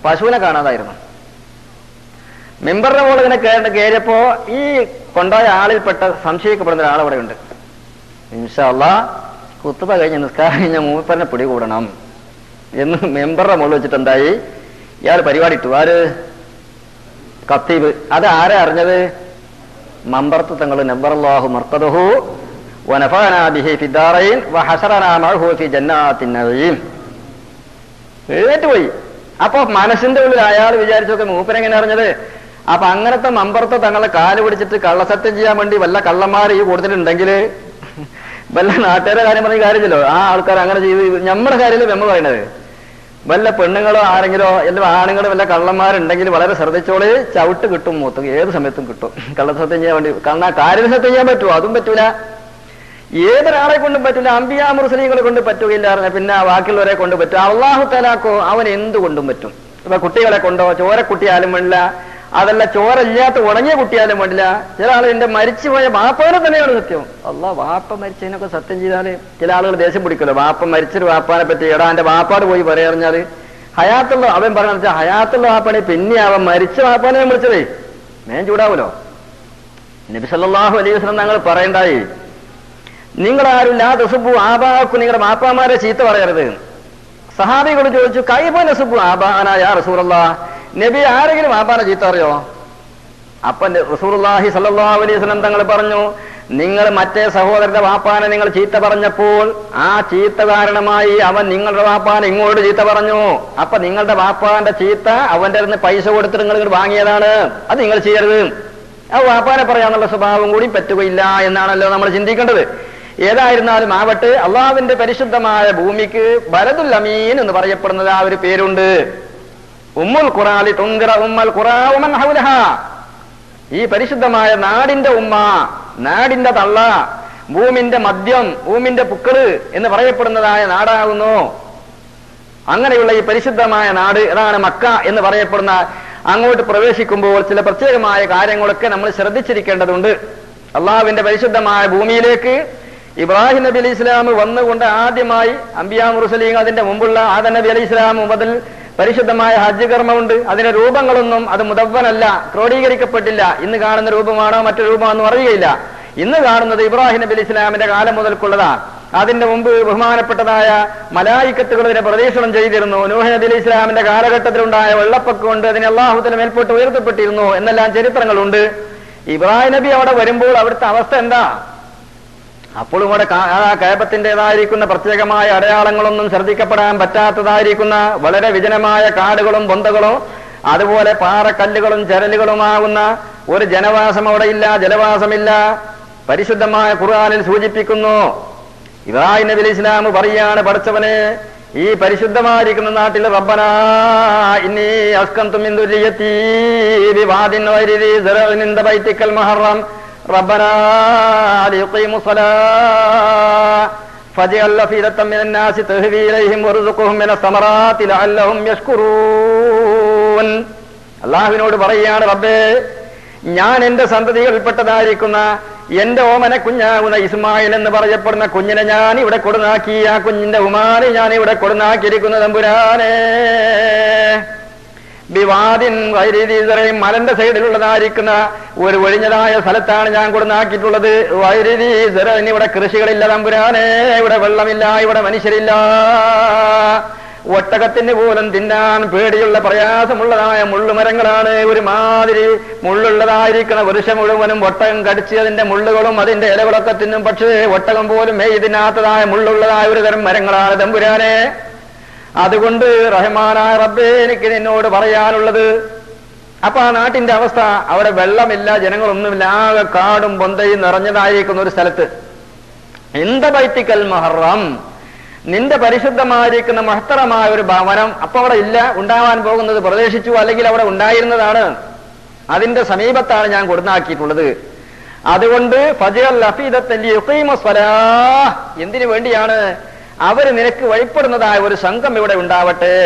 പശുവിനെ കാണാതായിരുന്നു. മെമ്പറിന്റെ മോൾ ഇങ്ങനെ കയറിയപ്പോ ഈ കൊണ്ടുപോയ ആളിൽപ്പെട്ട സംശയിക്കപ്പെടുന്ന ഒരാളവിടെ ഉണ്ട്. ഇൻഷാ അല്ലാഹ് ഖുത്തുബ കഴിഞ്ഞ് നിസ്കാരം കഴിഞ്ഞ മൂപ്പറിനെ പിടികൂടണം എന്ന് മെമ്പറുടെ മോൾ വെച്ചിട്ട് എന്തായി, ഇയാൾ പരിപാടി ഇട്ടു. ആര്? ഖത്തീബ്. അത് ആരാ അറിഞ്ഞത്? മമ്പർത്ത് തങ്ങൾ നബ്ബറല്ലാഹു മർഖദഹു വനഫഅനാ ബിഹി ഫിദ്ദാറൈൻ വഹശറനാ മഅഹു ഫി ജന്നാത്തിൻ നഈം. എഴുന്നേറ്റ് പോയി. അപ്പൊ മനസ്സിന്റെ ഉള്ളിൽ അയാൾ വിചാരിച്ചൊക്കെ മൂപ്പരെങ്ങനെ അറിഞ്ഞത്? അപ്പൊ അങ്ങനത്തെ മമ്പർത്ത് തങ്ങളെ കാല് പിടിച്ചിട്ട് കള്ളസത്യം ചെയ്യാൻ വേണ്ടി വല്ല കള്ളന്മാർ ഈ കൂടുതലുണ്ടെങ്കിൽ വല്ല നാട്ടുകാരെ കാര്യം പറഞ്ഞ കാര്യമില്ലല്ലോ. ആ ആൾക്കാർ അങ്ങനെ ചെയ്ത് നമ്മുടെ കാര്യത്തിൽ വെമ്മ പറയണത്. വല്ല പെണ്ണുങ്ങളോ ആരെങ്കിലോ എല്ലാ ആണുങ്ങളോ വല്ല കള്ളന്മാരുണ്ടെങ്കിൽ വളരെ ശ്രദ്ധിച്ചോളി. ചവിട്ട് കിട്ടും, മൂത്ത് ഏത് സമയത്തും കിട്ടും. കള്ളസത്യം ചെയ്യാൻ വേണ്ടി കാര്യം സത്യം ചെയ്യാൻ പറ്റുമോ? അതും പറ്റൂല. ഏതൊരാളെ കൊണ്ടും പറ്റില്ല. അമ്പിയാ മുർസലീങ്ങളെ കൊണ്ട് പറ്റുകയില്ല. പിന്നെ ബാക്കിയുള്ളവരെ കൊണ്ട് പറ്റും. അള്ളാഹു തആലാക്കോ അവൻ എന്തുകൊണ്ടും പറ്റും. ഇപ്പൊ കുട്ടികളെ കൊണ്ടോ ചോരക്കുട്ടിയാലും വേണ്ടില്ല, അതല്ല ചോര ഇല്ലാത്ത ഉണങ്ങിയ കുട്ടിയാലും വേണ്ടില്ല. ചില ആളുകൾ എന്റെ മരിച്ചുപോയ വാപ്പാനെ തന്നെയാണ് സത്യം. അള്ളാഹ് വാപ്പ മരിച്ചതിനൊക്കെ സത്യം ചെയ്താല് ചില ആളുകൾ ദേഷ്യം പിടിക്കുമല്ലോ. വാപ്പ മരിച്ചൊരു വാപ്പാനെ പറ്റി എടാ എന്റെ വാപ്പാട് പോയി പറയാറിഞ്ഞാല് ഹയാത്തുള്ള അവൻ പറഞ്ഞാൽ വെച്ചാൽ ഹയാത്തുള്ള വാപ്പാനെ പിന്നെ അവൻ മരിച്ച വാപ്പാനെ വിളിച്ചതേ മേൻ ചൂടാവൂലോ. നബി സല്ലല്ലാഹു അലൈഹി വസല്ലം ഞങ്ങൾ പറയണ്ടായി, നിങ്ങളാരും ലാ തസുബ്ബു ആബാഅക്കും, നിങ്ങളുടെ മാപ്പാമാരെ ചീത്ത പറയരുത്. സഹാബികൾ ചോദിച്ചു, കൈഫ നസുബ്ബു ആബാഅനാ യാ റസൂലല്ലാഹ്, നബി ആരെങ്കിലും ആബാനെ ചീത്ത അറിയോ? അപ്പൊ റസൂലുള്ളാഹി സ്വല്ലല്ലാഹു അലൈഹി വസല്ലം തങ്ങൾ പറഞ്ഞു, നിങ്ങൾ മറ്റേ സഹോദരന്റെ വാപ്പാനെ നിങ്ങൾ ചീത്ത പറഞ്ഞപ്പോൾ ആ ചീത്ത കാരണമായി അവൻ നിങ്ങളുടെ വാപ്പാനെ ഇങ്ങോട്ട് ചീത്ത പറഞ്ഞു. അപ്പൊ നിങ്ങളുടെ വാപ്പാന്റെ ചീത്ത അവന്റെ അടുത്ത് പൈസ കൊടുത്തിട്ട് നിങ്ങൾ വാങ്ങിയതാണ്. അത് നിങ്ങൾ ചെയ്യരുത്. ആ വാപ്പാനെ പറയാനുള്ള സ്വഭാവം കൂടി പറ്റുകയില്ല എന്നാണല്ലോ നമ്മൾ ചിന്തിക്കേണ്ടത്. ഏതായിരുന്നാലും ആവട്ടെ, അള്ളാഹുവിന്റെ പരിശുദ്ധമായ ഭൂമിക്ക് ബലദുൽ അമീൻ എന്ന് പറയപ്പെടുന്നത് ആ ഒരു പേരുണ്ട്. ഉമ്മുൽ ഖുറാലി തുൻദിറ ഉമ്മൽ ഖുറാ വമൻ ഹൗലഹാ. ഈ പരിശുദ്ധമായ നാടിന്റെ ഉമ്മ, നാടിന്റെ തള്ള, ഭൂമിന്റെ മദ്യം, ഭൂമിന്റെ പുക്കള് എന്ന് പറയപ്പെടുന്നതായ നാടാകുന്നു. അങ്ങനെയുള്ള ഈ പരിശുദ്ധമായ നാട്, അതാണ് മക്ക എന്ന് പറയപ്പെടുന്ന, അങ്ങോട്ട് പ്രവേശിക്കുമ്പോൾ ചില പ്രത്യേകമായ കാര്യങ്ങളൊക്കെ നമ്മൾ ശ്രദ്ധിച്ചിരിക്കേണ്ടതുണ്ട്. അള്ളാഹുവിന്റെ പരിശുദ്ധമായ ഭൂമിയിലേക്ക് ഇബ്രാഹിം നബി അലൈഹി ഇസ്ലാം വന്നുകൊണ്ട് ആദ്യമായി അംബിയാ മുർസലീൻ, അതിന്റെ മുമ്പുള്ള ആദം നബി അലൈഹി ഇസ്ലാം മുതൽ പരിശുദ്ധമായ ഹജ്ജ് കർമ്മമുണ്ട്. അതിന്റെ രൂപങ്ങളൊന്നും അത് മുദവ്വനല്ല, ക്രോഡീകരിക്കപ്പെട്ടില്ല. ഇന്ന് കാണുന്ന രൂപമാണോ മറ്റു രൂപമാണെന്ന് അറിയുകയില്ല. ഇന്ന് കാണുന്നത് ഇബ്രാഹിം നബി അലൈഹി ഇസ്ലാമിന്റെ കാലം മുതൽക്കുള്ളതാണ്. അതിന്റെ മുമ്പ് ബഹുമാനപ്പെട്ടതായ മലായിക്കത്തുകൾ ഇതിനെ പ്രദക്ഷിണം ചെയ്തിരുന്നു. നൂഹ് നബി അലൈഹി ഇസ്ലാമിന്റെ കാലഘട്ടത്തിലുണ്ടായ വെള്ളപ്പൊക്കം കൊണ്ട് അതിനെ അള്ളാഹു തആല മേൽപോട്ട് ഉയർത്തപ്പെട്ടിരുന്നു എന്നെല്ലാം ചരിത്രങ്ങളുണ്ട്. ഇബ്രാഹിം നബി അവിടെ വരുമ്പോൾ അവിടുത്തെ അവസ്ഥ എന്താ? അപ്പോഴും ഇവിടെ കഅബത്തിൻ്റെതായിരിക്കുന്ന പ്രത്യേകമായ അടയാളങ്ങളൊന്നും ശ്രദ്ധിക്കപ്പെടാൻ പറ്റാത്തതായിരിക്കുന്ന വളരെ വിജനമായ കാടുകളും ബൊന്തകളും അതുപോലെ പാറക്കല്ലുകളും ചരലുകളുമാകുന്ന ഒരു ജനവാസം അവിടെ ഇല്ല, ജലവാസമില്ല. പരിശുദ്ധമായ ഖുർആനിൽ സൂചിപ്പിക്കുന്നു. ഇബ്രാഹിം നബി അലൈഹി ഇസ്ലാം പറയാണ്, പഠിച്ചവനെ ഈ പരിശുദ്ധമായിരിക്കുന്ന നാട്ടിൽ റബ്ബനാ ഇന്നി അസ്കന്തു മിൻ ദുരിയത്തി ബിവാദിൻ ഗൈരി ദി സറഇൻ ഇൻദ ബൈതിക്കൽ മുഹറം റബ്ബനാ ലിയുഖീമു സ്വലാഹ ഫജഅൽ അഫീദത്തൻ മിനൻ നാസി തഹ്വി ഇലൈഹിം വർസുഖ്ഹും മിനസ് സമറാത്തി ലഅല്ലഹും യഷ്കുറൂൻ. അല്ലാഹുവിനോട് പറയുകയാണ്, റബ്ബേ ഞാൻ എന്റെ സന്തതികളിൽപ്പെട്ടതായിരിക്കുന്ന എന്റെ ഓമന കുഞ്ഞാകുന്ന ഇസ്മായിൽ എന്ന് പറയപ്പെടുന്ന കുഞ്ഞിനെ ഞാൻ ഇവിടെ കൊടുനാക്കി, ആ കുഞ്ഞിന്റെ ഉമാനെ ഞാൻ ഇവിടെ കൊടുനാക്കിയിരിക്കുന്ന തമ്പുരാനെ. ബിവാദിൻ വൈരീതീസറയും മലന്റെ സൈഡിലുള്ളതായിരിക്കുന്ന ഒരു ഒഴിഞ്ഞതായ സ്ഥലത്താണ് ഞാൻ കൊടുനാക്കിയിട്ടുള്ളത്. വൈരീതീസറ ഇവിടെ കൃഷികളില്ല തമ്പുരാനെ, ഇവിടെ വെള്ളമില്ല, ഇവിടെ മനുഷ്യരില്ല. ഒട്ടകത്തിന് പോലും തിന്നാൻ പേടിയുള്ള പ്രയാസമുള്ളതായ മുള്ളുമരങ്ങളാണ്. ഒരുമാതിരി മുള്ളുള്ളതായിരിക്കുന്ന വൃക്ഷം മുഴുവനും ഒട്ടകം കടിച്ച് അതിന്റെ മുള്ളുകളും അതിന്റെ ഇലകളൊക്കെ തിന്നും. പക്ഷേ ഒട്ടകം പോലും ഇതിനകത്തതായ മുള്ളുള്ളതായ ഒരു തരം മരങ്ങളാണ് തമ്പുരാനെ. അതുകൊണ്ട് റഹ്മാനായ റബ്ബേ എനിക്ക് നിന്നോട് പറയാനുള്ളത്, അപ്പൊ ആ നാട്ടിന്റെ അവസ്ഥ, അവിടെ വെള്ളമില്ല, ജനങ്ങളൊന്നുമില്ല, ആകെ കാടും പൊന്തയും നിറഞ്ഞതായിരിക്കുന്ന ഒരു സ്ഥലത്ത്. ഇന്ദ ബൈതിക്കൽ മുഹറം, നിന്റെ പരിശുദ്ധമായിരിക്കുന്ന മഹത്തറമായ ഒരു ഭവനം അപ്പൊ അവിടെ ഇല്ല, ഉണ്ടാവാൻ പോകുന്നത് പ്രതീക്ഷിച്ചു, അല്ലെങ്കിൽ അവിടെ ഉണ്ടായിരുന്നതാണ്. അതിന്റെ സമീപത്താണ് ഞാൻ കൊടുന്നാക്കിയിട്ടുള്ളത്. അതുകൊണ്ട് ഫജഅൽ അഫീദത്തൻ ലിയുഖീമു സ്വലാഹ്, എന്തിനു വേണ്ടിയാണ്? അവര് നിനക്ക് വഴിപ്പെടുന്നതായ ഒരു സംഘം ഇവിടെ ഉണ്ടാവട്ടെ.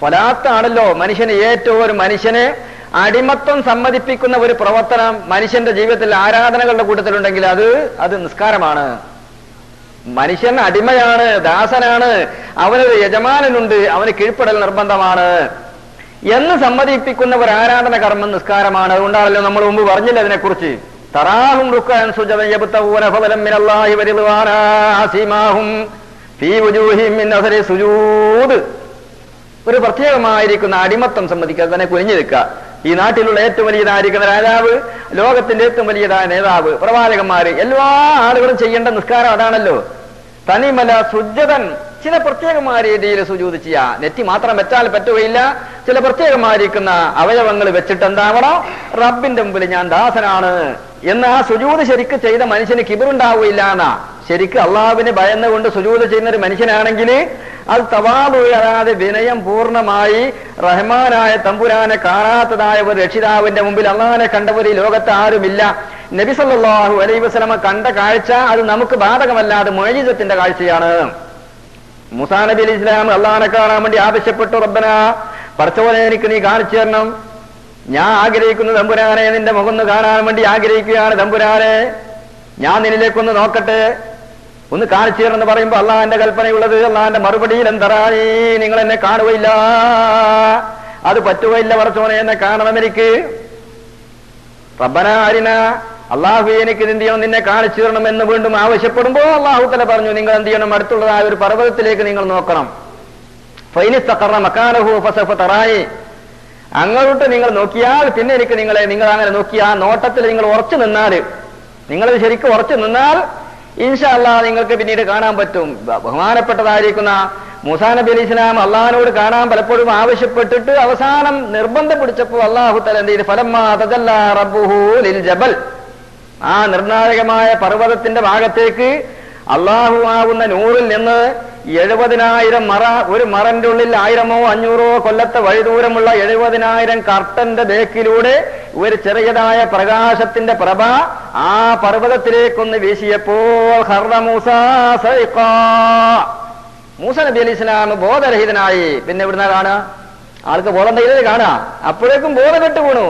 സ്വലാത്താണല്ലോ മനുഷ്യന് ഏറ്റവും, ഒരു മനുഷ്യനെ അടിമത്വം സമ്മതിപ്പിക്കുന്ന ഒരു പ്രവർത്തനം മനുഷ്യന്റെ ജീവിതത്തിൽ ആരാധനകളുടെ കൂട്ടത്തിലുണ്ടെങ്കിൽ അത് നിസ്കാരമാണ്. മനുഷ്യൻ അടിമയാണ്, ദാസനാണ്, അവനൊരു യജമാനനുണ്ട്, അവന് കീഴ്പ്പെടൽ നിർബന്ധമാണ് എന്ന് സമ്മതിപ്പിക്കുന്ന ഒരു ആരാധന കർമ്മം നിസ്കാരമാണ്. അതുകൊണ്ടാണല്ലോ നമ്മൾ മുമ്പ് പറഞ്ഞില്ല അതിനെക്കുറിച്ച്. തറാഹും റുക്അൻ സുജദൻ യബ്തഗൂന ഫളൻ മിനല്ലാഹി വറിദ്വാനാ സീമാഹും ഫീ വുജൂഹിഹിം മിൻ അസരി സുജൂദ്. ഒരു പ്രത്യേകമായിരിക്കുന്ന അടിമത്വം സമ്മതിക്കുക, തന്നെ കുനിഞ്ഞു നിൽക്കുക. ഈ നാട്ടിലുള്ള ഏറ്റവും വലിയതായിരിക്കുന്ന രാജാവ്, ലോകത്തിന്റെ ഏറ്റവും വലിയതായ നേതാവ്, പ്രവാചകന്മാര്, എല്ലാ ആളുകളും ചെയ്യേണ്ട നിസ്കാരം അതാണല്ലോ. തനിമല സുജദൻ, ചില പ്രത്യേകമായ രീതിയിൽ സുജൂദ് ചെയ്യാ. നെറ്റി മാത്രം വെച്ചാൽ പറ്റുകയില്ല. ചില പ്രത്യേകമായിരിക്കുന്ന അവയവങ്ങൾ വെച്ചിട്ട് എന്താവണം? റബ്ബിന്റെ മുമ്പിൽ ഞാൻ ദാസനാണ് എന്ന് ആ സുജൂദ് ശരിക്ക് ചെയ്ത മനുഷ്യന് കിബറുണ്ടാവുകയില്ല എന്നാ. ശരിക്ക് അള്ളാഹുവിനെ ഭയന്നുകൊണ്ട് സുജൂദ് ചെയ്യുന്ന ഒരു മനുഷ്യനാണെങ്കിൽ അത് തവാദു, അതായത് വിനയം പൂർണ്ണമായി റഹ്മാനായ തമ്പുരാനെ കാണാത്തതായ ഒരു രക്ഷിതാവിന്റെ മുമ്പിൽ അള്ളാഹിനെ കണ്ടവർ ഈ ലോകത്ത് ആരുമില്ല. നബി സല്ലല്ലാഹു അലൈഹി വസല്ലമ കണ്ട കാഴ്ച അത് നമുക്ക് ബാധകമല്ല, അത് മുഅ്ജിസത്തിന്റെ കാഴ്ചയാണ്. മൂസാ നബി അലൈഹി ഇസ്ലാം അള്ളാഹിനെ കാണാൻ വേണ്ടി ആവശ്യപ്പെട്ടു, റബ്ബന പടച്ചവനെ എനിക്ക് നീ കാണിച്ചു തരണം, ഞാൻ ആഗ്രഹിക്കുന്നു തമ്പുരാനെ, നിന്റെ മുഖം കാണാൻ വേണ്ടി ആഗ്രഹിക്കുകയാണ് തമ്പുരാനെ, ഞാൻ നിന്നിലേക്കൊന്ന് നോക്കട്ടെ, ഒന്ന് കാണിച്ചു തരണമെന്ന് പറയുമ്പോ അള്ളാഹിന്റെ കൽപ്പനയുള്ളത്, അള്ളാഹിന്റെ മറുപടിയിൽ എന്തറായി, നിങ്ങൾ എന്നെ കാണുകയില്ല, അത് പറ്റുകയില്ല പടച്ചവനെ, എന്നെ കാണണം എനിക്ക്. റബ്ബന അരിന, അള്ളാഹു എനിക്ക് എന്ത് ചെയ്യണം, നിന്നെ കാണിച്ചു തരണം എന്ന് വീണ്ടും ആവശ്യപ്പെടുമ്പോ അള്ളാഹു തആല പറഞ്ഞു, നിങ്ങൾ എന്ത് ചെയ്യണം, അടുത്തുള്ളതായ ഒരു പർവ്വതത്തിലേക്ക് നിങ്ങൾ നോക്കണം. ഫൈനിസ്തഖറ മകാനഹു ഫസഫ തറായി, അങ്ങോട്ട് നിങ്ങൾ നോക്കിയാൽ പിന്നെ എനിക്ക് നിങ്ങൾ അങ്ങനെ നോക്കി ആ നോട്ടത്തിൽ നിങ്ങൾ ഉറച്ചു നിന്നാൽ, നിങ്ങളത് ശരിക്കും ഉറച്ചു നിന്നാൽ ഇൻഷാ അല്ലാഹ് നിങ്ങൾക്ക് പിന്നീട് കാണാൻ പറ്റും. ബഹുമാനപ്പെട്ടതായിരിക്കുന്ന മൂസാ നബി അലൈഹി ഇസ്ലാം അള്ളാഹിനോട് കാണാൻ പലപ്പോഴും ആവശ്യപ്പെട്ടിട്ട് അവസാനം നിർബന്ധം പിടിച്ചപ്പോൾ അള്ളാഹു തആല എന്ത് ചെയ്തു? ഫലമ്മാ തജല്ലാ റബ്ബുഹു ലിൽ ജബൽ, ആ നിർണായകമായ പർവ്വതത്തിന്റെ ഭാഗത്തേക്ക് അള്ളാഹു ആവുന്ന നൂറിൽ നിന്ന് 70,000 മറ, ഒരു മറന്റെ ഉള്ളിൽ 1000ഓ 500ഓ കൊല്ലത്തെ വഴിദൂരമുള്ള 70,000 കർട്ടന്റെ ബേക്കിലൂടെ ഒരു ചെറിയതായ പ്രകാശത്തിന്റെ പ്രഭ ആ പർവ്വതത്തിലേക്കൊന്ന് വീശിയപ്പോൾ ഖർറ മൂസാ സൈഖാ, മൂസ നബി അലൈഹി ഇസ്ലാം ബോധരഹിതനായി. പിന്നെ ഇവിടുന്ന് കാണുക, ആൾക്ക് ബോധം തീരെ കാണുക, അപ്പോഴേക്കും ബോധം കെട്ടു വീണു.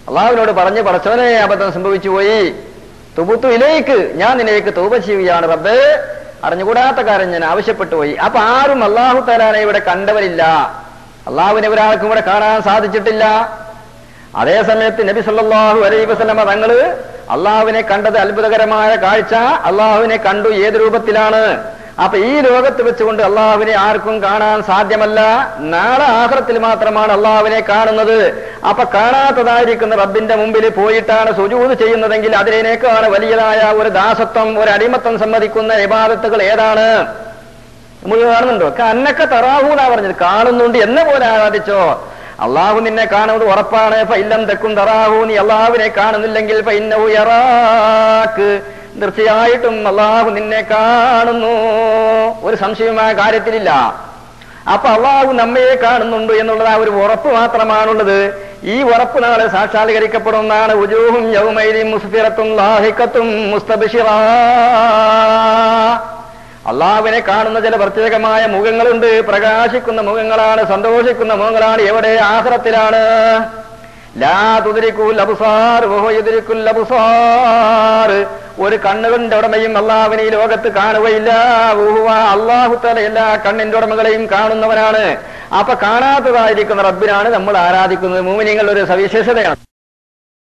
അള്ളാഹുവിനോട് പറഞ്ഞ്, പടച്ചവനെ അബദ്ധം സംഭവിച്ചു പോയി, തുബുത്തു ഇലൈക്ക്, ഞാൻ നിന്നേക്ക് തൗബ ചെയ്യുകയാണ് റബ്ബേ, അറിഞ്ഞുകൂടാത്ത കാര്യം ഞാൻ ആവശ്യപ്പെട്ടു പോയി. അപ്പൊ ആരും അള്ളാഹു തആലാനെ ഇവിടെ കണ്ടവരില്ല, അള്ളാഹുവിനെ ഒരാൾക്കും ഇവിടെ കാണാൻ സാധിച്ചിട്ടില്ല. അതേ സമയത്ത് നബി സല്ലല്ലാഹു അലൈഹി വസല്ലമ തങ്ങള് അള്ളാഹുവിനെ കണ്ടത് അത്ഭുതകരമായ കാഴ്ച. അള്ളാഹുവിനെ കണ്ടു, ഏത് രൂപത്തിലാണ്? അപ്പൊ ഈ ലോകത്ത് വെച്ചുകൊണ്ട് അള്ളാഹുവിനെ ആർക്കും കാണാൻ സാധ്യമല്ല, നാളെ ആഖിറത്തിൽ മാത്രമാണ് അള്ളാഹുവിനെ കാണുന്നത്. അപ്പൊ കാണാത്തതായിരിക്കുന്ന റബ്ബിന്റെ മുമ്പിൽ പോയിട്ടാണ് സുജൂദ് ചെയ്യുന്നതെങ്കിൽ അതിനേക്കാണ് വലിയതായ ഒരു ദാസത്വം, ഒരു അടിമത്വം സമ്മതിക്കുന്ന ഇബാദത്തുകൾ ഏതാണ്? നമ്മൾ കാണുന്നുണ്ടോ? അന്നക്ക തറാഹു എന്നാ പറഞ്ഞത്, കാണുന്നുണ്ട് എന്ന പോലെ ആരാധിച്ചോ. അള്ളാഹു നിന്നെ കാണുന്നത് ഉറപ്പാണ്. ഫഇല്ലം തകുൻ തറാഹു, നീ അള്ളാഹുവിനെ കാണുന്നില്ലെങ്കിൽ ഫഇന്നഹു യറാക്ക്, തീർച്ചയായിട്ടും അള്ളാഹു നിന്നെ കാണുന്നു. ഒരു സംശയമായ കാര്യത്തിലില്ല. അപ്പൊ അള്ളാഹു നമ്മെ കാണുന്നുണ്ട് എന്നുള്ളത് ആ ഒരു ഉറപ്പ് മാത്രമാണുള്ളത്. ഈ ഉറപ്പ് നാളെ സാക്ഷാത്കരിക്കപ്പെടുന്നതാണ്. വുജൂഹും യൗമൈദിൻ മുസ്ഫിറത്തും ലാഹിഖത്തും മുസ്തബ്ശിറാ. അള്ളാഹുവിനെ കാണുന്ന ചില പ്രത്യേകമായ മുഖങ്ങളുണ്ട്. പ്രകാശിക്കുന്ന മുഖങ്ങളാണ്, സന്തോഷിക്കുന്ന മുഖങ്ങളാണ്. എവിടെ? ആഖിറത്തിലാണ്. ലാ തുദ്രികുൽ അബ്സാർ വഹുവ യുദ്രികുൽ അബ്സാർ. ഒരു കണ്ണുകളുടെ ഉടമയും അള്ളാഹുവിനെ ഈ ലോകത്ത് കാണുകയില്ല. അള്ളാഹു തആല എല്ലാ കണ്ണിന്റെ ഉടമകളെയും കാണുന്നവനാണ്. അപ്പൊ കാണാത്തതായിരിക്കുന്ന റബ്ബിനാണ് നമ്മൾ ആരാധിക്കുന്നത്. മുഅ്മിനീങ്ങളുടെ ഒരു സവിശേഷതയാണ്.